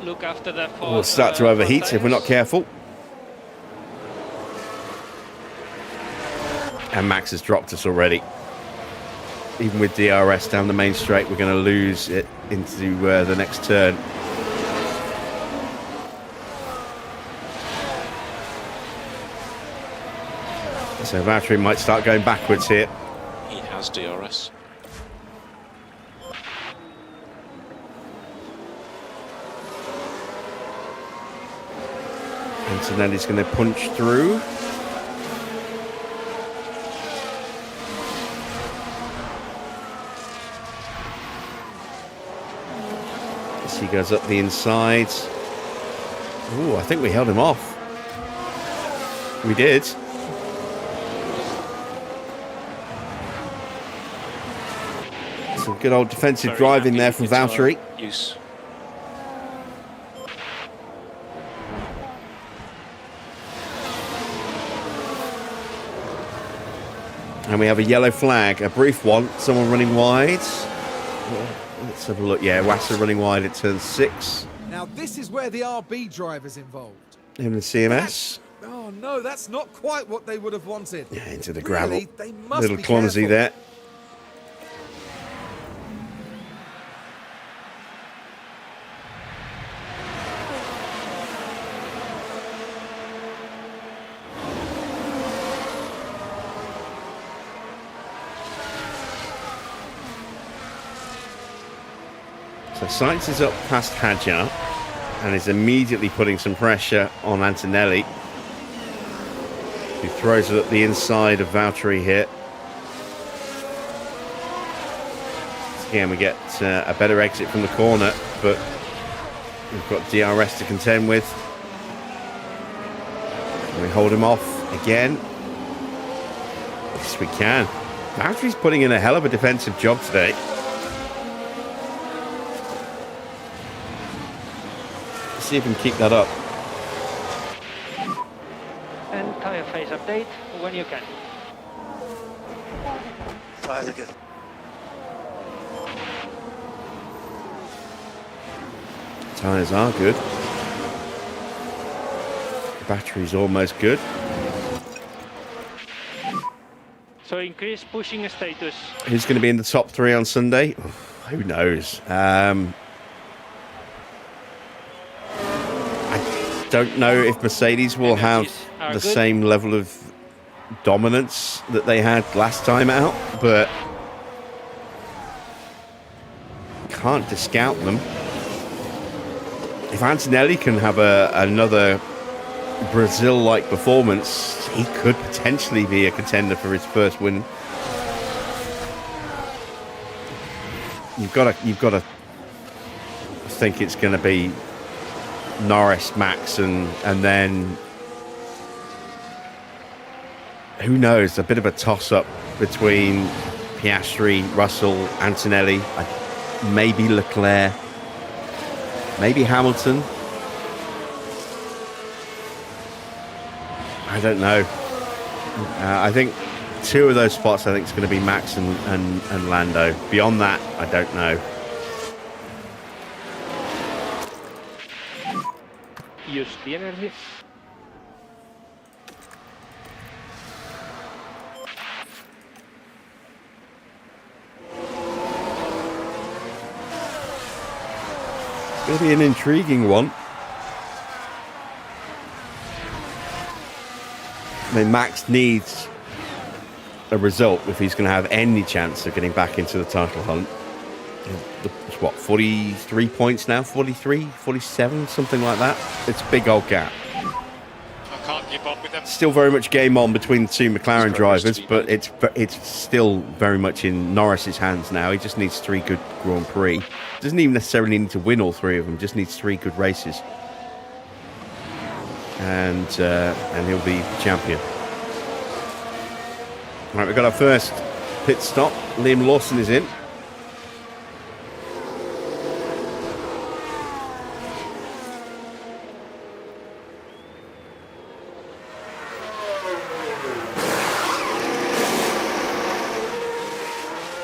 Speaker 8: Look after the
Speaker 1: will start to overheat if we're not careful. And Max has dropped us already. Even with DRS down the main straight, we're going to lose it into the next turn. So Valtteri might start going backwards here.
Speaker 4: He has DRS.
Speaker 1: Antonelli's going to punch through. As he goes up the inside. Ooh, I think we held him off. We did. Some good old defensive driving there from Valtteri.
Speaker 4: Use.
Speaker 1: And we have a yellow flag, a brief one. Someone running wide. Let's have a look. Yeah, Wasser running wide at turn 6.
Speaker 2: Now this is where the RB driver's involved.
Speaker 1: In the CMS.
Speaker 2: Oh no, that's not quite what they would have wanted.
Speaker 1: Yeah, into the gravel.
Speaker 2: Really, they must
Speaker 1: Little
Speaker 2: be
Speaker 1: clumsy
Speaker 2: careful.
Speaker 1: there. So Sainz is up past Hadjar and is immediately putting some pressure on Antonelli, who throws it up the inside of Valtteri here. So again, we get a better exit from the corner, but we've got DRS to contend with. And we hold him off again? Yes, we can. Valtteri's putting in a hell of a defensive job today. Let's see if we can keep that up.
Speaker 8: And tyre phase update when you can.
Speaker 7: Tyres are good.
Speaker 1: Tyres are good. Battery's almost good.
Speaker 8: So increase pushing status.
Speaker 1: Who's going to be in the top 3 on Sunday? Who knows? I don't know if Mercedes will have the same level of dominance that they had last time out, but can't discount them. If Antonelli can have another Brazil-like performance, he could potentially be a contender for his first win. You've got to think it's going to be Norris, Max, and then who knows? A bit of a toss-up between Piastri, Russell, Antonelli, maybe Leclerc, maybe Hamilton. I don't know. I think 2 of those spots, I think, is going to be Max and Lando. Beyond that, I don't know.
Speaker 8: Use the energy.
Speaker 1: It's going to be an intriguing one. I mean, Max needs a result if he's going to have any chance of getting back into the title hunt. It's what, 43 points now? 43, 47, something like that. It's a big old gap.
Speaker 6: I can't keep up with them.
Speaker 1: Still very much game on between the 2 McLaren drivers, but it's still very much in Norris's hands now. He just needs 3 good Grand Prix. Doesn't even necessarily need to win all 3 of them, just needs 3 good races. And he'll be champion. All right, we've got our first pit stop. Liam Lawson is in.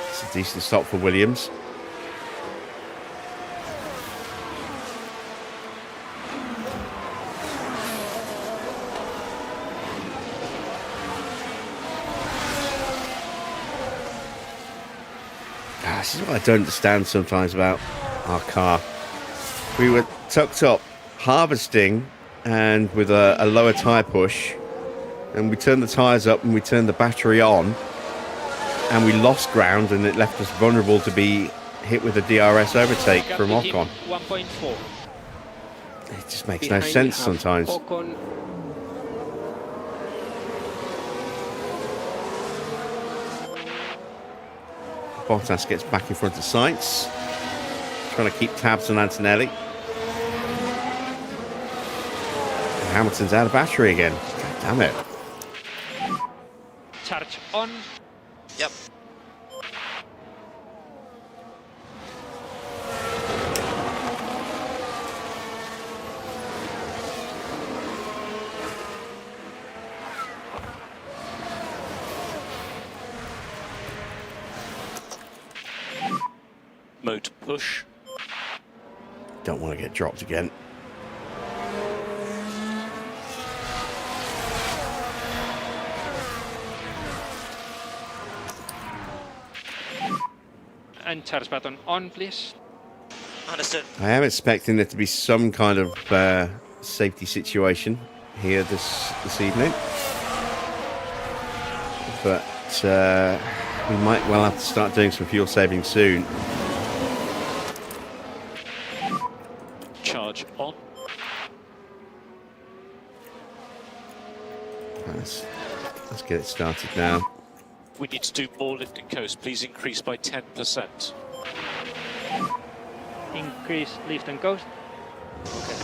Speaker 1: It's a decent stop for Williams. This is what I don't understand sometimes about our car. We were tucked up, harvesting, and with a lower tyre push, and we turned the tyres up and we turned the battery on, and we lost ground, and it left us vulnerable to be hit with a DRS overtake from Ocon.
Speaker 8: 1.4.
Speaker 1: It just makes no sense sometimes.
Speaker 8: Ocon.
Speaker 1: Bottas gets back in front of Sainz, trying to keep tabs on Antonelli. And Hamilton's out of battery again. God damn it.
Speaker 8: Charge on.
Speaker 7: Yep.
Speaker 4: Mode push.
Speaker 1: Don't want to get dropped again.
Speaker 8: And charge button on, please.
Speaker 7: Understood.
Speaker 1: I am expecting there to be some kind of safety situation here this evening. But we might well have to start doing some fuel saving soon.
Speaker 4: Charge on.
Speaker 1: Let's get it started now.
Speaker 4: We need to do more lift and coast. Please increase by 10%.
Speaker 8: Increase lift and coast. Okay.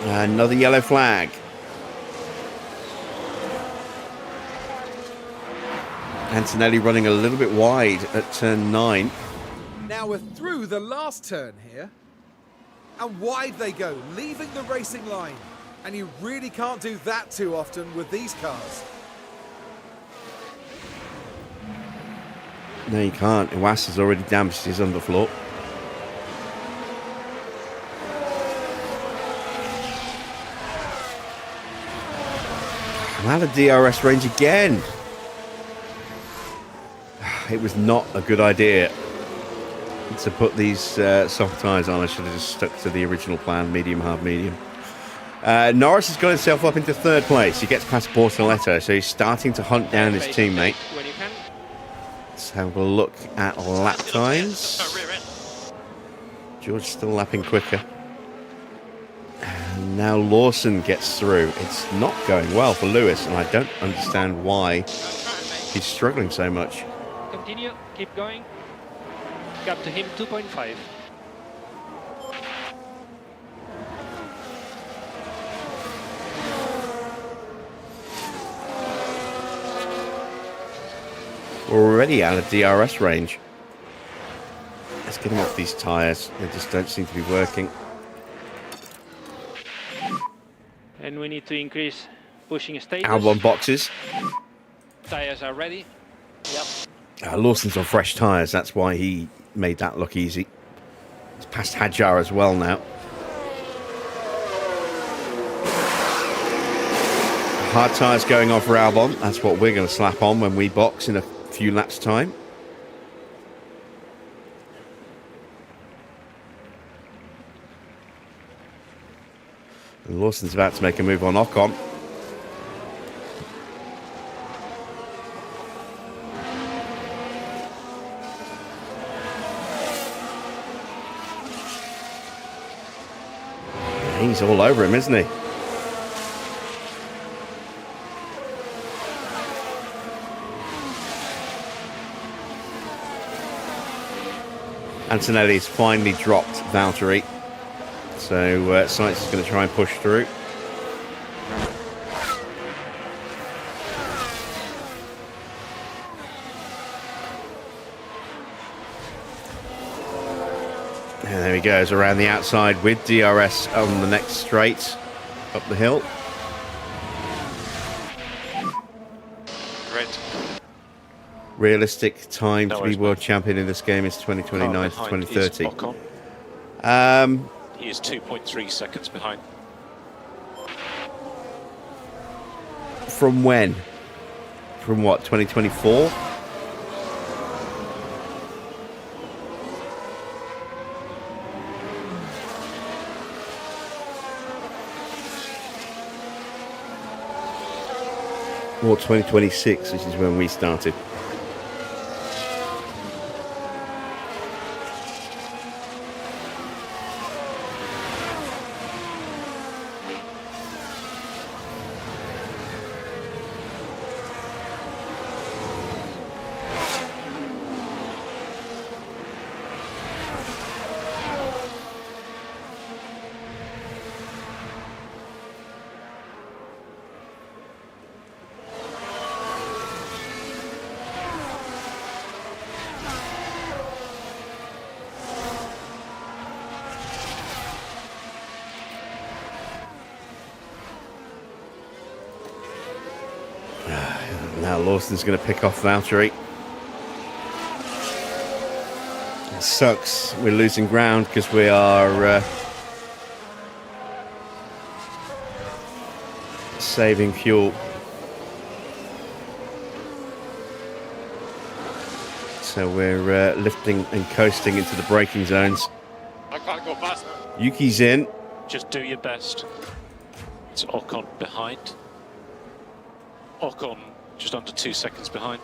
Speaker 1: Another yellow flag. Antonelli running a little bit wide at turn 9.
Speaker 2: Now we're through the last turn here. And wide they go, leaving the racing line. And you really can't do that too often with these cars.
Speaker 1: No, you can't. Iwasa has already damaged his underfloor. I'm out of DRS range again. It was not a good idea to put these soft tyres on. I should have just stuck to the original plan, medium, hard, medium. Norris has got himself up into 3rd place. He gets past Bortoletto, so he's starting to hunt down his teammate.
Speaker 5: When you can.
Speaker 1: Let's have a look at lap times. George still lapping quicker. And now Lawson gets through. It's not going well for Lewis, and I don't understand why he's struggling so much.
Speaker 8: Continue, keep going. Gap to him 2.5.
Speaker 1: We're already out of DRS range. Let's get him off these tyres. They just don't seem to be working.
Speaker 8: And we need to increase pushing status.
Speaker 1: Albon boxes.
Speaker 8: Tires are ready.
Speaker 5: Yep.
Speaker 1: Lawson's on fresh tyres. That's why he made that look easy. It's past Hadjar as well now. Hard tyres going on for Albon. That's what we're going to slap on when we box in a few laps' time. And Lawson's about to make a move on Ocon. He's all over him, isn't he? Antonelli's finally dropped Valtteri, so Sainz is going to try and push through. And there he goes around the outside with DRS on the next straight up the hill.
Speaker 4: Red.
Speaker 1: Realistic time
Speaker 4: No
Speaker 1: to be
Speaker 4: worries,
Speaker 1: world
Speaker 4: mate.
Speaker 1: champion in this game is 2029 to
Speaker 4: Car behind
Speaker 1: 2030.
Speaker 4: is Ocon.
Speaker 1: Um,
Speaker 4: He is 2.3 seconds behind.
Speaker 1: from when? From what, 2024? Or 2026, which is when we started. Now Lawson's going to pick off Valtteri. It sucks. We're losing ground because we are saving fuel. So we're lifting and coasting into the braking zones.
Speaker 6: I can't go past.
Speaker 1: Yuki's in.
Speaker 4: Just do your best. It's Ocon behind. Ocon just under 2 seconds behind.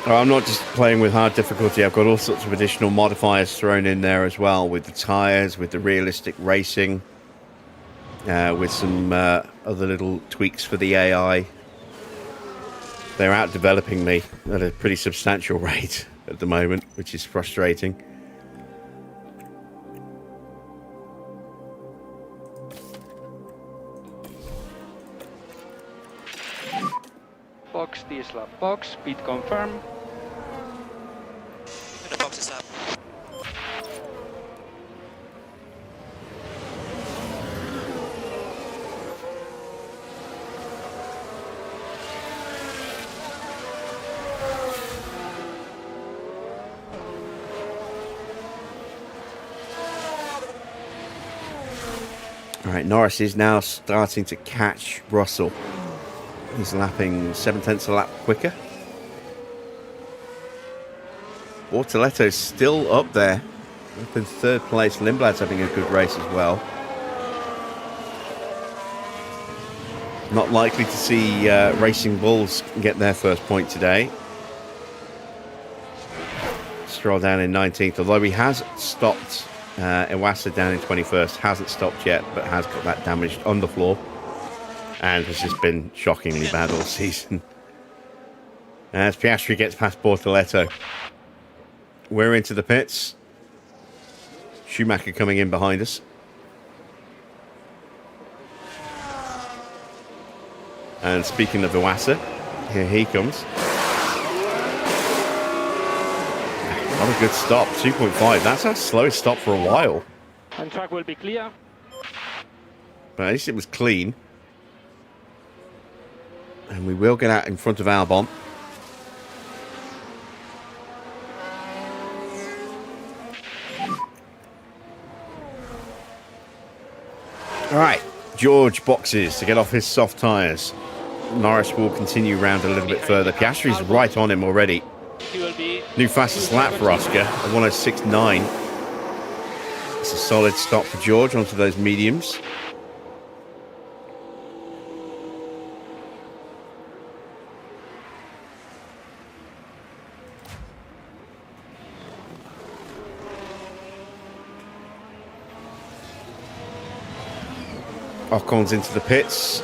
Speaker 1: Oh, I'm not just playing with hard difficulty. I've got all sorts of additional modifiers thrown in there as well, with the tyres, with the realistic racing, with some other little tweaks for the AI. They're out developing me at a pretty substantial rate at the moment, which is frustrating.
Speaker 8: Box, Tesla box, speed confirm.
Speaker 7: The box is up.
Speaker 1: All right, Norris is now starting to catch Russell. He's lapping 7/10 a lap quicker. Bortoletto's still up there, up in third place. Lindblad's having a good race as well. Not likely to see Racing Bulls get their first point today. Stroll down in 19th, although he has stopped. Iwasa down in 21st, hasn't stopped yet, but has got that damaged underfloor and has just been shockingly bad all season. As Piastri gets past Bortoletto, we're into the pits. Schumacher coming in behind us. And speaking of Iwasa, here he comes. Not a good stop, 2.5. That's our slowest stop for a while.
Speaker 8: And track will be clear.
Speaker 1: But at least it was clean. And we will get out in front of Albon. All right, George boxes to get off his soft tyres. Norris will continue round a little bit further. Piastri's right on him already.
Speaker 8: He will be
Speaker 1: New fastest lap for Oscar, a 106.9. It's a solid stop for George onto those mediums. Ocon's into the pits.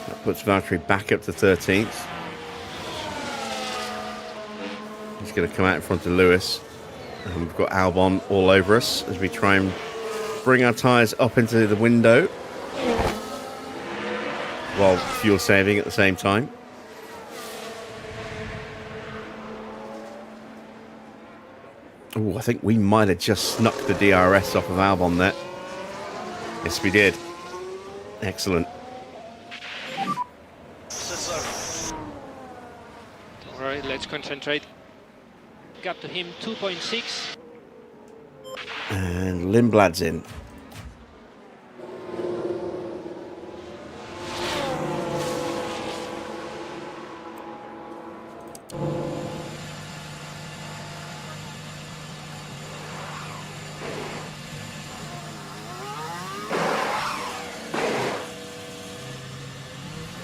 Speaker 1: That puts Valtteri back up to 13th. He's going to come out in front of Lewis. And we've got Albon all over us as we try and bring our tyres up into the window while fuel saving at the same time. Oh, I think we might have just snuck the DRS off of Albon there. Yes, we did. Excellent.
Speaker 8: all right. Let's concentrate. Got to him 2.6.
Speaker 1: And Lindblad's in.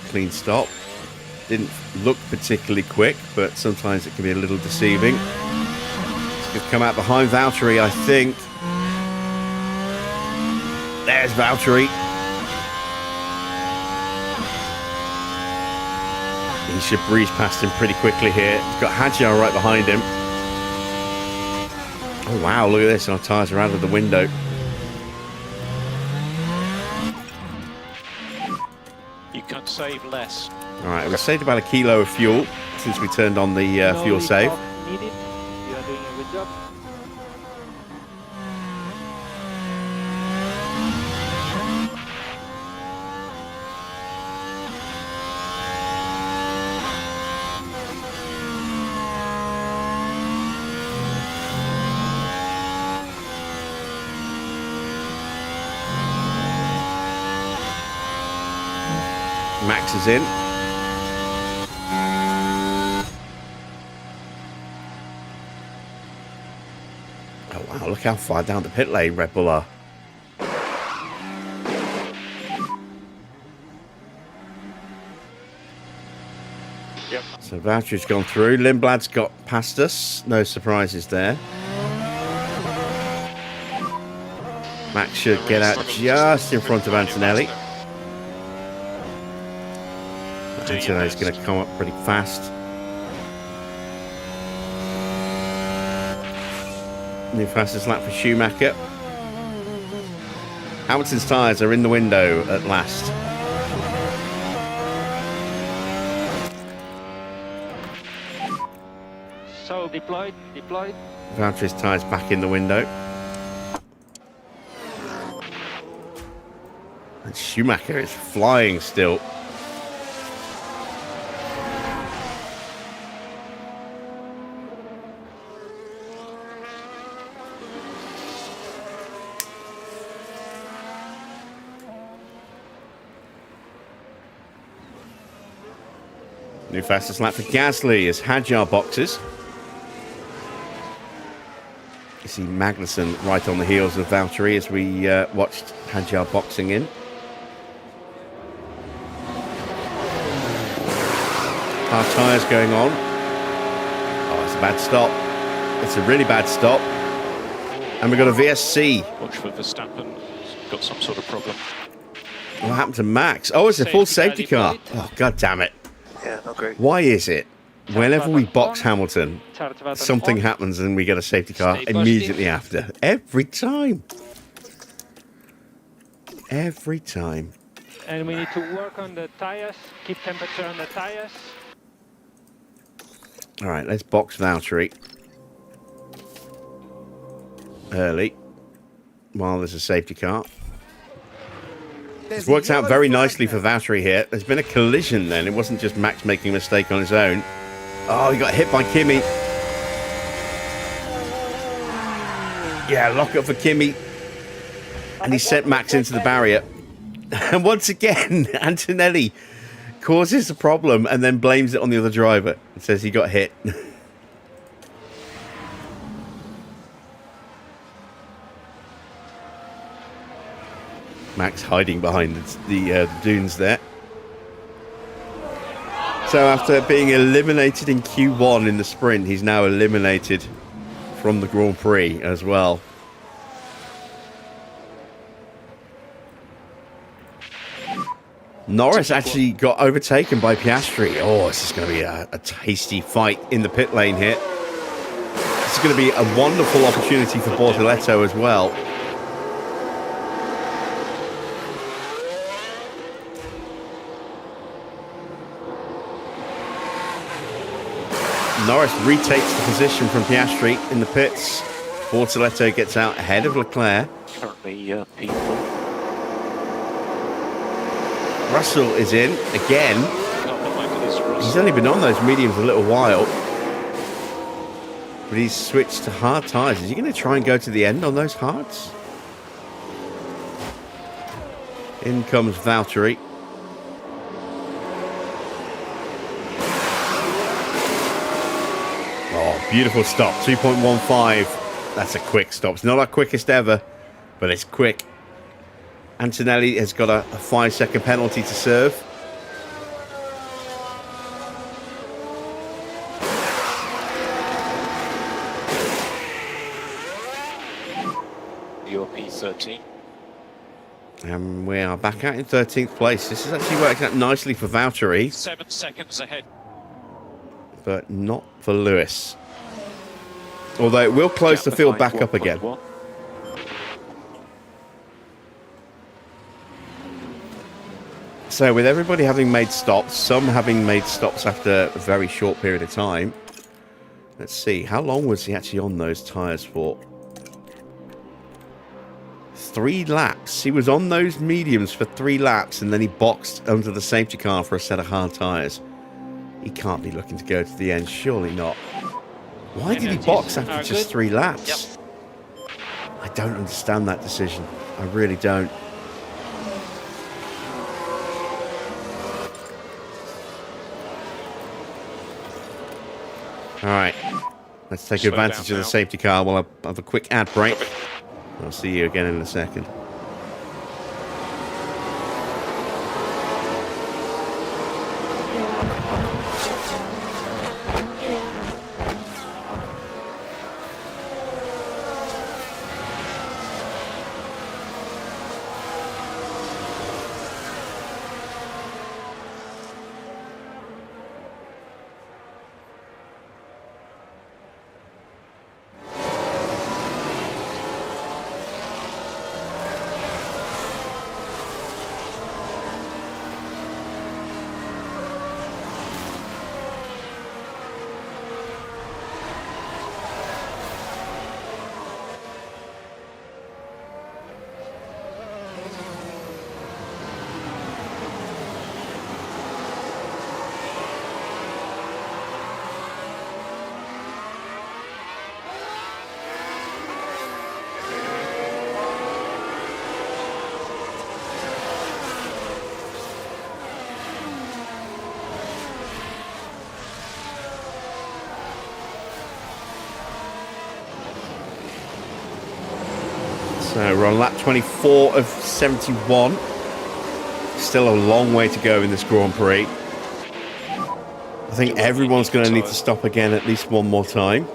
Speaker 1: Clean stop. Didn't look particularly quick, but sometimes it can be a little deceiving. It's going to come out behind Valtteri, I think. There's Valtteri. He should breeze past him pretty quickly here. He's got Hadjar right behind him. Oh wow, look at this. Our tyres are out of the window.
Speaker 4: You can save less.
Speaker 1: Alright, we've saved about 1 kilo of fuel since we turned on the fuel save.
Speaker 8: Needed. You are doing a good job.
Speaker 1: Max is in. Oh wow, look how far down the pit lane Red Bull are.
Speaker 4: Yep.
Speaker 1: So Valtteri's gone through. Lindblad's got past us. No surprises there. Max should get out just in front of Antonelli.
Speaker 4: Do your
Speaker 1: Antonelli's
Speaker 4: best.
Speaker 1: going to come up pretty fast. New fastest lap for Schumacher. Hamilton's tyres are in the window at last.
Speaker 8: So deployed.
Speaker 1: Valtteri's tyres back in the window. And Schumacher is flying still. New fastest lap for Gasly as Hadjar boxes. You see Magnussen right on the heels of Valtteri as we watched Hadjar boxing in. Hard tyres going on. Oh, it's a bad stop. It's a really bad stop. And we've got a VSC.
Speaker 4: Watch for Verstappen. He's got some sort of problem.
Speaker 1: What happened to Max? Oh, it's a full safety car. Oh, god damn it.
Speaker 7: Yeah, not great.
Speaker 1: Why is it whenever we box Hamilton, something happens and we get a safety car immediately after? Every time. Every time.
Speaker 8: And we need to work on the tires, keep temperature on the tires.
Speaker 1: All right, let's box Valtteri early while there's a safety car. It's worked out very nicely for Valtteri here. There's been a collision then. It wasn't just Max making a mistake on his own. Oh, he got hit by Kimi. Yeah, lock up for Kimi. And he sent Max into the barrier. And once again, Antonelli causes a problem and then blames it on the other driver and says he got hit. Max hiding behind the dunes there. So after being eliminated in Q1 in the sprint, he's now eliminated from the Grand Prix as well. Norris actually got overtaken by Piastri. Oh, this is going to be a tasty fight in the pit lane here. This is going to be a wonderful opportunity for Bortoletto as well. Norris retakes the position from Piastri in the pits. Bortoletto gets out ahead of Leclerc.
Speaker 4: Currently P4.
Speaker 1: Russell is in again. He's only been on those mediums a little while. But he's switched to hard tyres. Is he going to try and go to the end on those hards? In comes Valtteri. Oh, beautiful stop. 2.15. That's a quick stop. It's not our quickest ever, but it's quick. Antonelli has got a 5-second penalty to serve.
Speaker 4: You're P13.
Speaker 1: And we are back out in 13th place. This has actually worked out nicely for Valtteri,
Speaker 4: 7 seconds ahead.
Speaker 1: but not for Lewis. Although it will close the field back up again. So with everybody having made stops, some having made stops after a very short period of time. Let's see, how long was he actually on those tyres for? 3 laps. He was on those mediums for 3 laps and then he boxed under the safety car for a set of hard tyres. He can't be looking to go to the end, surely not. Why did he box after just 3 laps?
Speaker 7: Yep.
Speaker 1: I don't understand that decision. I really don't. All right, let's take advantage of the safety car while I have a quick ad break. I'll see you again in a second. So we're on lap 24 of 71. Still a long way to go in this Grand Prix. I think everyone's going to need to stop again at least one more time.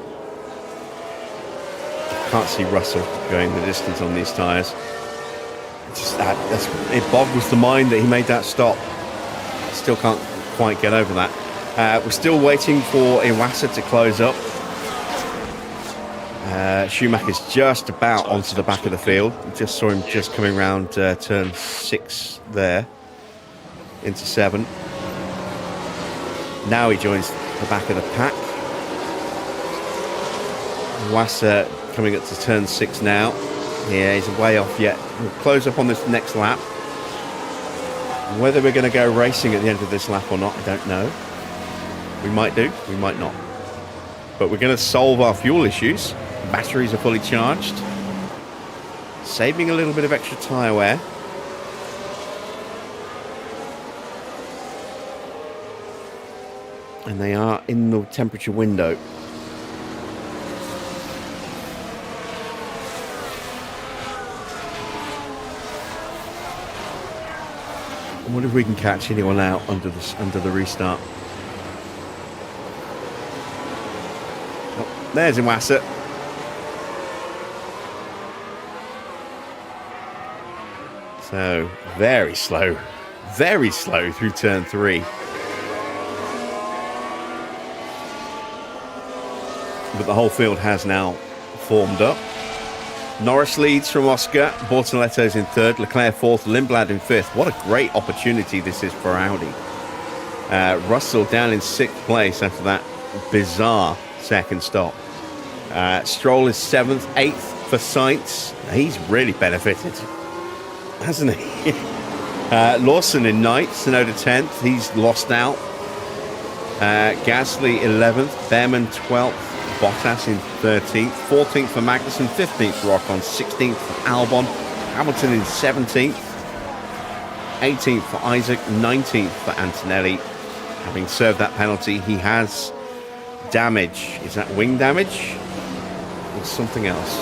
Speaker 1: Can't see Russell going the distance on these tyres. It boggles the mind that he made that stop. Still can't quite get over that. We're still waiting for Iwasa to close up. Schumacher's just about onto the back of the field. Just saw him just coming around turn 6 there into 7. Now he joins the back of the pack. Iwasa coming up to turn 6 now. Yeah, he's way off yet. We'll close up on this next lap. Whether we're going to go racing at the end of this lap or not, I don't know. We might do, we might not. But we're going to solve our fuel issues. Batteries are fully charged. Saving a little bit of extra tyre wear. And they are in the temperature window. I wonder if we can catch anyone out under the restart. Oh, there's Iwasa. So very slow through turn 3. But the whole field has now formed up. Norris leads from Oscar. Bortoletto's in 3rd. Leclerc 4th. Lindblad in 5th. What a great opportunity this is for Audi. Russell down in 6th place after that bizarre second stop. Stroll is 7th. 8th for Sainz. He's really benefited, hasn't he? Lawson in 9th. Tsunoda 10th. He's lost out. Gasly 11th. Behrman 12th. Bottas in 13th, 14th for Magnussen, 15th for Ocon, 16th for Albon, Hamilton in 17th, 18th for Isaac, 19th for Antonelli. Having served that penalty, he has damage. Is that wing damage or something else?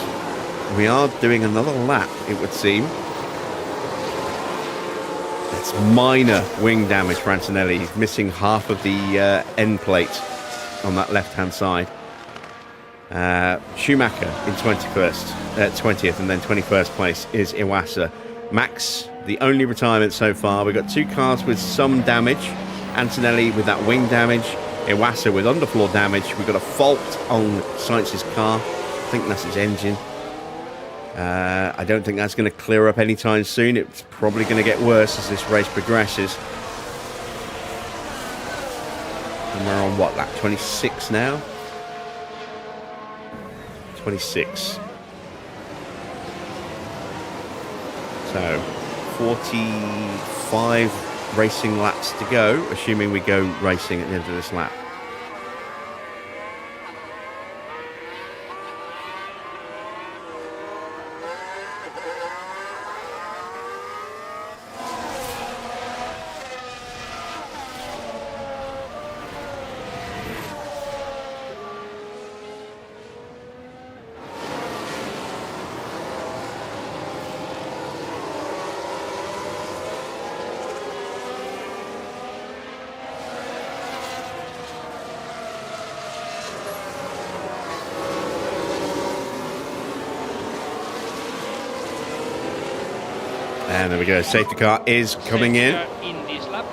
Speaker 1: We are doing another lap, it would seem. It's minor wing damage for Antonelli. He's missing half of the end plate on that left-hand side. Schumacher in 20th, and then 21st place is Iwasa. Max, the only retirement so far. We've got 2 cars with some damage. Antonelli with that wing damage. Iwasa with underfloor damage. We've got a fault on Sainz's car. I think that's his engine. I don't think that's going to clear up anytime soon. It's probably going to get worse as this race progresses. And we're on what, lap 26 now? 26. So 45 racing laps to go, assuming we go racing at the end of this lap. And there we go, safety car is coming in.
Speaker 8: In this lap.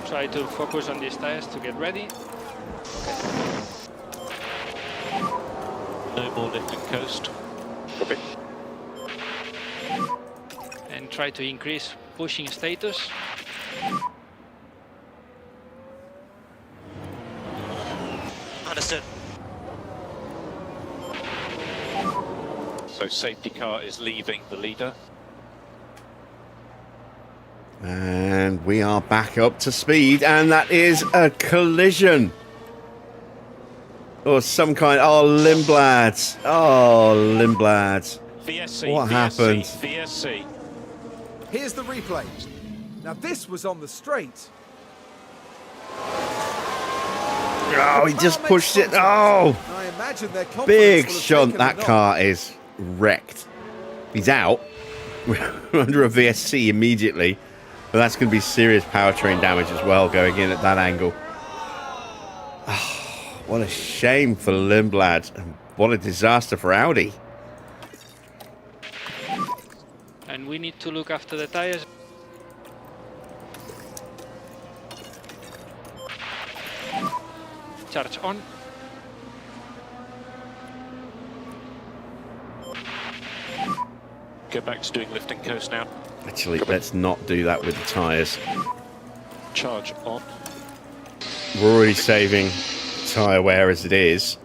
Speaker 8: Try to focus on these tires to get ready.
Speaker 4: No more lift and coast.
Speaker 5: Copy.
Speaker 8: And try to increase pushing status.
Speaker 7: Understood.
Speaker 4: So safety car is leaving the leader.
Speaker 1: And we are back up to speed, and that is a collision. Or some kind. Oh, Lindblad. Oh, Lindblad.
Speaker 4: VSC,
Speaker 1: What
Speaker 4: VSC,
Speaker 1: happened?
Speaker 4: VSC.
Speaker 2: Here's the replay. Now this was on the straight.
Speaker 1: Oh, he just pushed it. Oh,
Speaker 2: I imagine their confidence
Speaker 1: big
Speaker 2: will have
Speaker 1: shunt
Speaker 2: taken a
Speaker 1: that
Speaker 2: knock.
Speaker 1: car is. wrecked. He's out. We're under a VSC immediately. But that's going to be serious powertrain damage as well, going in at that angle. Oh, what a shame for Lindblad. And what a disaster for Audi.
Speaker 8: And we need to look after the tires. Charge on.
Speaker 4: Go back to doing lift and coast now.
Speaker 1: Actually, let's not do that with the tyres.
Speaker 4: Charge on.
Speaker 1: We're already saving tyre wear as it is.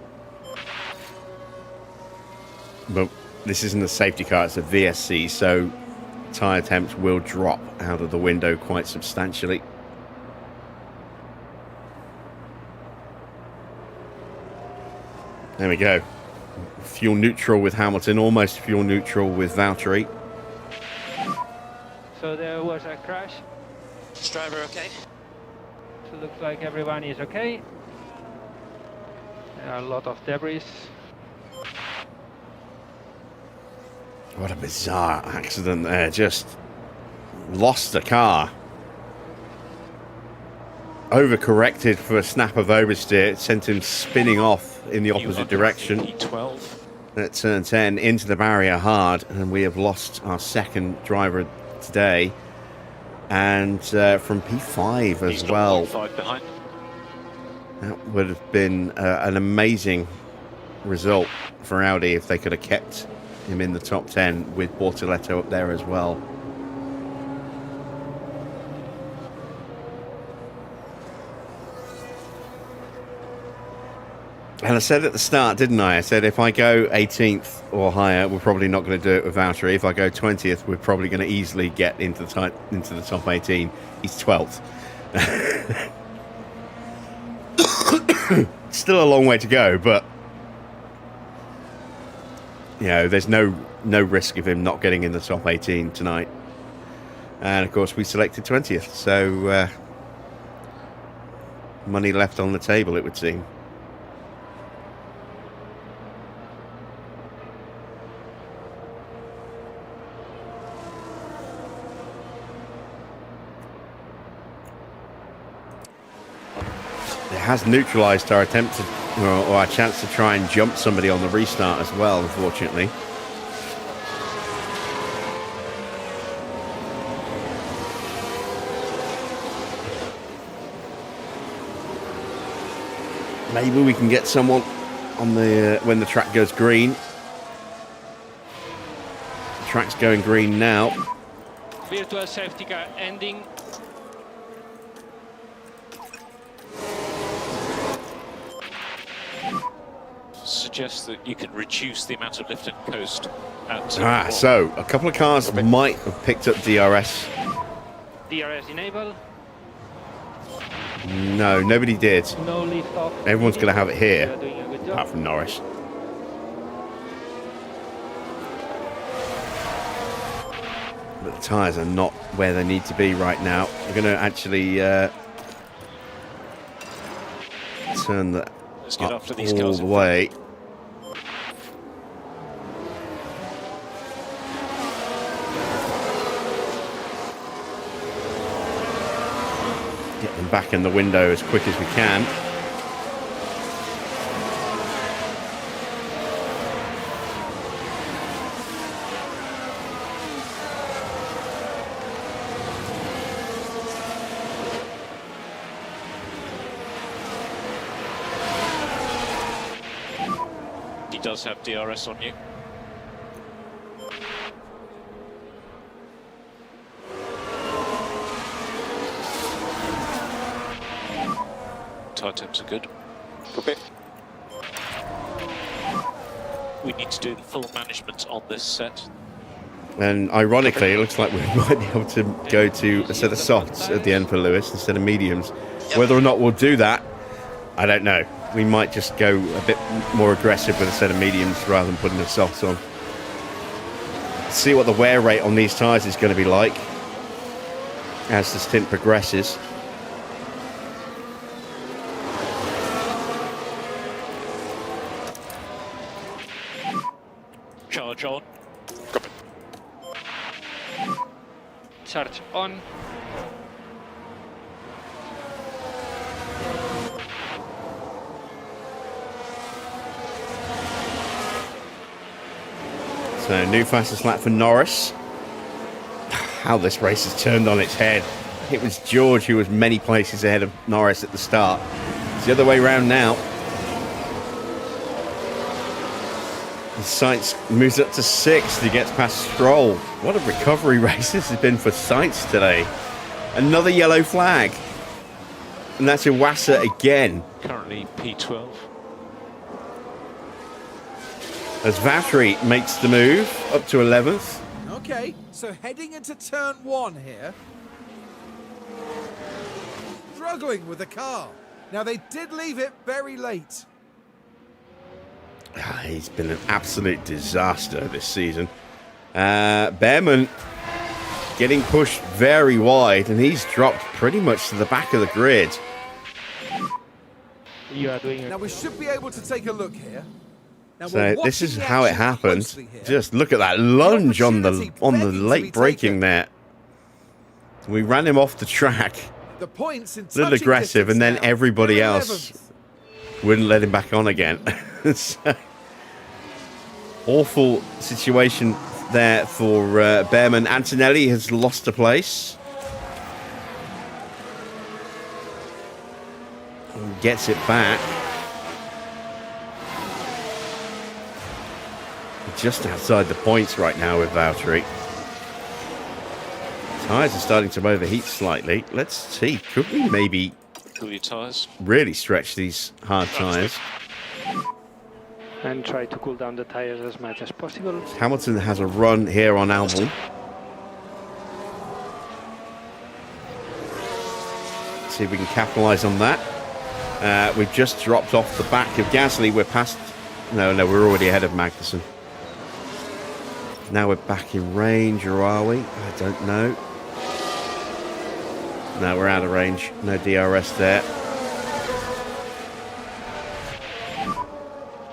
Speaker 1: But this isn't a safety car, it's a VSC, so tyre temps will drop out of the window quite substantially. There we go. Fuel neutral with Hamilton, almost fuel neutral with Valtteri.
Speaker 8: So there was a crash.
Speaker 7: Is driver okay?
Speaker 8: So it looks like everyone is okay. There are a lot of debris.
Speaker 1: What a bizarre accident there. Just lost the car. Overcorrected for a snap of oversteer. It sent him spinning off in the opposite direction.
Speaker 4: P12.
Speaker 1: At turn 10 into the barrier hard, and we have lost our second driver today. And from P5 as well.
Speaker 4: P5 behind.
Speaker 1: That would have been an amazing result for Audi if they could have kept him in the top 10 with Bortoletto up there as well. And I said at the start, didn't I? I said if I go 18th or higher, we're probably not going to do it with Valtteri. If I go 20th, we're probably going to easily get into the top 18. He's 12th. Still a long way to go, but you know, there's no risk of him not getting in the top 18 tonight. And of course, we selected 20th, so money left on the table, it would seem. Has neutralised our attempt to, or our chance to try and jump somebody on the restart as well, unfortunately. Maybe we can get someone on the when the track goes green. The track's going green now.
Speaker 8: Virtual safety car ending.
Speaker 4: Suggests that you can reduce the amount of lift and coast at
Speaker 1: so a couple of cars might have picked up DRS.
Speaker 8: DRS enable.
Speaker 1: No, nobody did.
Speaker 8: No lift off.
Speaker 1: Everyone's going to have it here,
Speaker 8: You are doing a good job.
Speaker 1: apart from Norris. But the tyres are not where they need to be right now. We're going to actually turn that
Speaker 4: Let's get
Speaker 1: up
Speaker 4: after these
Speaker 1: all
Speaker 4: cars
Speaker 1: the
Speaker 4: in
Speaker 1: way. Get them back in the window as quick as we can.
Speaker 4: does have DRS on you. Tyre temps are good.
Speaker 5: Okay.
Speaker 4: We need to do the full management on this set.
Speaker 1: And ironically, it looks like we might be able to go to a set of softs at the end for Lewis instead of mediums.
Speaker 7: Yep.
Speaker 1: Whether or not we'll do that, I don't know. We might just go a bit more aggressive with a set of mediums rather than putting the softs on. See what the wear rate on these tyres is going to be like as the stint progresses.
Speaker 4: Charge on.
Speaker 6: Copy.
Speaker 8: Charge on.
Speaker 1: So, new fastest lap for Norris. How this race has turned on its head. It was George who was many places ahead of Norris at the start. It's the other way around now. Sainz moves up to 6th. He gets past Stroll. What a recovery race this has been for Sainz today. Another yellow flag. And that's Iwasa again.
Speaker 4: Currently P12.
Speaker 2: As Valtteri makes the move up to 11th.
Speaker 9: Okay, so heading into turn 1 here. Struggling with the car. Now they did leave it very late.
Speaker 1: He's been an absolute disaster this season. Behrman getting pushed very wide, and he's dropped pretty much to the back of the grid.
Speaker 8: You are doing
Speaker 9: Now we should be able to take a look here. Now
Speaker 1: So this is how it happened. Just look at that lunge on the late braking there. We ran him off the track.
Speaker 9: The points in
Speaker 1: A little aggressive, and then everybody else wouldn't let him back on again. So, awful situation there for Behrman. Antonelli has lost a place. And gets it back. Just outside the points right now with Valtteri. Tyres are starting to overheat slightly. Let's see. Could we maybe
Speaker 4: Cool your tyres.
Speaker 1: really stretch these hard tyres?
Speaker 8: and try to cool down the tires as much as possible.
Speaker 1: Hamilton has a run here on Albon. See if we can capitalise on that. We've just dropped off the back of Gasly. We're past... No, we're already ahead of Magnussen. Now we're back in range, or are we? I don't know. No, we're out of range. No DRS there.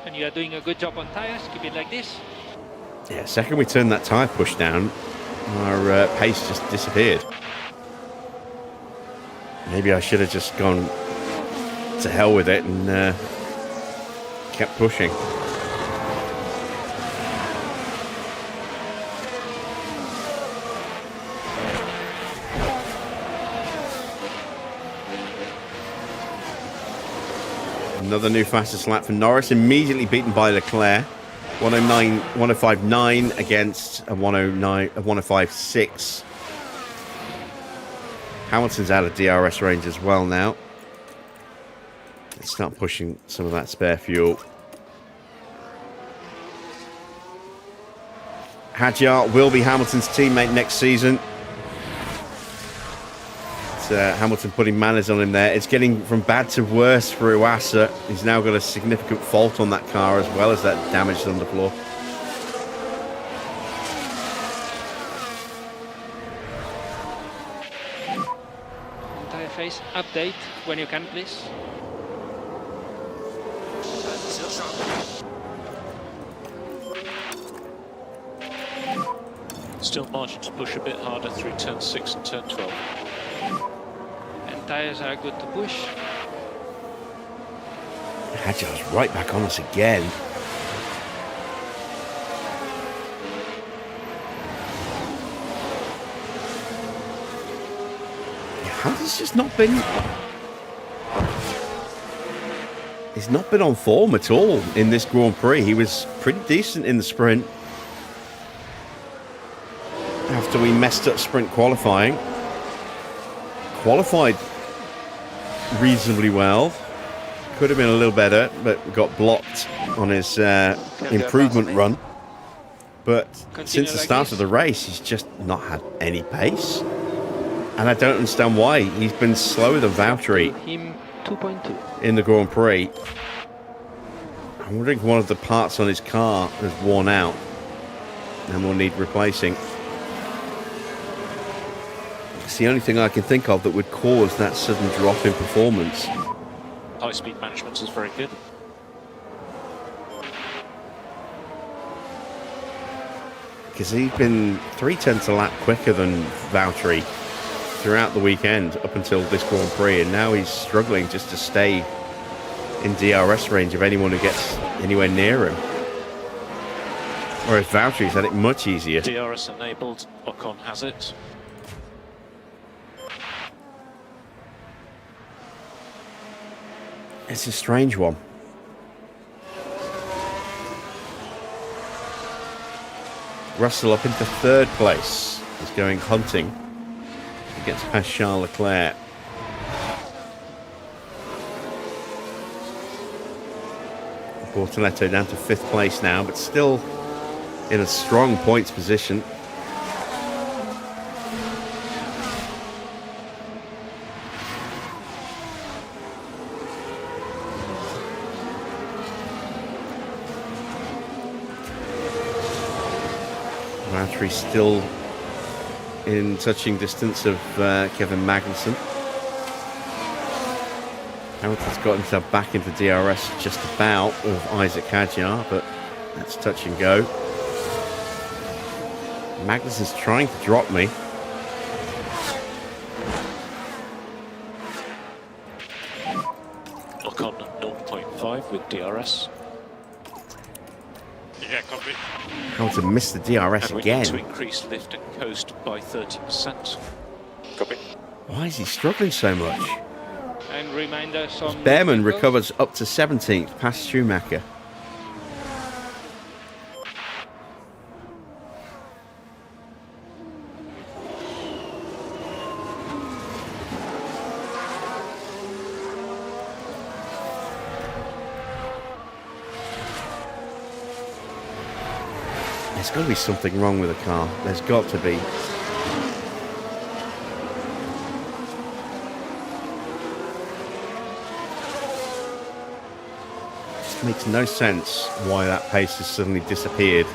Speaker 8: And you are doing a good job on tires. Keep it like this.
Speaker 1: Yeah, second we turn that tyre push down, our pace just disappeared. Maybe I should have just gone to hell with it and kept pushing. Another new fastest lap for Norris, immediately beaten by Leclerc. 105.9 against a 105.6. Hamilton's out of DRS range as well now. Let's start pushing some of that spare fuel. Hadjar will be Hamilton's teammate next season. Hamilton putting manners on him there. It's getting from bad to worse for Iwasa. He's now got a significant fault on that car as well as that damaged underfloor.
Speaker 8: Tire phase update when you can, please.
Speaker 4: Still margin to push a bit harder through turn 6 and turn 12.
Speaker 8: And tires are good to push.
Speaker 1: Hadjar's right back on us again. How has just not been... He's not been on form at all in this Grand Prix. He was pretty decent in the sprint. After we messed up sprint qualifying. Qualified reasonably well. Could have been a little better, but got blocked on his improvement run. But since the start of the race, he's just not had any pace. And I don't understand why. He's been slower than Valtteri
Speaker 8: Him 2.2.
Speaker 1: in the Grand Prix. I'm wondering if one of the parts on his car has worn out and will need replacing. It's the only thing I can think of that would cause that sudden drop in performance.
Speaker 4: High-speed management is very good.
Speaker 1: because he's been 3/10 a lap quicker than Valtteri throughout the weekend up until this Grand Prix, and now he's struggling just to stay in DRS range of anyone who gets anywhere near him. Whereas Valtteri's had it much easier.
Speaker 4: DRS enabled, Ocon has it.
Speaker 1: It's a strange one. Russell up into 3rd place. He's going hunting. He gets past Charles Leclerc. Bortoletto down to 5th place now, but still in a strong points position. Valtteri still in touching distance of Kevin Magnussen. Hamilton's got himself back into DRS just about of Isaac Hadjar, but that's touch and go. Magnussen's trying to drop me.
Speaker 4: Ocon 0.5 with DRS.
Speaker 6: Yeah, copy.
Speaker 1: Hamilton missed the DRS
Speaker 4: And we
Speaker 1: again.
Speaker 4: need to increase lift and coast by 30%.
Speaker 6: Copy.
Speaker 1: Why is he struggling so much?
Speaker 8: And reminder some...
Speaker 1: Behrman recovers up to 17th, past Schumacher. There's got to be something wrong with the car. There's got to be. It makes no sense why that pace has suddenly disappeared.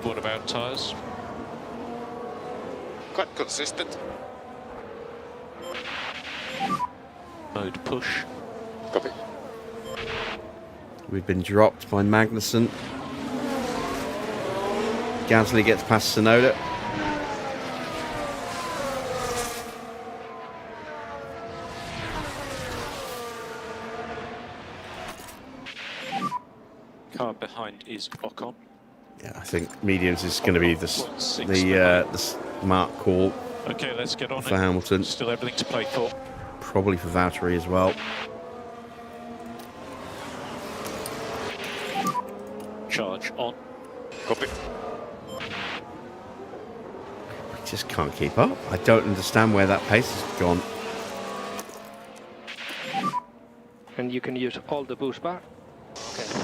Speaker 4: What about tyres?
Speaker 6: Quite consistent.
Speaker 4: Mode push.
Speaker 6: Copy.
Speaker 1: We've been dropped by Magnussen. Gasly gets past Tsunoda.
Speaker 4: Car behind is Ocon.
Speaker 1: Yeah, I think mediums is going to be the smart call
Speaker 4: Okay, let's get on
Speaker 1: for
Speaker 4: it.
Speaker 1: Hamilton.
Speaker 4: Still everything to play for.
Speaker 1: Probably for Valtteri as well.
Speaker 4: Charge on.
Speaker 6: Copy.
Speaker 1: We just can't keep up. I don't understand where that pace has gone.
Speaker 8: And you can use all the boost bar. Okay.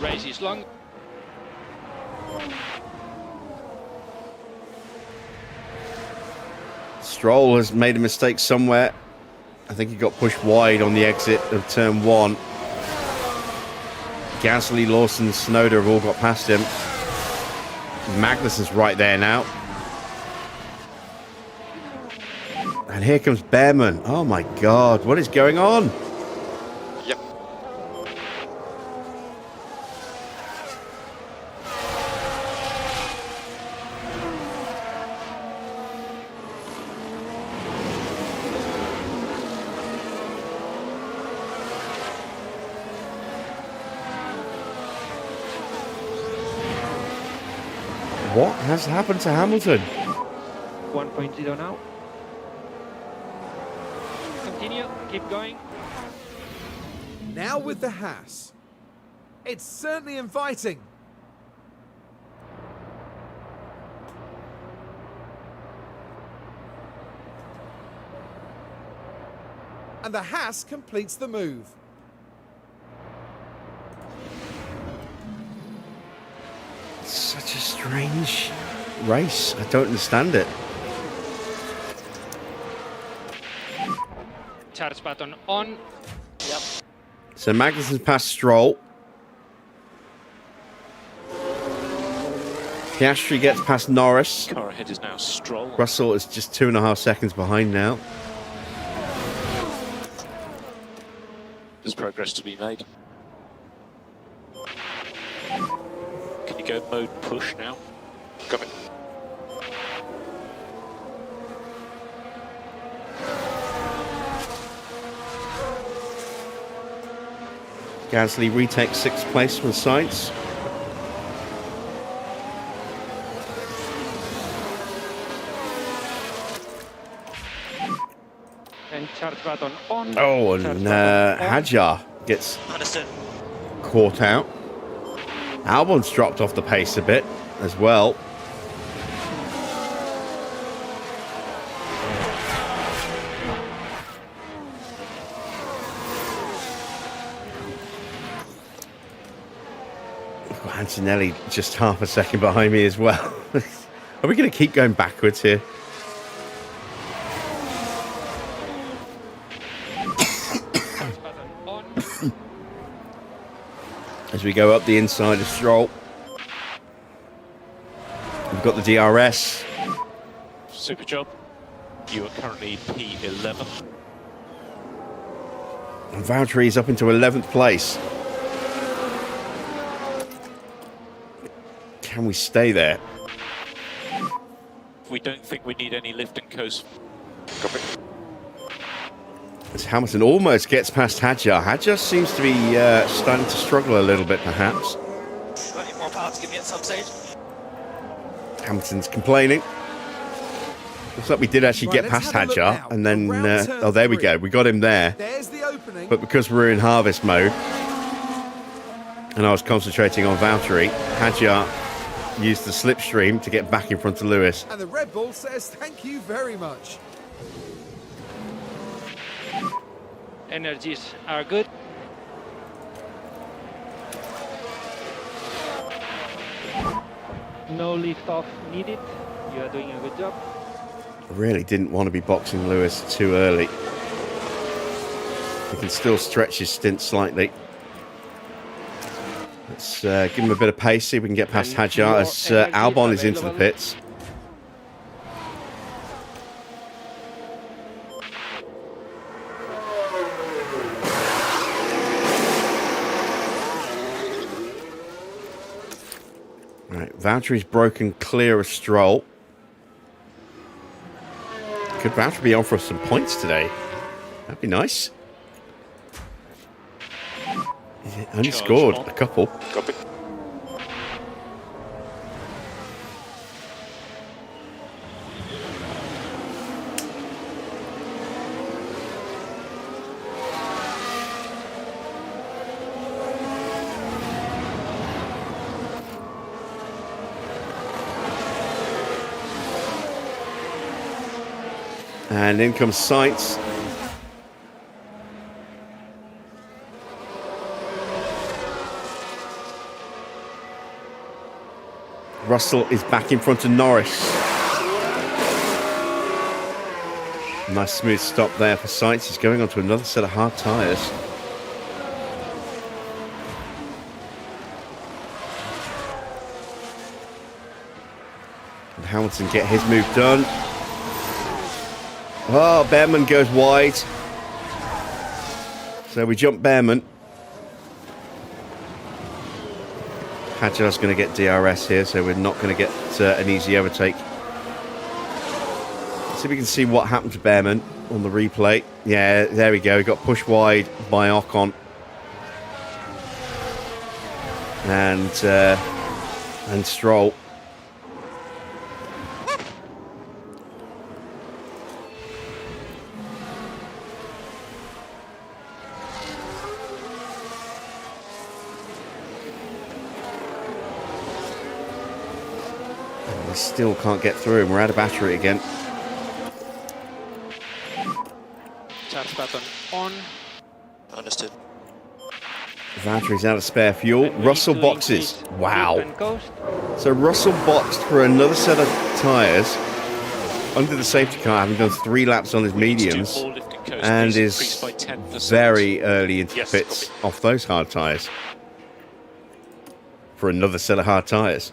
Speaker 8: Race is long.
Speaker 1: Stroll has made a mistake somewhere. I think he got pushed wide on the exit of turn 1. Gasly, Lawson, Tsunoda have all got past him. Magnussen's right there now. And here comes Behrman. Oh my God, what is going on?
Speaker 6: Yep.
Speaker 1: What has happened to Hamilton?
Speaker 8: 1.0 now. Continue, keep going.
Speaker 2: Now with the Haas. It's certainly inviting. And the Haas completes the move.
Speaker 1: Such a strange race. I don't understand it.
Speaker 8: charge button on.
Speaker 5: Yep.
Speaker 1: So Magnussen's past Stroll. Piastri gets past Norris.
Speaker 4: Car ahead is now Stroll.
Speaker 1: Russell is just 2.5 seconds behind now.
Speaker 4: There's progress to be made. Can you go mode push now?
Speaker 6: Copy.
Speaker 1: Gasly retakes 6th place from Sainz.
Speaker 8: And charge button on.
Speaker 1: Oh, and
Speaker 8: Charge button on.
Speaker 1: Hadjar gets
Speaker 7: Understood.
Speaker 1: caught out. Albon's dropped off the pace a bit as well. Antonelli just half a second behind me as well. Are we going to keep going backwards here?
Speaker 8: Charge button on.
Speaker 1: As we go up the inside of Stroll. We've got the DRS.
Speaker 4: Super job. You are currently P11.
Speaker 1: And Valtteri is up into 11th place. Can we stay there?
Speaker 4: We don't think we need any lift and coast.
Speaker 6: Copy.
Speaker 1: As Hamilton almost gets past Hadjar. Hadjar seems to be starting to struggle a little bit, perhaps.
Speaker 7: Got any more power to give me at some stage?
Speaker 1: Hamilton's complaining. Looks like we did actually
Speaker 2: Right,
Speaker 1: get
Speaker 2: let's
Speaker 1: past
Speaker 2: have a look
Speaker 1: Hadjar,
Speaker 2: now.
Speaker 1: and then
Speaker 2: Around turn
Speaker 1: oh, there we
Speaker 2: 3.
Speaker 1: go. We got him there,
Speaker 2: There's the opening.
Speaker 1: but because we're in harvest mode, and I was concentrating on Valtteri, Hadjar used the slipstream to get back in front of Lewis.
Speaker 2: And the Red Bull says thank you very much.
Speaker 8: Energies are good. No lift off needed. You are doing a good job.
Speaker 1: Really didn't want to be boxing Lewis too early. He can still stretch his stint slightly. Let's give him a bit of pace, see if we can get past
Speaker 8: And
Speaker 1: Hadjar
Speaker 8: more
Speaker 1: as
Speaker 8: energy
Speaker 1: Albon is into the
Speaker 8: available.
Speaker 1: pits. Right, Valtteri's broken clear of Stroll. Could Valtteri be on for some points today? That'd be nice. He only
Speaker 4: Charge
Speaker 1: scored
Speaker 4: on.
Speaker 1: a couple.
Speaker 6: Copy.
Speaker 1: And in comes Sainz. Russell is back in front of Norris. Nice smooth stop there for Sainz. He's going on to another set of hard tyres. And Hamilton get his move done. Oh, Behrman goes wide. So we jump Behrman. Hadjar's going to get DRS here, so we're not going to get an easy overtake. Let's see if we can see what happened to Behrman on the replay. Yeah, there we go. He got pushed wide by Ocon. And Stroll. We still can't get through and we're out of battery again.
Speaker 8: Charge button on.
Speaker 7: Understood.
Speaker 1: Valtteri's out of spare fuel.
Speaker 8: And we
Speaker 1: Russell
Speaker 8: need to
Speaker 1: boxes.
Speaker 8: increase
Speaker 1: Wow.
Speaker 8: lift and coast.
Speaker 1: So Russell boxed for another set of tyres under the safety car, having done 3 laps on his
Speaker 4: We need to do
Speaker 1: mediums.
Speaker 4: more lift and Mexico
Speaker 1: and
Speaker 4: increased
Speaker 1: is
Speaker 4: by 10%.
Speaker 1: very early into
Speaker 4: Yes,
Speaker 1: the pits
Speaker 4: copy.
Speaker 1: off those hard tyres for another set of hard tyres.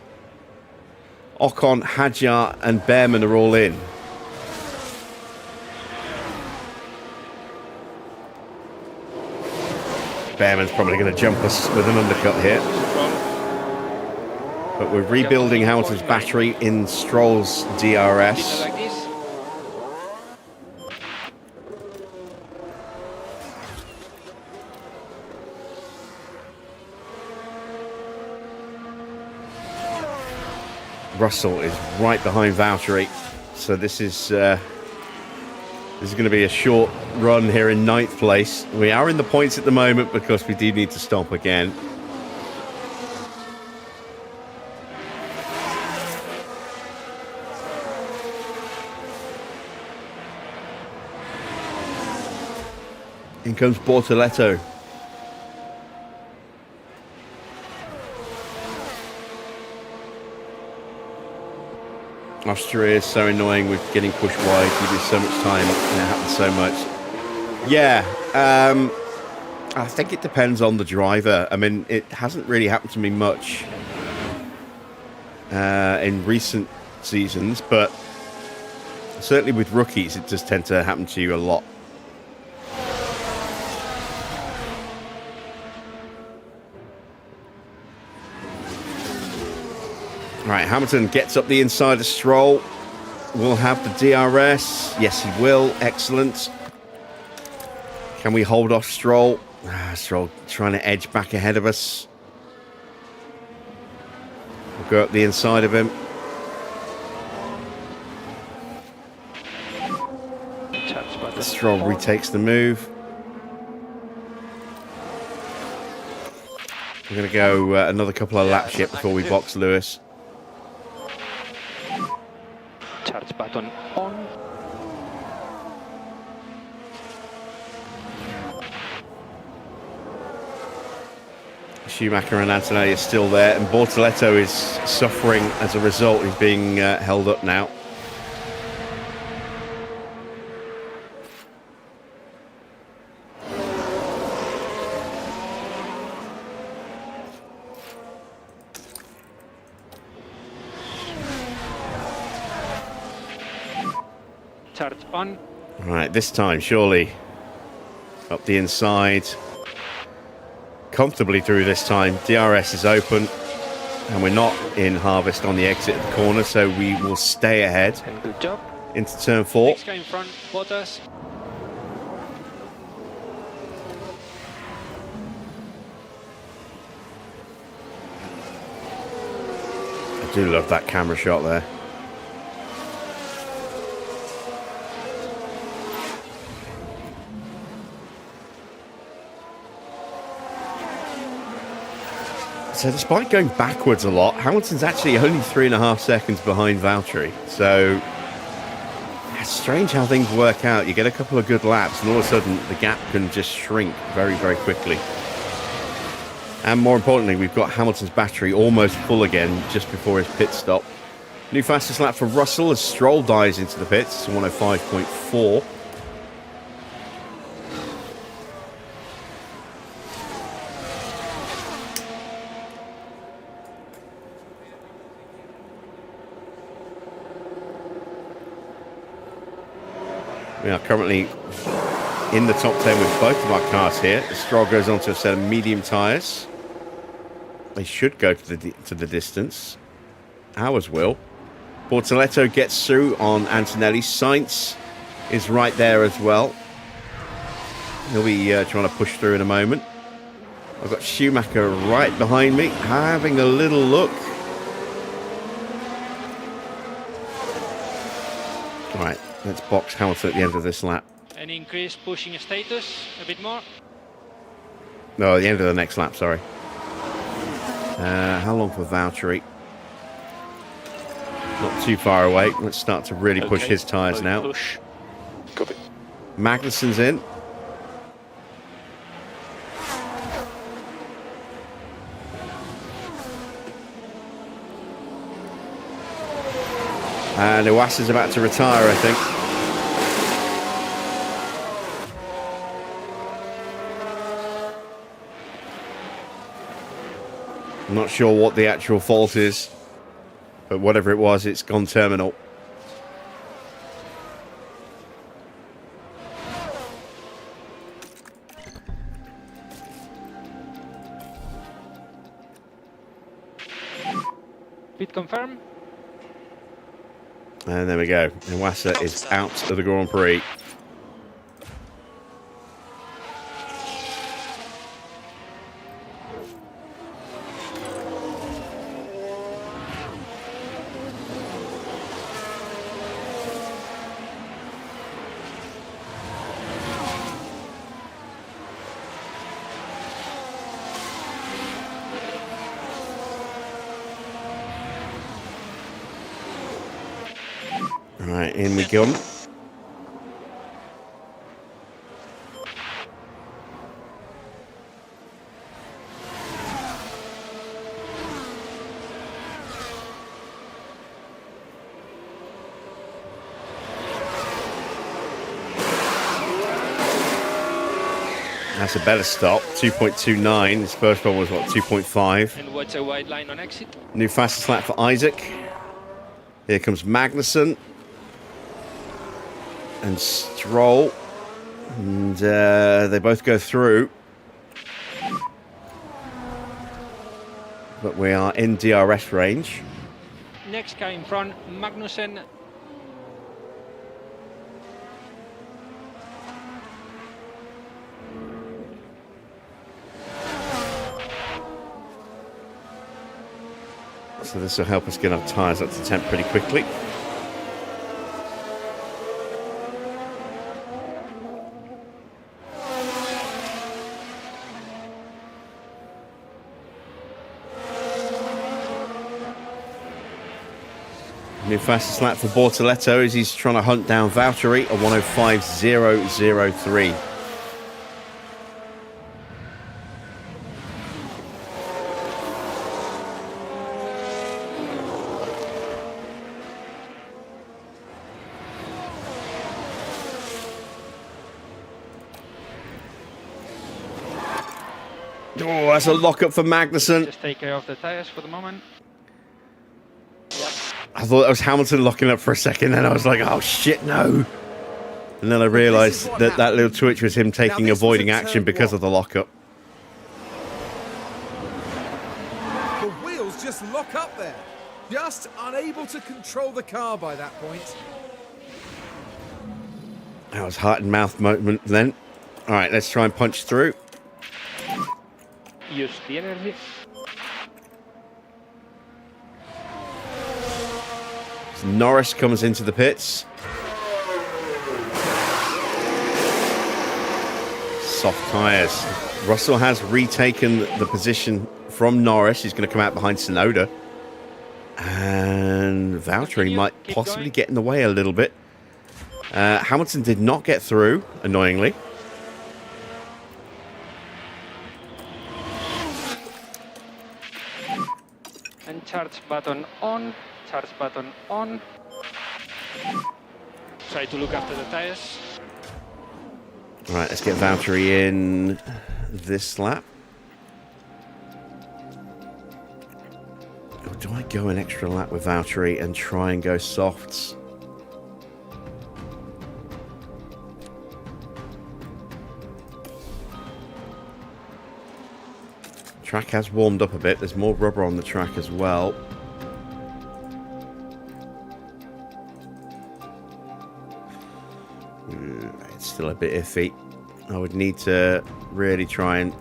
Speaker 1: Ocon, Hadjar and Behrman are all in. Behrman's probably going to jump us with an undercut here. But we're rebuilding Hamilton's battery in Stroll's DRS.
Speaker 8: Like this.
Speaker 1: Russell is right behind Valtteri, so this is going to be a short run here in 9th place. We are in the points at the moment because we do need to stop again. In comes Bortoletto. Austria is so annoying with getting pushed wide. You do so much time, and it happens so much. Yeah, I think it depends on the driver. I mean, it hasn't really happened to me much in recent seasons, but certainly with rookies, it does tend to happen to you a lot. Right, Hamilton gets up the inside of Stroll. Will have the DRS. Yes, he will. Excellent. Can we hold off Stroll? Stroll trying to edge back ahead of us. We'll go up the inside of him. Stroll retakes the move. We're going to go another couple of laps yet before we box Lewis.
Speaker 8: Charge button on.
Speaker 1: Schumacher and Antonelli are still there, and Bortoletto is suffering as a result. He's being held up now.
Speaker 8: Charge on.
Speaker 1: Right, this time, surely. Up the inside. Comfortably through this time. DRS is open. And we're not in harvest on the exit of the corner, so we will stay ahead.
Speaker 8: And good job.
Speaker 1: Into turn 4.
Speaker 8: Next guy in front, Bottas.
Speaker 1: I do love that camera shot there. So despite going backwards a lot, Hamilton's actually only 3.5 seconds behind Valtteri. So it's strange how things work out. You get a couple of good laps and all of a sudden the gap can just shrink very, very quickly. And more importantly, we've got Hamilton's battery almost full again just before his pit stop. New fastest lap for Russell as Stroll dives into the pits to 105.4. We are currently in the top 10 with both of our cars here. Stroll goes on to a set of medium tyres. They should go to the distance. Ours will. Bortoletto gets through on Antonelli. Sainz is right there as well. He'll be trying to push through in a moment. I've got Schumacher right behind me, having a little look. Right, let's box Hamilton at the end of this lap.
Speaker 8: An increased pushing status, a bit more.
Speaker 1: No, at the end of the next lap, sorry. How long for Valtteri? Not too far away. Let's start to really push his tyres now.
Speaker 4: Push.
Speaker 6: Copy.
Speaker 1: Magnussen's in. And Iwasa's about to retire, I think. I'm not sure what the actual fault is, but whatever it was, it's gone terminal.
Speaker 8: Pit confirm.
Speaker 1: And there we go. Iwasa is out of the Grand Prix. Right, in we go. That's a better stop. 2.29. His first one was, what, 2.5.
Speaker 8: And watch a wide line on exit.
Speaker 1: New fastest lap for Isaac. Here comes Magnussen. And Stroll. And they both go through. But we are in DRS range.
Speaker 8: Next car in front, Magnussen.
Speaker 1: So this will help us get our tyres up to temp pretty quickly. New fastest lap for Bortoletto as he's trying to hunt down Valtteri at 1:05.003. Oh, that's a lock-up for Magnussen.
Speaker 8: Just take care of the tires for the moment.
Speaker 1: I thought that was Hamilton locking up for a second, and I was like, oh shit, no. And then I realised that that little twitch was him taking avoiding action because of the lockup.
Speaker 2: The wheels just lock up there. Just unable to control the car by that point.
Speaker 1: That was heart and mouth moment then. All right, let's try and punch through.
Speaker 8: Use the energy.
Speaker 1: Norris comes into the pits. Soft tyres. Russell has retaken the position from Norris. He's going to come out behind Tsunoda. And Valtteri might possibly get in the way a little bit. Hamilton did not get through, annoyingly.
Speaker 8: And charge button on. Charge button on. Try to look after the tires.
Speaker 1: All right, let's get Valtteri in this lap. Or do I go an extra lap with Valtteri and try and go softs? Track has warmed up a bit. There's more rubber on the track as well. It's still a bit iffy. I would need to really try and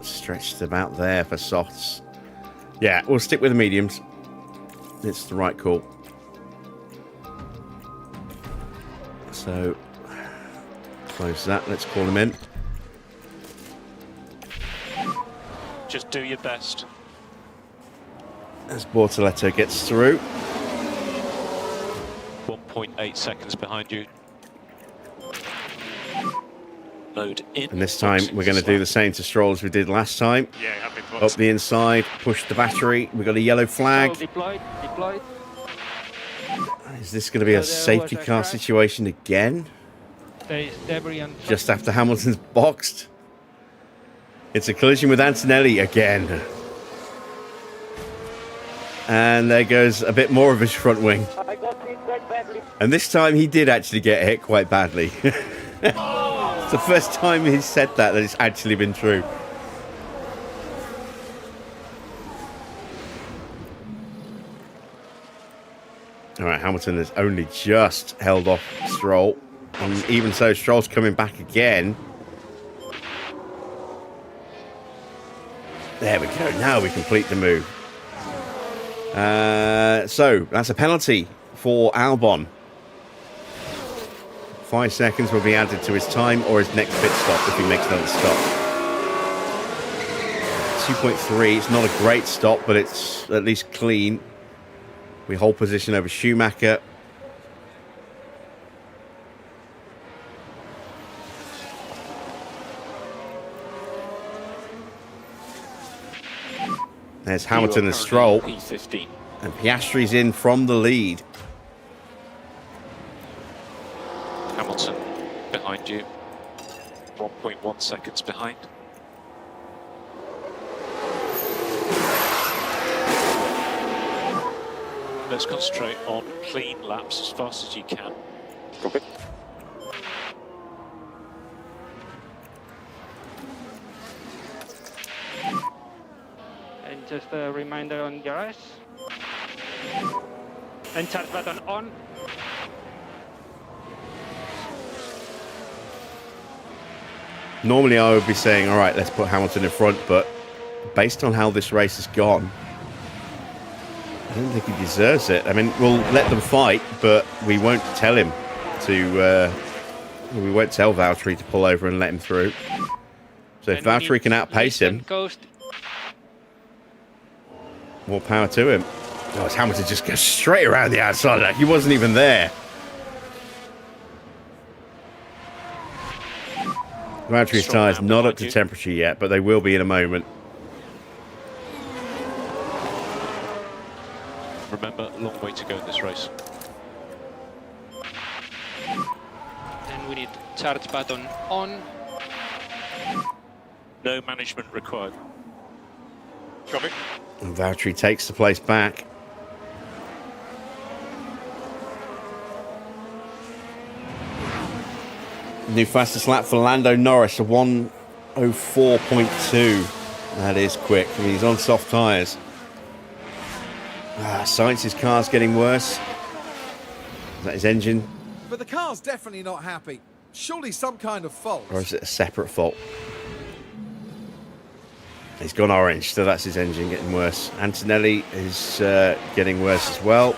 Speaker 1: stretch it about there for softs. Yeah, we'll stick with the mediums. It's the right call. So, close that. Let's call him in.
Speaker 4: Just do your best.
Speaker 1: As Bortoletto gets through.
Speaker 4: 1.8 seconds behind you. Load in.
Speaker 1: And this time we're going to do the same to Stroll as we did last time.
Speaker 6: Yeah, happy to
Speaker 1: Up the inside, push the battery. We've got a yellow flag.
Speaker 8: So deployed.
Speaker 1: Is this going to be a safety car situation again?
Speaker 8: There is debris on
Speaker 1: Just after Hamilton's boxed. It's a collision with Antonelli again. And there goes a bit more of his front wing. And this time he did actually get hit quite badly. It's the first time he's said that it's actually been true. All right, Hamilton has only just held off Stroll. And even so, Stroll's coming back again. There we go. Now we complete the move. So that's a penalty for Albon. 5 seconds will be added to his time or his next pit stop if he makes another stop. 2.3. It's not a great stop, but it's at least clean. We hold position over Schumacher. There's Hamilton and Stroll.
Speaker 4: P15.
Speaker 1: And Piastri's in from the lead.
Speaker 4: Hamilton behind you. 1.1 seconds behind. Let's concentrate on clean laps as fast as you can.
Speaker 6: Copy.
Speaker 8: And just a reminder on your eyes. And charge button on.
Speaker 1: Normally I would be saying, all right, let's put Hamilton in front, but based on how this race has gone, I don't think he deserves it. I mean, we'll let them fight, but we won't tell him to, we won't tell Valtteri to pull over and let him through. So if Valtteri can outpace him, more power to him. Oh, it's Hamilton just goes straight around the outside, like he wasn't even there. Valtteri's tyres not up to temperature yet, but they will be in a moment.
Speaker 4: Remember, long way to go in this race.
Speaker 8: Then we need charge button on.
Speaker 4: No management required.
Speaker 6: Copy.
Speaker 1: And Valtteri takes the place back. New fastest lap for Lando Norris, a 1:04.2. That is quick. I mean, he's on soft tyres. Sainz's car's getting worse. Is that his engine?
Speaker 2: But the car's definitely not happy. Surely some kind of fault.
Speaker 1: Or is it a separate fault? He's gone orange, so that's his engine getting worse. Antonelli is getting worse as well.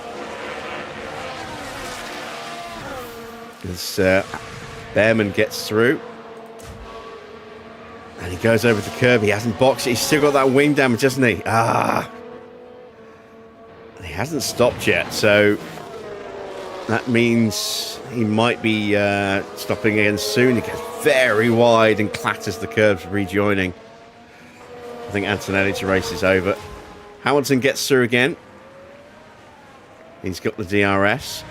Speaker 1: As Behrman gets through. And he goes over the curb. He hasn't boxed it. He's still got that wing damage, hasn't he? He hasn't stopped yet, so that means he might be stopping again soon. He gets very wide and clatters the curbs, rejoining. I think Antonelli's race is over. Hamilton gets through again. He's got the DRS.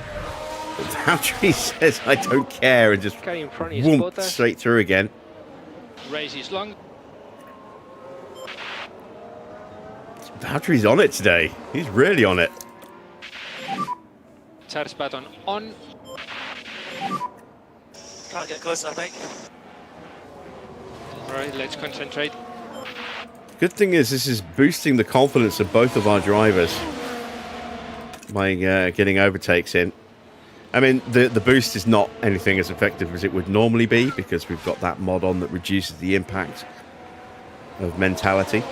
Speaker 1: But Valtteri says, I don't care, and just whoomp, straight through again.
Speaker 8: Race is long.
Speaker 1: Valtteri's on it today. He's really on it.
Speaker 8: Charge button on.
Speaker 7: Can't get close, I think.
Speaker 8: Alright, let's concentrate.
Speaker 1: Good thing is this is boosting the confidence of both of our drivers by getting overtakes in. I mean, the boost is not anything as effective as it would normally be because we've got that mod on that reduces the impact of mentality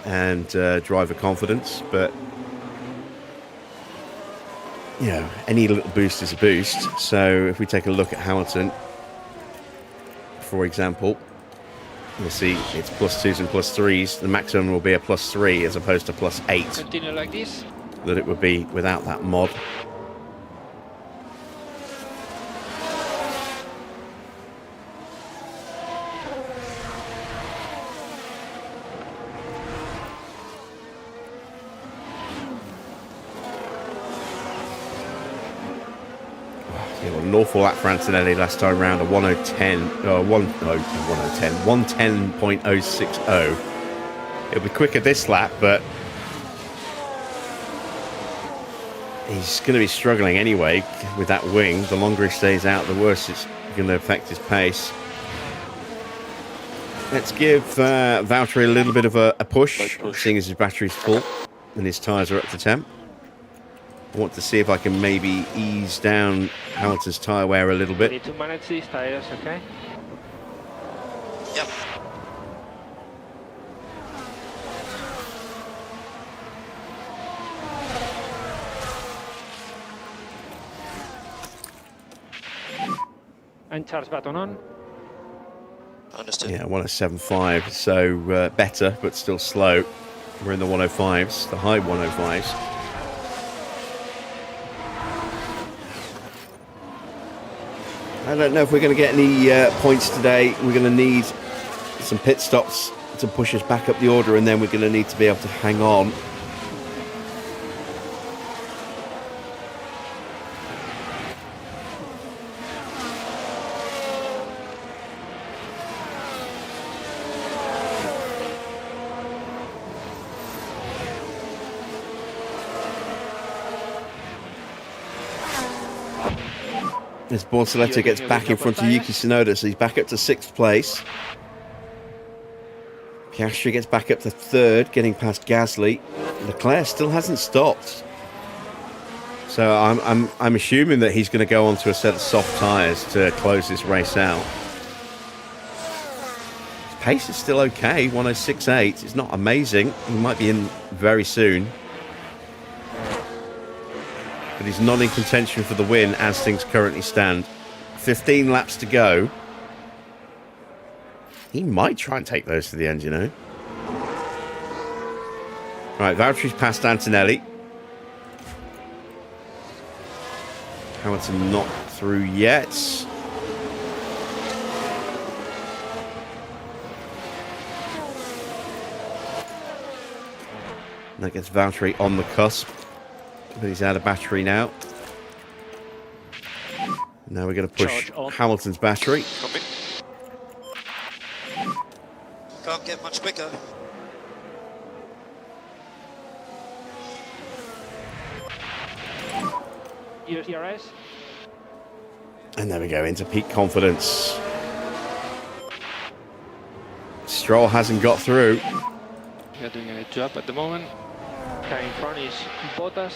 Speaker 1: and driver confidence, but you know, any little boost is a boost. So if we take a look at Hamilton, for example, you'll see it's +2s and +3s. The maximum will be a +3 as opposed to +8
Speaker 8: Continue like this.
Speaker 1: that it would be without that mod. An awful lap for Antonelli last time round, a 110.060. It'll be quicker this lap, but he's going to be struggling anyway with that wing. The longer he stays out, the worse it's going to affect his pace. Let's give Valtteri a little bit of a push, seeing as his battery's full and his tyres are up to temp. I want to see if I can maybe ease down Hamilton's tyre wear a little bit.
Speaker 8: Need to manage these tyres, okay?
Speaker 7: Yep.
Speaker 8: And charge button on.
Speaker 7: Understood.
Speaker 1: Yeah, 107.5, so better, but still slow. We're in the 105s, the high 105s. I don't know if we're going to get any points today. We're going to need some pit stops to push us back up the order, and then we're going to need to be able to hang on. As Bortoleto gets back in front of Yuki Tsunoda, so he's back up to 6th place. Piastri gets back up to 3rd, getting past Gasly. Leclerc still hasn't stopped. So I'm assuming that he's going to go onto a set of soft tyres to close this race out. His pace is still okay, 106.8. It's not amazing. He might be in very soon. But he's not in contention for the win as things currently stand. 15 laps to go. He might try and take those to the end, you know. Right, Valtteri's passed Antonelli. Hamilton not through yet. That gets Valtteri on the cusp. But he's out of battery now. Now we're going to push Hamilton's battery.
Speaker 6: Copy.
Speaker 7: Can't get much quicker.
Speaker 8: Use DRS.
Speaker 1: And there we go, into peak confidence. Stroll hasn't got through.
Speaker 8: You're doing a job at the moment. Okay, in front is Bottas.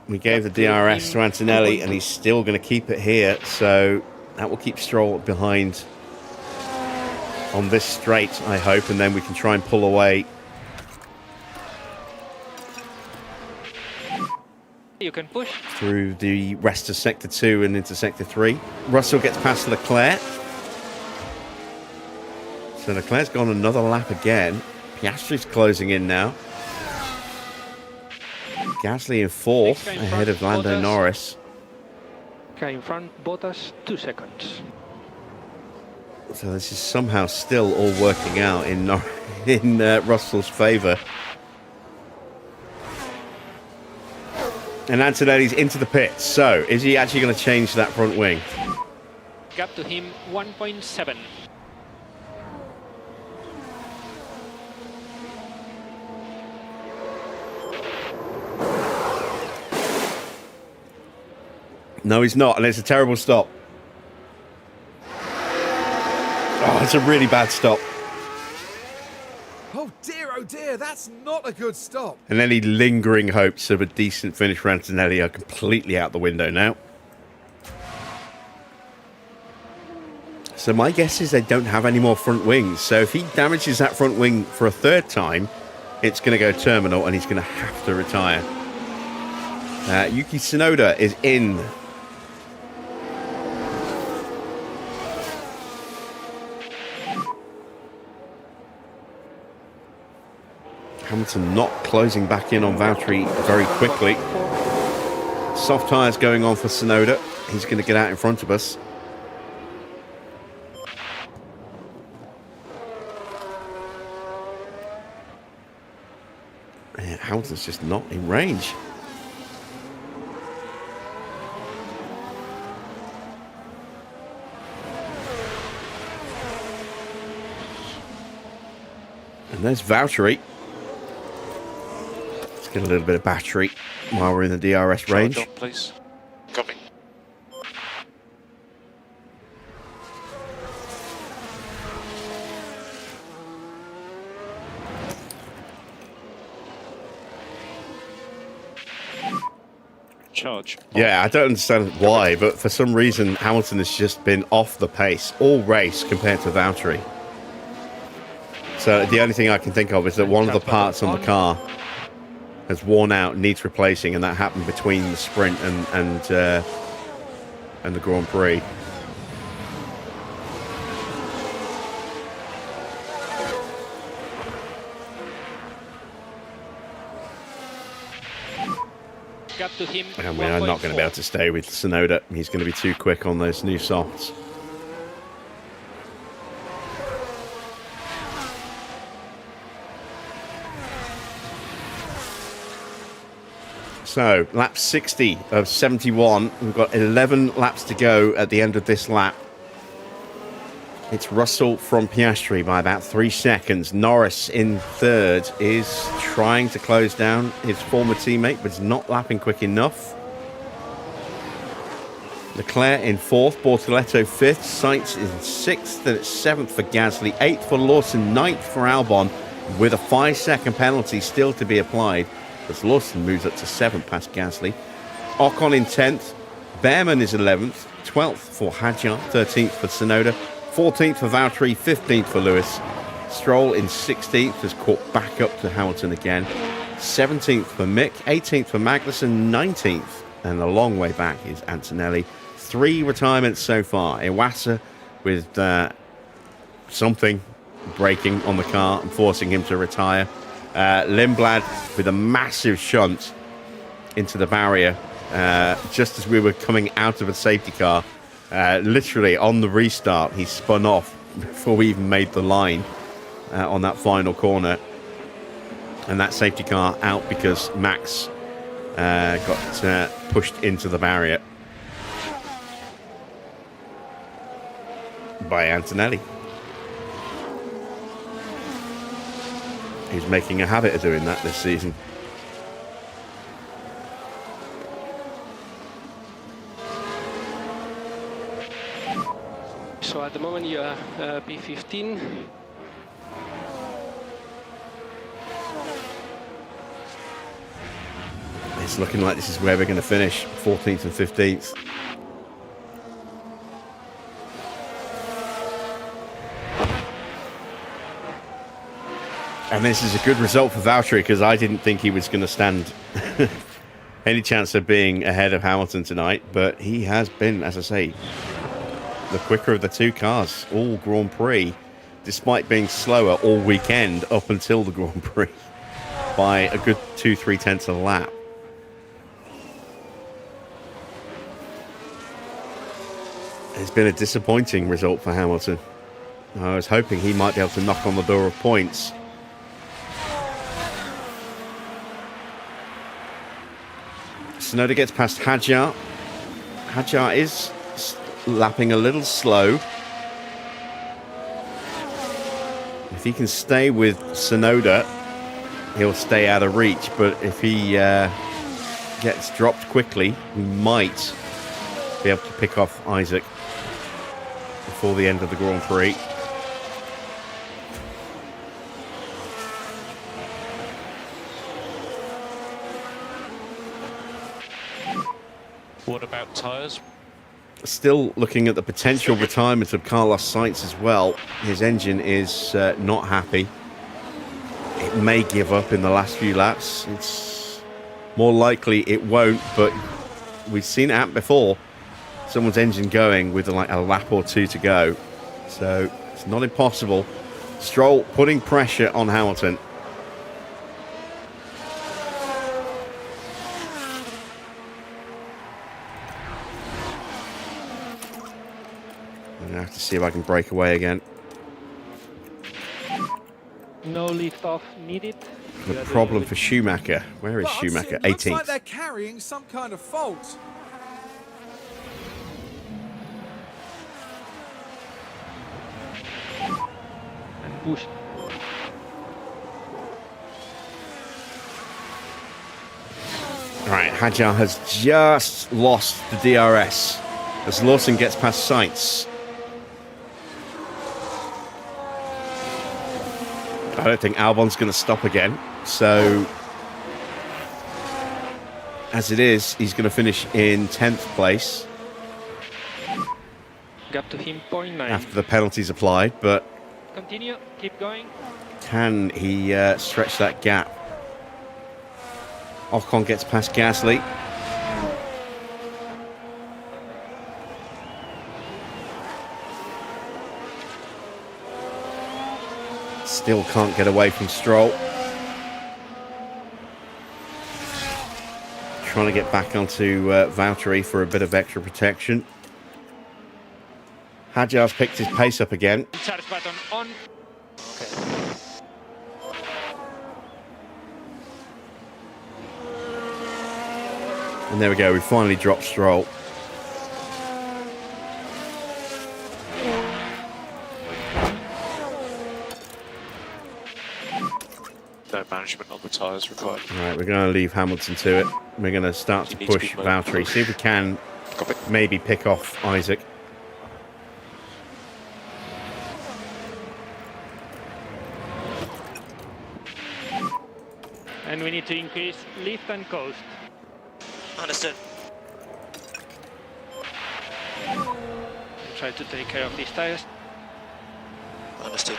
Speaker 1: We gave the DRS to Antonelli, and he's still going to keep it here. So that will keep Stroll behind on this straight, I hope, and then we can try and pull away.
Speaker 8: You can push
Speaker 1: Through the rest of Sector 2 and into Sector 3. Russell gets past Leclerc. So Leclerc's gone another lap again. Piastri's closing in now. Gasly in 4th, ahead of Lando Norris.
Speaker 8: Okay, in front, Bottas, 2 seconds.
Speaker 1: So this is somehow still all working out in Russell's favour. And Antonelli's into the pits. So, is he actually going to change that front wing?
Speaker 8: Gap to him, 1.7.
Speaker 1: No, he's not, and it's a terrible stop. Oh, it's a really bad stop.
Speaker 2: Oh dear, that's not a good stop.
Speaker 1: And any lingering hopes of a decent finish for Antonelli are completely out the window now. So my guess is they don't have any more front wings. So if he damages that front wing for a 3rd time, it's going to go terminal and he's going to have to retire. Yuki Tsunoda is in. Hamilton not closing back in on Valtteri very quickly. Soft tyres going on for Tsunoda. He's going to get out in front of us. Yeah, Hamilton's just not in range. And there's Valtteri. Get a little bit of battery while we're in the DRS range.
Speaker 4: Charge on, please.
Speaker 6: Copy.
Speaker 4: Charge.
Speaker 1: Yeah, I don't understand why, but for some reason Hamilton has just been off the pace all race compared to Valtteri. So the only thing I can think of is that one of the parts on the car has worn out, needs replacing, and that happened between the sprint and the Grand Prix.
Speaker 8: Gap to him.
Speaker 1: And we are not going to be able to stay with Tsunoda. He's going to be too quick on those new softs. So, lap 60 of 71. We've got 11 laps to go at the end of this lap. It's Russell from Piastri by about 3 seconds. Norris in third is trying to close down his former teammate, but is not lapping quick enough. Leclerc in fourth, Bortoletto fifth, Sainz in sixth, and it's seventh for Gasly, eighth for Lawson, ninth for Albon, with a 5-second penalty still to be applied, as Lawson moves up to seventh past Gasly. Ocon in 10th, Behrman is 11th, 12th for Hadjar, 13th for Tsunoda, 14th for Valtteri, 15th for Lewis. Stroll in 16th has caught back up to Hamilton again. 17th for Mick, 18th for Magnussen, 19th, and a long way back is Antonelli. 3 retirements so far. Iwasa with something breaking on the car and forcing him to retire. Lindblad with a massive shunt into the barrier just as we were coming out of a safety car. Literally on the restart, he spun off before we even made the line on that final corner. And that safety car out because Max got pushed into the barrier by Antonelli. He's making a habit of doing that this season.
Speaker 8: So at the moment you are P15.
Speaker 1: It's looking like this is where we're going to finish, 14th and 15th. And this is a good result for Valtteri because I didn't think he was going to stand any chance of being ahead of Hamilton tonight. But he has been, as I say, the quicker of the two cars all Grand Prix, despite being slower all weekend up until the Grand Prix by a good 2-3 tenths of a lap. It's been a disappointing result for Hamilton. I was hoping he might be able to knock on the door of points. Tsunoda gets past Hadjar. Hadjar is lapping a little slow. If he can stay with Tsunoda, he'll stay out of reach. But if he gets dropped quickly, we might be able to pick off Isaac before the end of the Grand Prix.
Speaker 4: What about tyres?
Speaker 1: Still looking at the potential retirement of Carlos Sainz as well. His engine is not happy. It may give up in the last few laps. It's more likely it won't, but we've seen it happen before. Someone's engine going with like a lap or two to go. So it's not impossible. Stroll putting pressure on Hamilton. I have to see if I can break away again.
Speaker 8: No lift off needed.
Speaker 1: The problem for Schumacher. Where is Schumacher?
Speaker 2: It looks
Speaker 1: 18th.
Speaker 2: like they're carrying some kind of fault.
Speaker 8: And push.
Speaker 1: Right, Hadjar has just lost the DRS as Lawson gets past Sainz. I don't think Albon's going to stop again. So, as it is, he's going to finish in 10th place.
Speaker 8: Gap to him, 0.9.
Speaker 1: After the penalties applied, but
Speaker 8: Continue, keep going.
Speaker 1: can he stretch that gap? Ocon gets past Gasly. Still can't get away from Stroll. Trying to get back onto Valtteri for a bit of extra protection. Hadjar's picked his pace up again.
Speaker 8: Charge button on.
Speaker 1: And there we go, we finally dropped Stroll.
Speaker 4: No management on the tyres required.
Speaker 1: Right, we're going to leave Hamilton to it. We're going to start to push Valtteri. See if we can maybe pick off Isaac.
Speaker 8: And we need to increase lift and coast.
Speaker 7: Understood.
Speaker 8: Try to take care of these tires.
Speaker 7: Understood.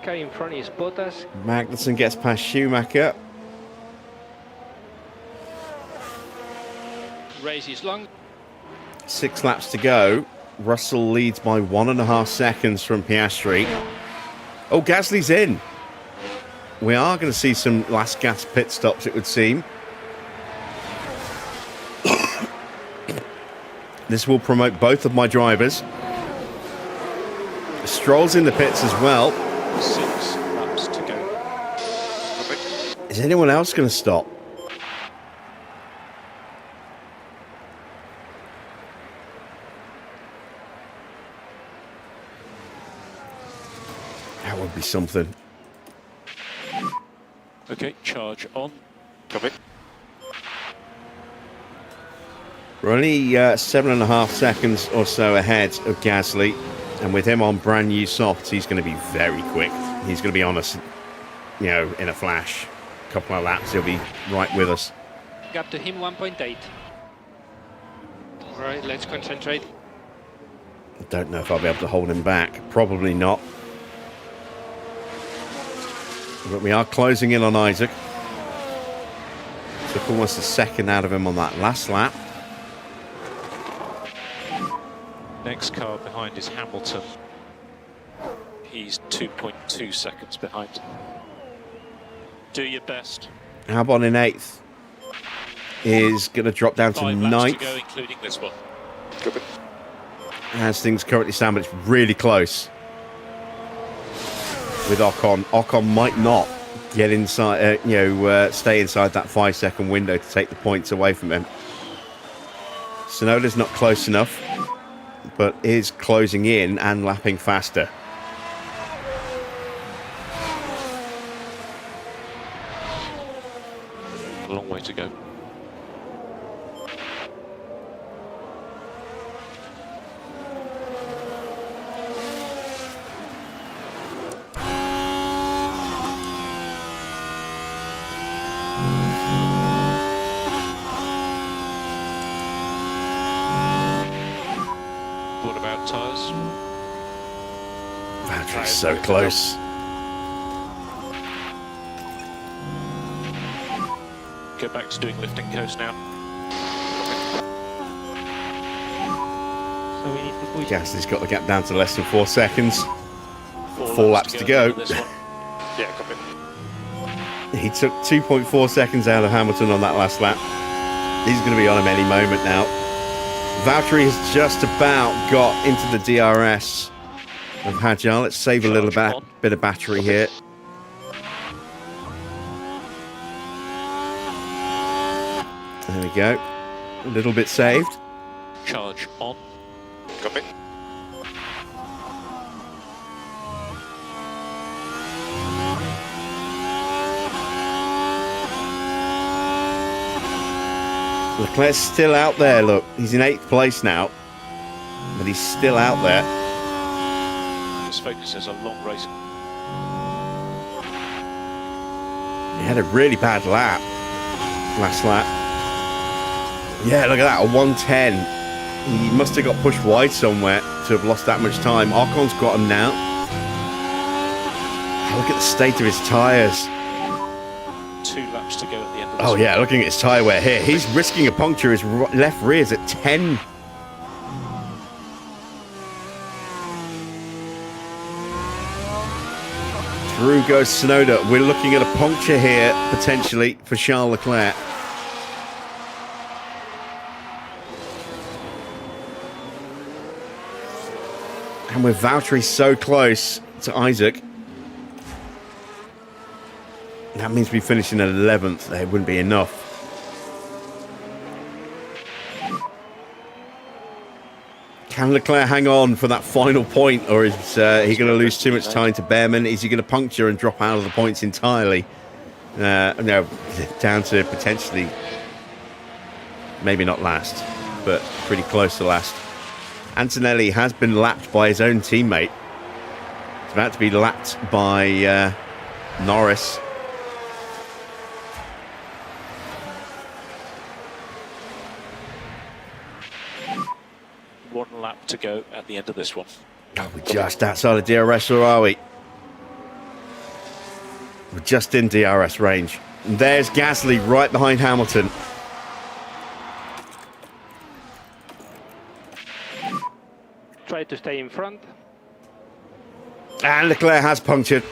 Speaker 8: Car in front is Bottas.
Speaker 1: Magnussen gets past Schumacher.
Speaker 8: Race is long.
Speaker 1: 6 laps to go. Russell leads by 1.5 seconds from Piastri. Oh, Gasly's in. We are going to see some last gas pit stops, it would seem. This will promote both of my drivers. Stroll's in the pits as well.
Speaker 4: 6 laps to go.
Speaker 1: Is anyone else going to stop? That would be something.
Speaker 4: Okay, charge on.
Speaker 6: Copy.
Speaker 1: We're only 7.5 seconds or so ahead of Gasly, and with him on brand new softs, he's going to be very quick. He's going to be on us, you know, in a flash. A couple of laps, he'll be right with us.
Speaker 8: Gap to him, 1.8. Alright, let's concentrate.
Speaker 1: I don't know if I'll be able to hold him back. Probably not. But we are closing in on Isaac. Took almost a second out of him on that last lap.
Speaker 4: Next car behind is Hamilton. He's 2.2 seconds behind. Do your best.
Speaker 1: Albon in 8th is going to drop down to
Speaker 4: 5 laps to
Speaker 1: 9th.
Speaker 4: go, including this one.
Speaker 6: Copy.
Speaker 1: As things currently stand, but it's really close with Ocon. Ocon might not get inside, stay inside that 5-second window to take the points away from him. Tsunoda's not close enough, but is closing in and lapping faster.
Speaker 4: A long way to go. What about tyres?
Speaker 1: Valtteri's so close.
Speaker 4: Go back to doing lift and coast now.
Speaker 8: So we need to push.
Speaker 1: Gasly's got the gap down to less than 4 seconds. 4 laps to go.
Speaker 4: on this one.
Speaker 6: Yeah, copy.
Speaker 1: He took 2.4 seconds out of Hamilton on that last lap. He's going to be on him any moment now. Valtteri has just about got into the DRS of Hadjar. Let's save a little bit of battery here. There we go. A little bit saved.
Speaker 4: Charge on.
Speaker 6: Copy.
Speaker 1: Leclerc's still out there, look. He's in 8th place now. But he's still out there.
Speaker 4: This focuses a long race.
Speaker 1: He had a really bad lap. Last lap. Yeah, look at that, a 110. He must have got pushed wide somewhere to have lost that much time. Ocon's got him now. Look at the state of his tyres.
Speaker 4: 2 laps to go at the end of this.
Speaker 1: Oh yeah, looking at his tyre wear here. He's risking a puncture. His left rear's at 10. Through goes Tsunoda. We're looking at a puncture here, potentially, for Charles Leclerc. And with Valtteri so close to Isaac, that means we finish in 11th. It wouldn't be enough. Can Leclerc hang on for that final point, or is he going to lose too much time to Behrman? Is he going to puncture and drop out of the points entirely? No, down to potentially, maybe not last, but pretty close to last. Antonelli has been lapped by his own teammate. He's about to be lapped by Norris.
Speaker 4: One lap to go at the end of this one.
Speaker 1: Are we just outside of DRS, or are we? We're just in DRS range. And there's Gasly right behind Hamilton.
Speaker 8: Try to stay in front.
Speaker 1: And Leclerc has punctured.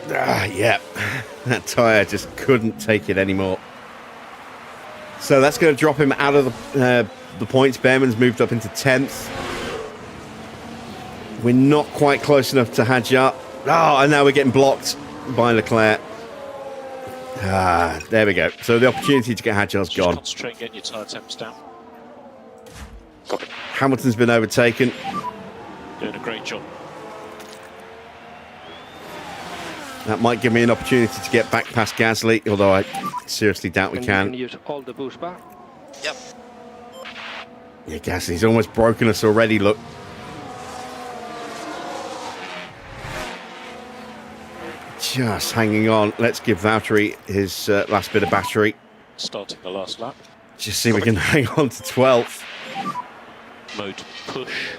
Speaker 1: Yeah, that tyre just couldn't take it anymore. So that's going to drop him out of the points. Behrman's moved up into 10th. We're not quite close enough to Hadjar. Oh, and now we're getting blocked by Leclerc. There we go. So the opportunity to get Hadjar's gone.
Speaker 4: Concentrate on getting your tyre temps down.
Speaker 6: Copy.
Speaker 1: Hamilton's been overtaken.
Speaker 4: Doing a great job.
Speaker 1: That might give me an opportunity to get back past Gasly, although I seriously doubt we
Speaker 8: You
Speaker 1: can.
Speaker 8: can use all the boost bar.
Speaker 7: Yep.
Speaker 1: Yeah, Gasly's almost broken us already, look. Just hanging on. Let's give Valtteri his last bit of battery.
Speaker 4: Starting the last lap.
Speaker 1: Just see if we can hang on to 12th.
Speaker 4: Mode push.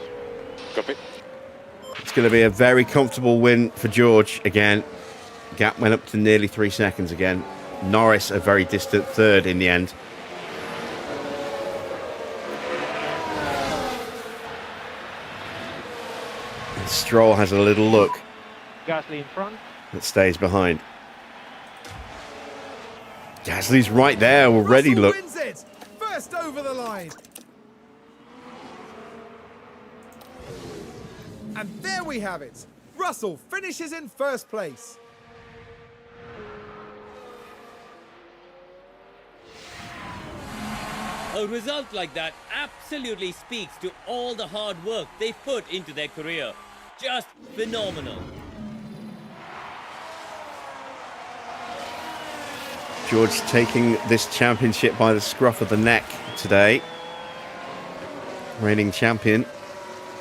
Speaker 6: Copy.
Speaker 1: It's going to be a very comfortable win for George again. Gap went up to nearly 3 seconds again. Norris a very distant third in the end. And Stroll has a little look
Speaker 8: Gasly in front.
Speaker 1: that stays behind. Gasly's right there already,
Speaker 2: Russell
Speaker 1: look.
Speaker 2: wins it. First over the line. And there we have it. Russell finishes in first place.
Speaker 3: A result like that absolutely speaks to all the hard work they've put into their career. Just phenomenal.
Speaker 1: George taking this championship by the scruff of the neck today. Reigning champion,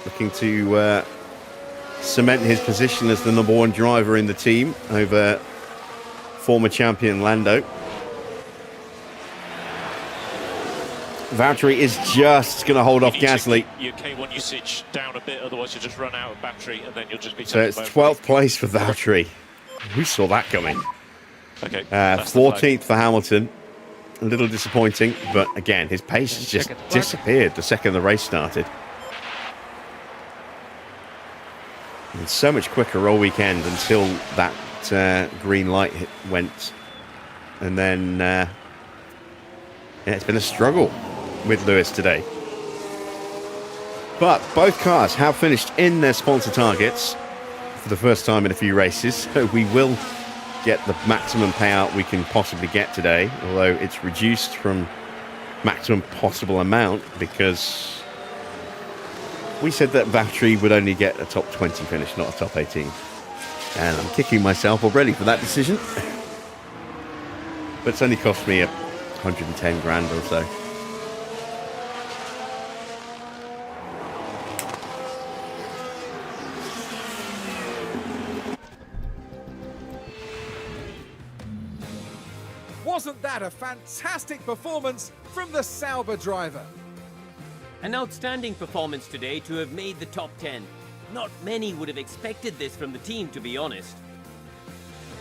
Speaker 1: looking to cement his position as the #1 driver in the team over former champion Lando. Valtteri is just going to hold off Gasly.
Speaker 4: Your K1 usage down a bit, otherwise you'll just run out of battery and then you'll just be...
Speaker 1: So it's 12th place for Valtteri. Who saw that coming?
Speaker 4: Okay. that's the
Speaker 1: 14th for Hamilton. A little disappointing, but again, his pace has just disappeared the second the race started. And so much quicker all weekend until that green light went. And then yeah, it's been a struggle with Lewis today. But both cars have finished in their sponsor targets for the first time in a few races, so we will get the maximum payout we can possibly get today, although it's reduced from maximum possible amount because we said that Valtteri would only get a top 20 finish, not a top 18. And I'm kicking myself already for that decision. But it's only cost me 110 grand or so.
Speaker 2: Wasn't that a fantastic performance from the Sauber driver?
Speaker 3: An outstanding performance today to have made the top 10. Not many would have expected this from the team, to be honest.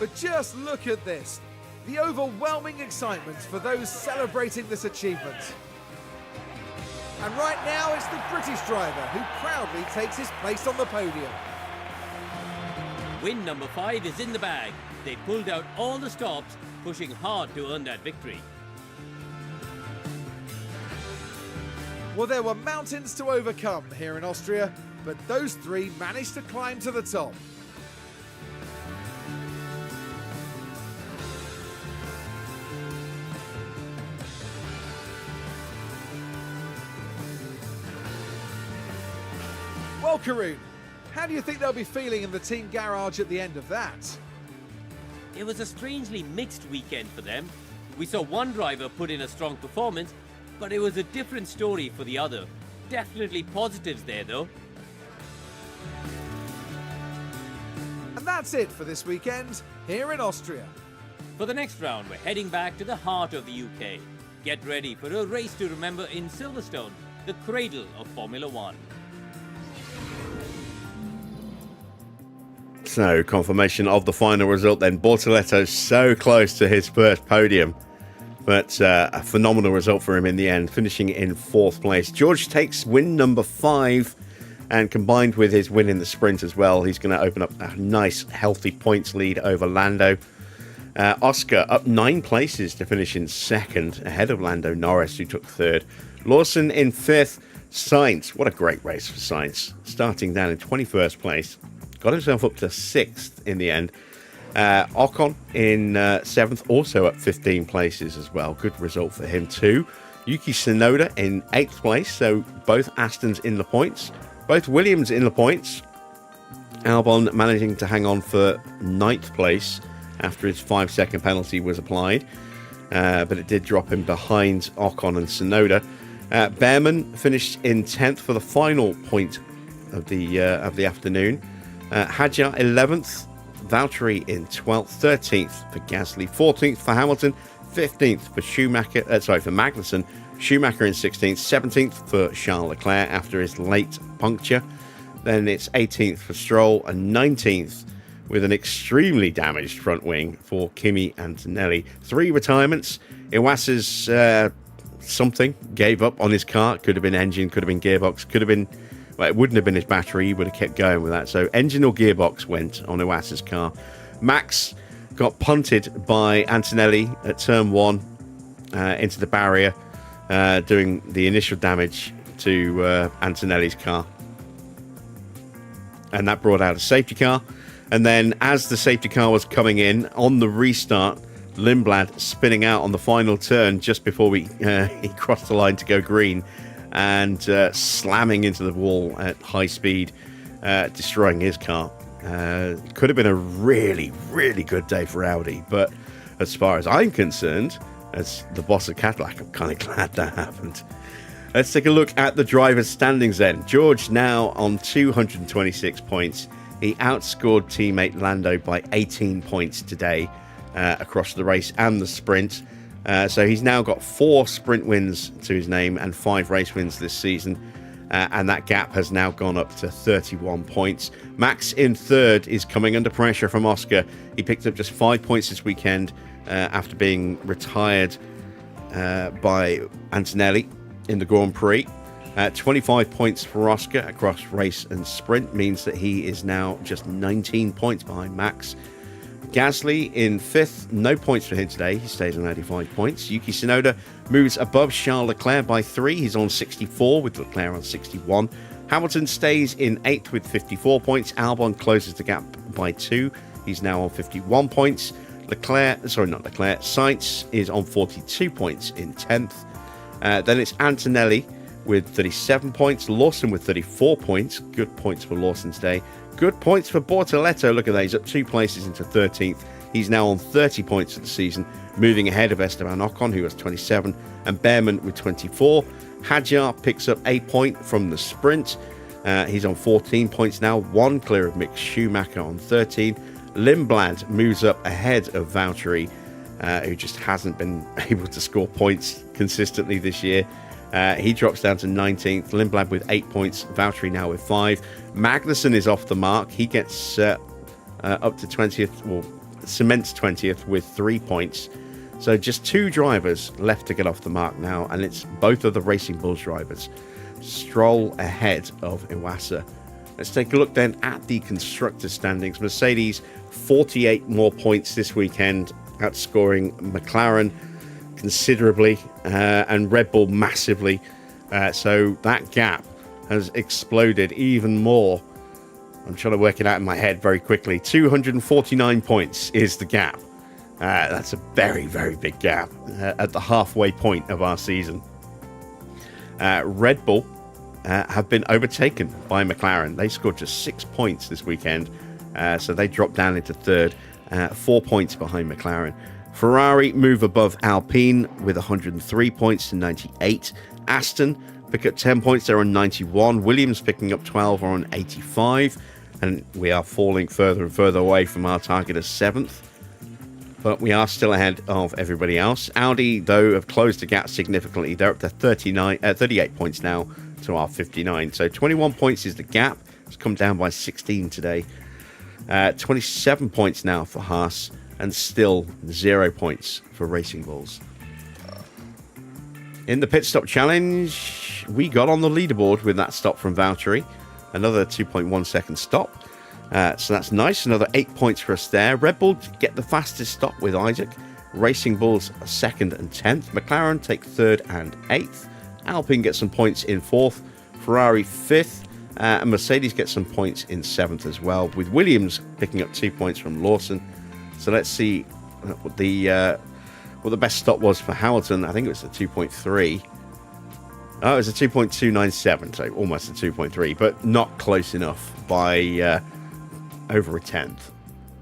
Speaker 2: But just look at this. The overwhelming excitement for those celebrating this achievement. And right now it's the British driver who proudly takes his place on the podium.
Speaker 3: Win number 5 is in the bag. They pulled out all the stops, pushing hard to earn that victory.
Speaker 2: Well, there were mountains to overcome here in Austria, but those three managed to climb to the top. Well, Karun, how do you think they'll be feeling in the team garage at the end of that?
Speaker 3: It was a strangely mixed weekend for them. We saw one driver put in a strong performance, but it was a different story for the other. Definitely positives there though.
Speaker 2: And that's it for this weekend here in Austria.
Speaker 3: For the next round, we're heading back to the heart of the UK. Get ready for a race to remember in Silverstone, the cradle of Formula One.
Speaker 1: So, confirmation of the final result then. Bortoletto so close to his first podium. But a phenomenal result for him in the end, finishing in 4th place. George takes win number 5, and combined with his win in the sprint as well, he's going to open up a nice, healthy points lead over Lando. Oscar up 9 places to finish in 2nd, ahead of Lando Norris, who took 3rd. Lawson in 5th. Sainz, what a great race for Sainz, starting down in 21st place. Got himself up to 6th in the end. Ocon in 7th, also up 15 places as well. Good result for him too. Yuki Tsunoda in 8th place, so both Astons in the points. Both Williams in the points. Albon managing to hang on for 9th place after his 5-second penalty was applied. But it did drop him behind Ocon and Tsunoda. Behrman finished in 10th for the final point of the afternoon. Hadjar 11th, Valtteri in 12th, 13th for Gasly, 14th for Hamilton, 15th for for Magnussen, Schumacher in 16th, 17th for Charles Leclerc after his late puncture. Then it's 18th for Stroll and 19th with an extremely damaged front wing for Kimi Antonelli. 3 retirements. Iwasa's something gave up on his car. Could have been engine, could have been gearbox, could have been... Well, it wouldn't have been his battery. He would have kept going with that. So engine or gearbox went on Iwasa's car. Max got punted by Antonelli at turn 1 into the barrier, doing the initial damage to Antonelli's car. And that brought out a safety car. And then as the safety car was coming in, on the restart, Lindblad spinning out on the final turn just before he crossed the line to go green, and slamming into the wall at high speed, destroying his car. Could have been a really, really good day for Audi, but as far as I'm concerned, as the boss of Cadillac, I'm kind of glad that happened. Let's take a look at the drivers' standings then. George now on 226 points. He outscored teammate Lando by 18 points today across the race and the sprint. So he's now got 4 sprint wins to his name and 5 race wins this season. And that gap has now gone up to 31 points. Max in 3rd is coming under pressure from Oscar. He picked up just 5 points this weekend after being retired by Antonelli in the Grand Prix. 25 points for Oscar across race and sprint means that he is now just 19 points behind Max. Gasly in 5th, no points for him today. He stays on 85 points. Yuki Tsunoda moves above Charles Leclerc by 3. He's on 64 with Leclerc on 61. Hamilton stays in 8th with 54 points. Albon closes the gap by 2. He's now on 51 points. Sainz is on 42 points in 10th. Then it's Antonelli with 37 points. Lawson with 34 points. Good points for Lawson today. Good points for Bortoletto. Look at that. He's up 2 places into 13th. He's now on 30 points for the season, moving ahead of Esteban Ocon, who has 27, and Behrman with 24. Hadjar picks up a point from the sprint. He's on 14 points now, 1 clear of Mick Schumacher on 13. Lindblad moves up ahead of Valtteri, who just hasn't been able to score points consistently this year. He drops down to 19th. Lindblad with 8 points. Valtteri now with 5. Magnussen is off the mark. He gets up to 20th, or cements 20th with 3 points. So just 2 drivers left to get off the mark now, and it's both of the Racing Bulls drivers. Stroll ahead of Iwasa. Let's take a look then at the constructor standings. Mercedes 48 more points this weekend, outscoring McLaren considerably, and Red Bull massively. So that gap has exploded even more. I'm trying to work it out in my head very quickly. 249 points is the gap. That's a very, very big gap at the halfway point of our season. Red Bull have been overtaken by McLaren. They scored just 6 points this weekend, so they dropped down into 3rd, 4 points behind McLaren. Ferrari move above Alpine with 103 points to 98. Aston pick up 10 points, they're on 91. Williams picking up 12, are on 85. And we are falling further and further away from our target of 7th. But we are still ahead of everybody else. Audi, though, have closed the gap significantly. They're up to 38 points now to our 59. So 21 points is the gap. It's come down by 16 today. 27 points now for Haas, and still 0 points for Racing Bulls. In the pit stop challenge, we got on the leaderboard with that stop from Valtteri. Another 2.1 second stop. So that's nice. Another 8 points for us there. Red Bull get the fastest stop with Isaac. Racing Bulls 2nd and 10th. McLaren take 3rd and 8th. Alpine get some points in 4th. Ferrari 5th. And Mercedes get some points in 7th as well, with Williams picking up 2 points from Lawson. So let's see what the best stop was for Hamilton. I think it was a 2.3. Oh, it was a 2.297, so almost a 2.3, but not close enough by over a 10th,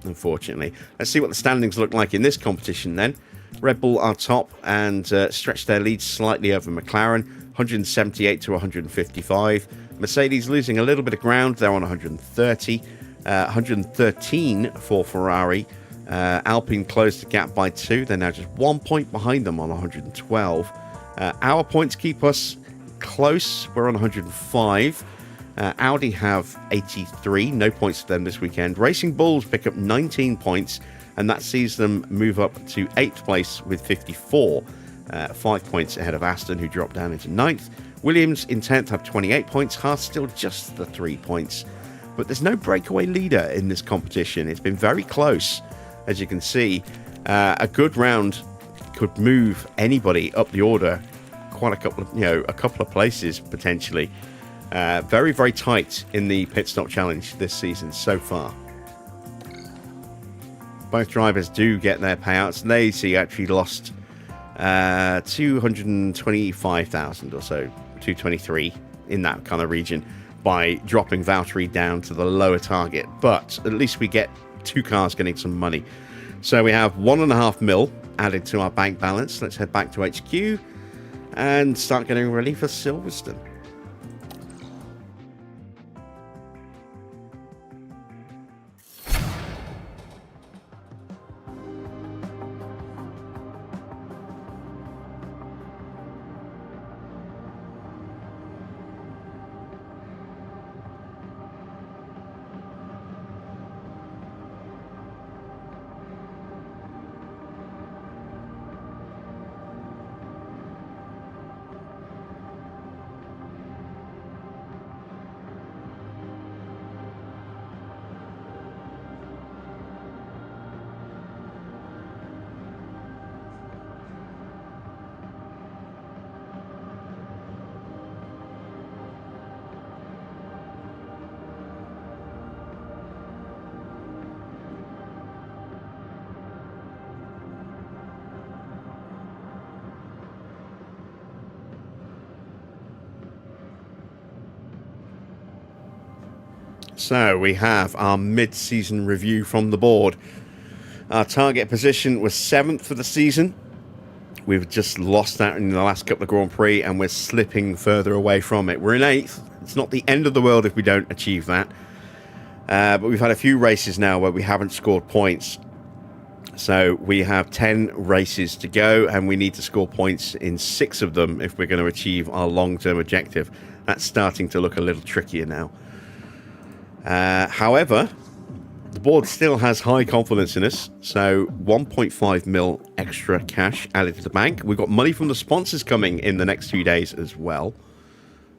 Speaker 1: unfortunately. Let's see what the standings look like in this competition then. Red Bull are top and stretch their lead slightly over McLaren, 178 to 155. Mercedes losing a little bit of ground. They're on 130. 113 for Ferrari. Alpine closed the gap by 2. They're now just 1 point behind them on 112. Our points keep us close. We're on 105. Audi have 83. No points for them this weekend. Racing Bulls pick up 19 points, and that sees them move up to 8th place with 54. 5 points ahead of Aston, who dropped down into 9th. Williams in 10th have 28 points. Haas still just the 3 points. But there's no breakaway leader in this competition. It's been very close, as you can see. A good round could move anybody up the order quite a couple of places potentially. Very, very tight in the pit stop challenge this season so far. Both drivers do get their payouts. Lacy actually lost 225,000 or so, 223 in that kind of region by dropping Valtteri down to the lower target. But at least we get 2 cars getting some money. So we have 1.5 mil added to our bank balance. Let's head back to HQ and start getting ready for Silverstone. So we have our mid-season review from the board. Our target position was 7th for the season. We've just lost that in the last couple of Grand Prix, and we're slipping further away from it. We're in 8th. It's not the end of the world if we don't achieve that. But we've had a few races now where we haven't scored points. So we have 10 races to go, and we need to score points in 6 of them if we're going to achieve our long-term objective. That's starting to look a little trickier now. However, the board still has high confidence in us, so 1.5 mil extra cash added to the bank. We've got money from the sponsors coming in the next few days as well.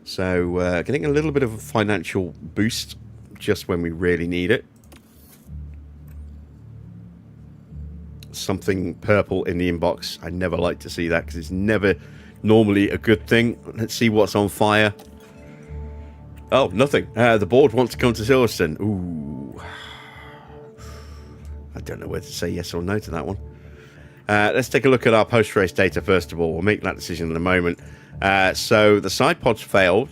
Speaker 1: So getting a little bit of a financial boost just when we really need it. Something purple in the inbox. I never like to see that because it's never normally a good thing. Let's see what's on fire. Oh, nothing. The board wants to come to Silverstone. Ooh. I don't know whether to say yes or no to that one. Let's take a look at our post-race data first of all. We'll make that decision in a moment. So the side pods failed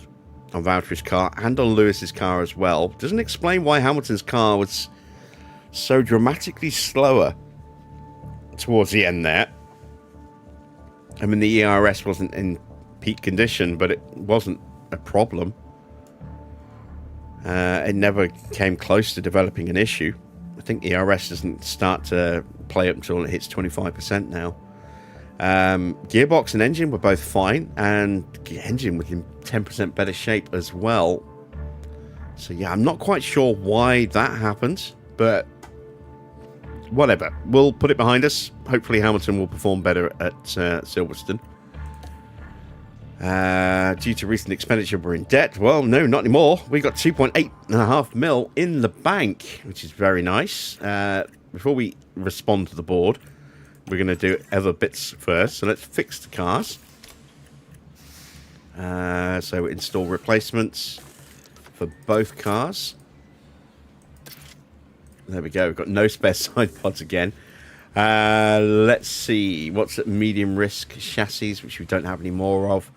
Speaker 1: on Valtteri's car and on Lewis's car as well. Doesn't explain why Hamilton's car was so dramatically slower towards the end there. I mean, the ERS wasn't in peak condition, but it wasn't a problem. It never came close to developing an issue. I think ERS doesn't start to play up until it hits 25% now. Gearbox and engine were both fine, and the engine was in 10% better shape as well. So yeah, I'm not quite sure why that happened, but whatever. We'll put it behind us. Hopefully Hamilton will perform better at Silverstone. Due to recent expenditure, we're in debt. Well, no, not anymore. We got 2.8 mil in the bank, which is very nice. Before we respond to the board, we're going to do other bits first. So let's fix the cars. So install replacements for both cars. There we go. We've got no spare side pods again. Let's see. What's at medium risk? Chassis, which we don't have any more of.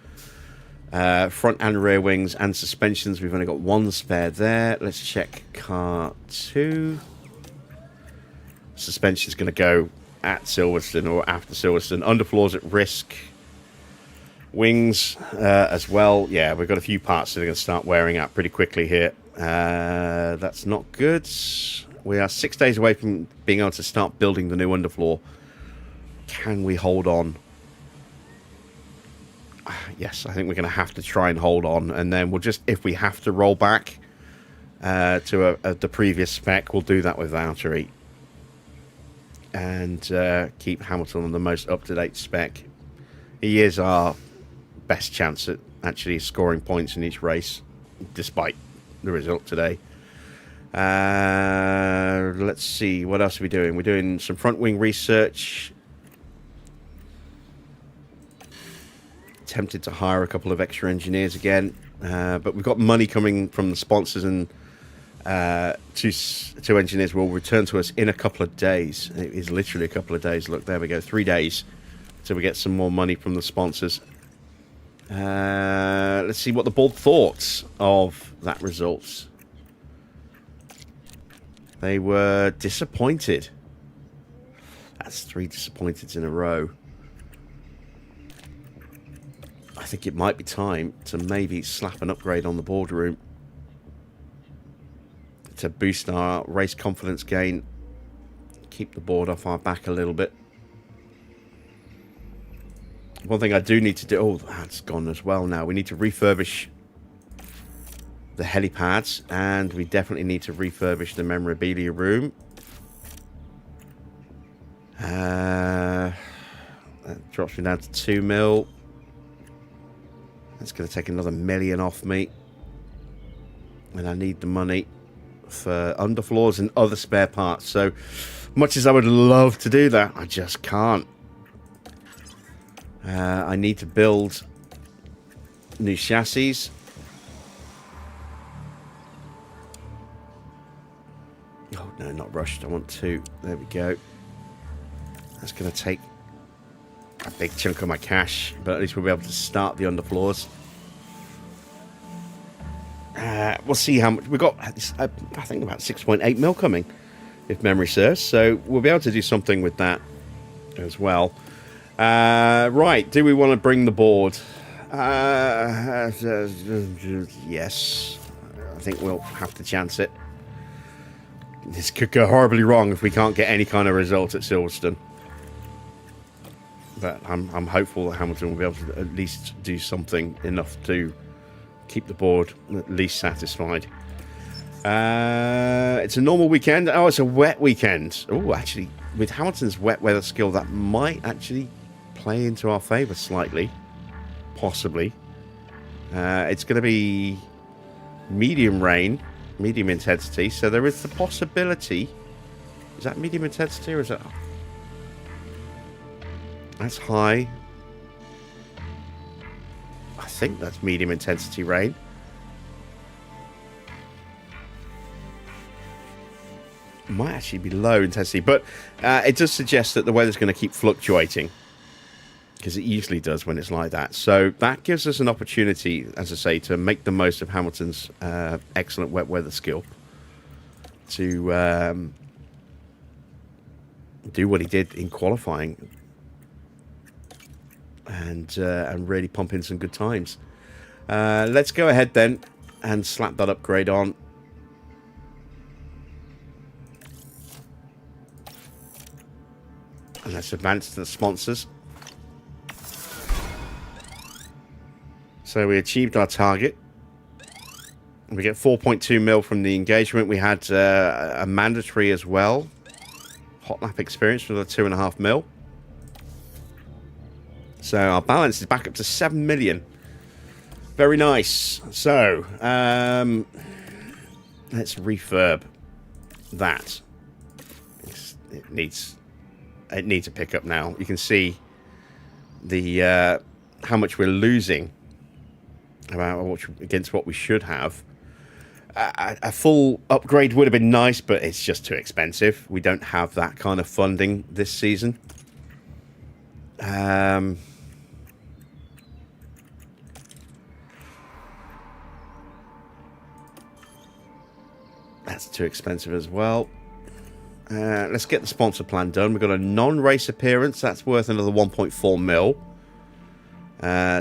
Speaker 1: Front and rear wings and suspensions. We've only got one spare there. Let's check car 2. Suspension's going to go at Silverstone or after Silverstone. Underfloors at risk. Wings as well. Yeah, we've got a few parts that are going to start wearing out pretty quickly here. That's not good. We are 6 days away from being able to start building the new underfloor. Can we hold on? Yes, I think we're going to have to try and hold on. And then we'll just, if we have to roll back to the previous spec, we'll do that with Valtteri. And keep Hamilton on the most up-to-date spec. He is our best chance at actually scoring points in each race, despite the result today. Let's see, what else are we doing? We're doing some front wing research. Tempted to hire a couple of extra engineers again, but we've got money coming from the sponsors, and two engineers will return to us in a couple of days. It is literally a couple of days. Look, there we go, 3 days till we get some more money from the sponsors. Let's see what the board thought of that result. They were disappointed. That's 3 disappointeds in a row. I think it might be time to maybe slap an upgrade on the boardroom to boost our race confidence gain, keep the board off our back a little bit. One thing I do need to do... Oh, that's gone as well now. We need to refurbish the helipads, and we definitely need to refurbish the memorabilia room. That drops me down to 2 mil. That's going to take another $1 million off me. And I need the money for underfloors and other spare parts. So much as I would love to do that, I just can't. I need to build new chassis. Oh, no, not rushed. I want 2. There we go. That's going to take a big chunk of my cash, but at least we'll be able to start the underfloors. We'll see how much we've got. I think about 6.8 mil coming, if memory serves. So we'll be able to do something with that as well. Right, do we want to bring the board? Yes, I think we'll have to chance it. This could go horribly wrong if we can't get any kind of result at Silverstone. But I'm hopeful that Hamilton will be able to at least do something enough to keep the board at least satisfied. It's a normal weekend. Oh, it's a wet weekend. Oh, actually, with Hamilton's wet weather skill, that might actually play into our favour slightly. Possibly. It's going to be medium rain, medium intensity, so there is the possibility. Is that medium intensity or is that... That's high. I think that's medium intensity rain. Might actually be low intensity, but it does suggest that the weather's going to keep fluctuating, because it usually does when it's like that. So that gives us an opportunity, as I say, to make the most of Hamilton's excellent wet weather skill to do what he did in qualifying and really pump in some good times. Let's go ahead then and slap that upgrade on. And let's advance to the sponsors. So we achieved our target. We get 4.2 mil from the engagement. We had a mandatory as well. Hot lap experience for the 2.5 mil. So our balance is back up to 7 million. Very nice. So let's refurb that. It needs a pickup now. You can see the how much we're losing against what we should have. A full upgrade would have been nice, but it's just too expensive. We don't have that kind of funding this season. That's too expensive as well. Let's get the sponsor plan done. We've got a non-race appearance. That's worth another 1.4 mil.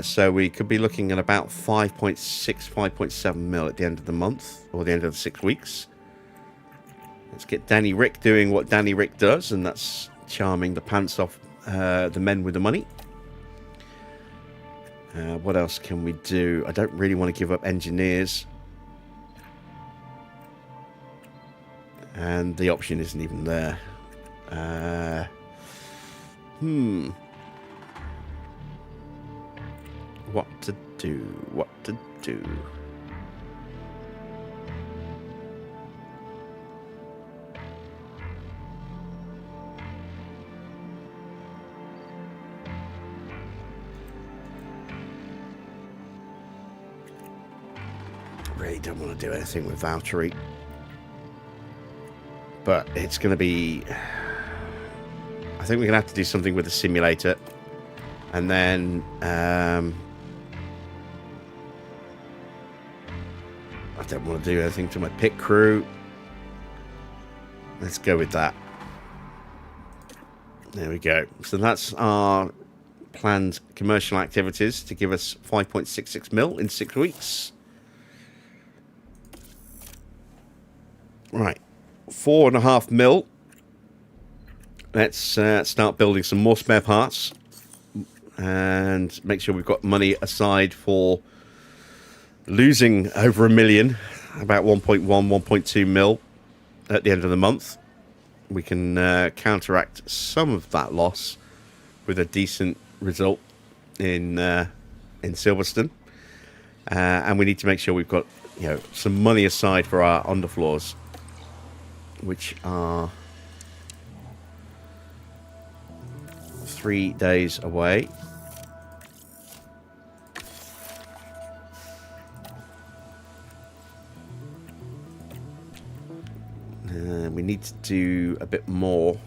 Speaker 1: So we could be looking at about 5.6, 5.7 mil at the end of the month, or the end of the 6 weeks. Let's get Danny Rick doing what Danny Rick does, and that's charming the pants off the men with the money. What else can we do? I don't really want to give up engineers. And the option isn't even there. What to do? What to do? Really don't want to do anything with Valtteri. But it's going to be... I think we're going to have to do something with the simulator. And then... I don't want to do anything to my pit crew. Let's go with that. There we go. So that's our planned commercial activities to give us 5.66 mil in 6 weeks. Right. 4.5 mil. Let's start building some more spare parts and make sure we've got money aside for losing over 1 million, about 1.1, 1.2 mil at the end of the month. We can counteract some of that loss with a decent result in Silverstone, and we need to make sure we've got some money aside for our underfloors, which are 3 days away. We need to do a bit more.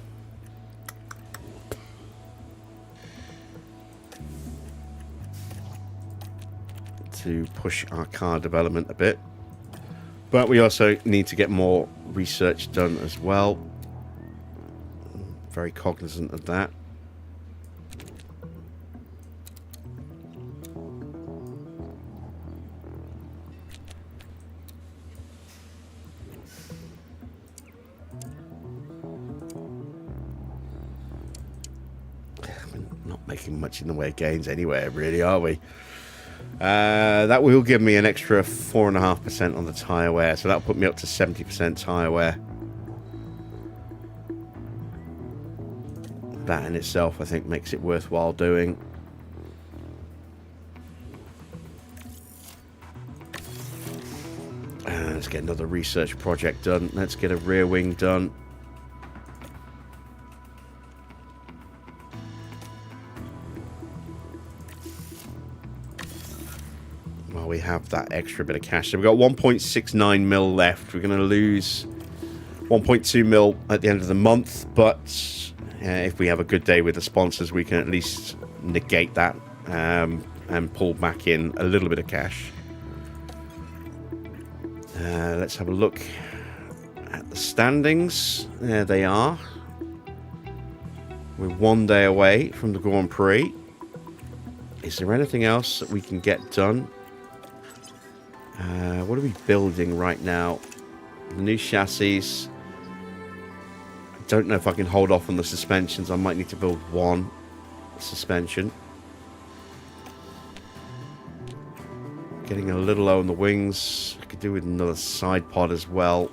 Speaker 1: To push our car development a bit. But we also need to get more research done as well. Very cognizant of that. Not making much in the way of gains anywhere, really, are we? That will give me an extra 4.5% on the tyre wear, so that'll put me up to 70% tyre wear. That in itself, I think, makes it worthwhile doing. Let's get another research project done. Let's get a rear wing done. Well, we have that extra bit of cash. So we've got 1.69 mil left. We're going to lose 1.2 mil at the end of the month, but if we have a good day with the sponsors, we can at least negate that and pull back in a little bit of cash. Let's have a look at the standings. There they are. We're 1 day away from the Grand Prix. Is there anything else that we can get done? What are we building right now? The new chassis. I don't know if I can hold off on the suspensions. I might need to build one suspension. Getting a little low on the wings. I could do with another side pod as well.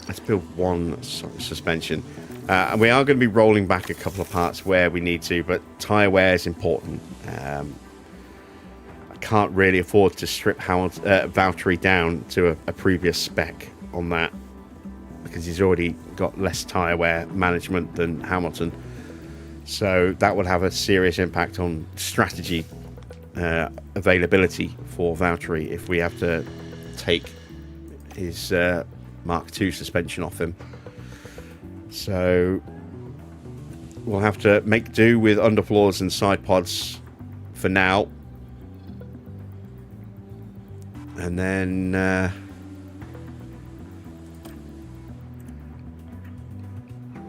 Speaker 1: Let's build one suspension. And we are going to be rolling back a couple of parts where we need to, but tyre wear is important. I can't really afford to strip Valtteri down to a previous spec on that, because he's already got less tyre wear management than Hamilton. So that would have a serious impact on strategy availability for Valtteri if we have to take his Mark II suspension off him. So we'll have to make do with underfloors and side pods for now. And then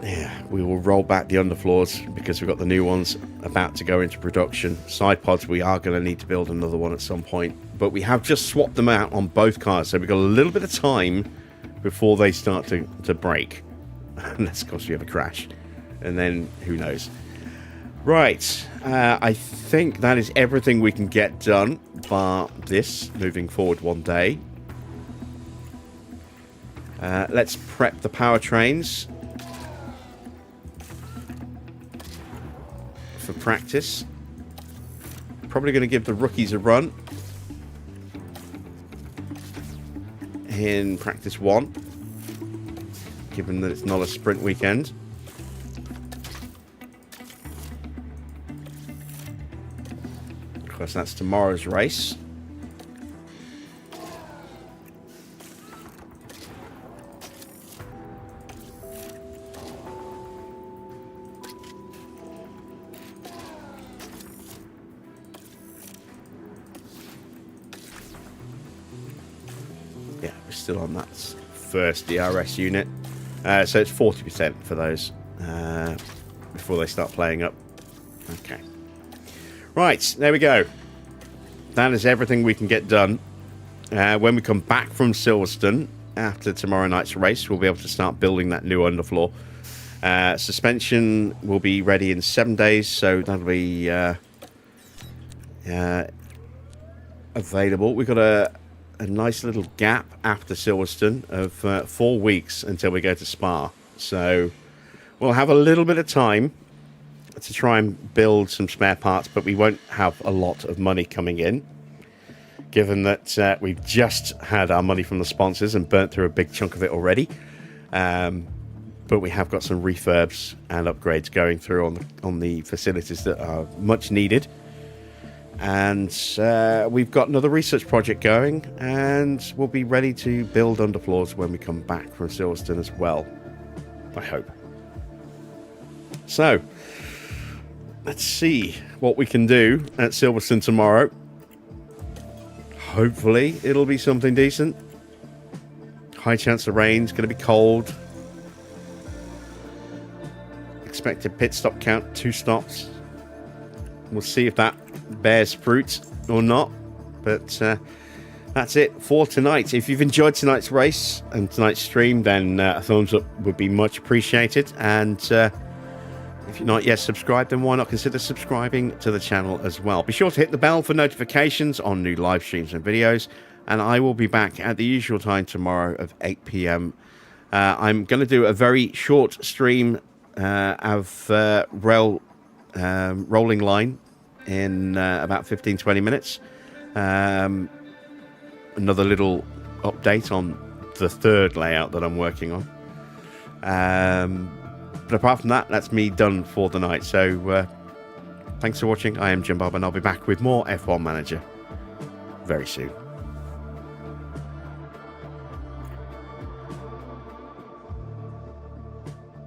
Speaker 1: yeah, we will roll back the underfloors because we've got the new ones about to go into production. Side pods, we are going to need to build another one at some point, but we have just swapped them out on both cars, so we've got a little bit of time before they start to break. Unless, of course, we have a crash. And then, who knows. Right. I think that is everything we can get done bar this, moving forward one day. Let's prep the powertrains for practice. Probably going to give the rookies a run in practice 1, given that it's not a sprint weekend. Of course, that's tomorrow's race. Yeah, we're still on that first DRS unit. So it's 40% for those before they start playing up. Okay. Right, there we go. That is everything we can get done. When we come back from Silverstone after tomorrow night's race, we'll be able to start building that new underfloor. Suspension will be ready in 7 days, so that'll be available. We've got a nice little gap after Silverstone of 4 weeks until we go to Spa. So we'll have a little bit of time to try and build some spare parts, but we won't have a lot of money coming in, given that we've just had our money from the sponsors and burnt through a big chunk of it already. But we have got some refurbs and upgrades going through on the facilities that are much needed. And we've got another research project going, and we'll be ready to build underfloors when we come back from Silverstone as well, I hope. So, let's see what we can do at Silverstone tomorrow. Hopefully, it'll be something decent. High chance of rain. It's going to be cold. Expected pit stop count, 2 stops. We'll see if that bears fruit or not. But that's it for tonight. If you've enjoyed tonight's race and tonight's stream, then a thumbs up would be much appreciated. And if you're not yet subscribed, then why not consider subscribing to the channel as well. Be sure to hit the bell for notifications on new live streams and videos. And I will be back at the usual time tomorrow of 8 p.m. I'm going to do a very short stream of rolling line in about 15-20 minutes. Another little update on the 3rd layout that I'm working on. But apart from that, that's me done for the night. So thanks for watching. I am Jim Bob, and I'll be back with more F1 Manager very soon.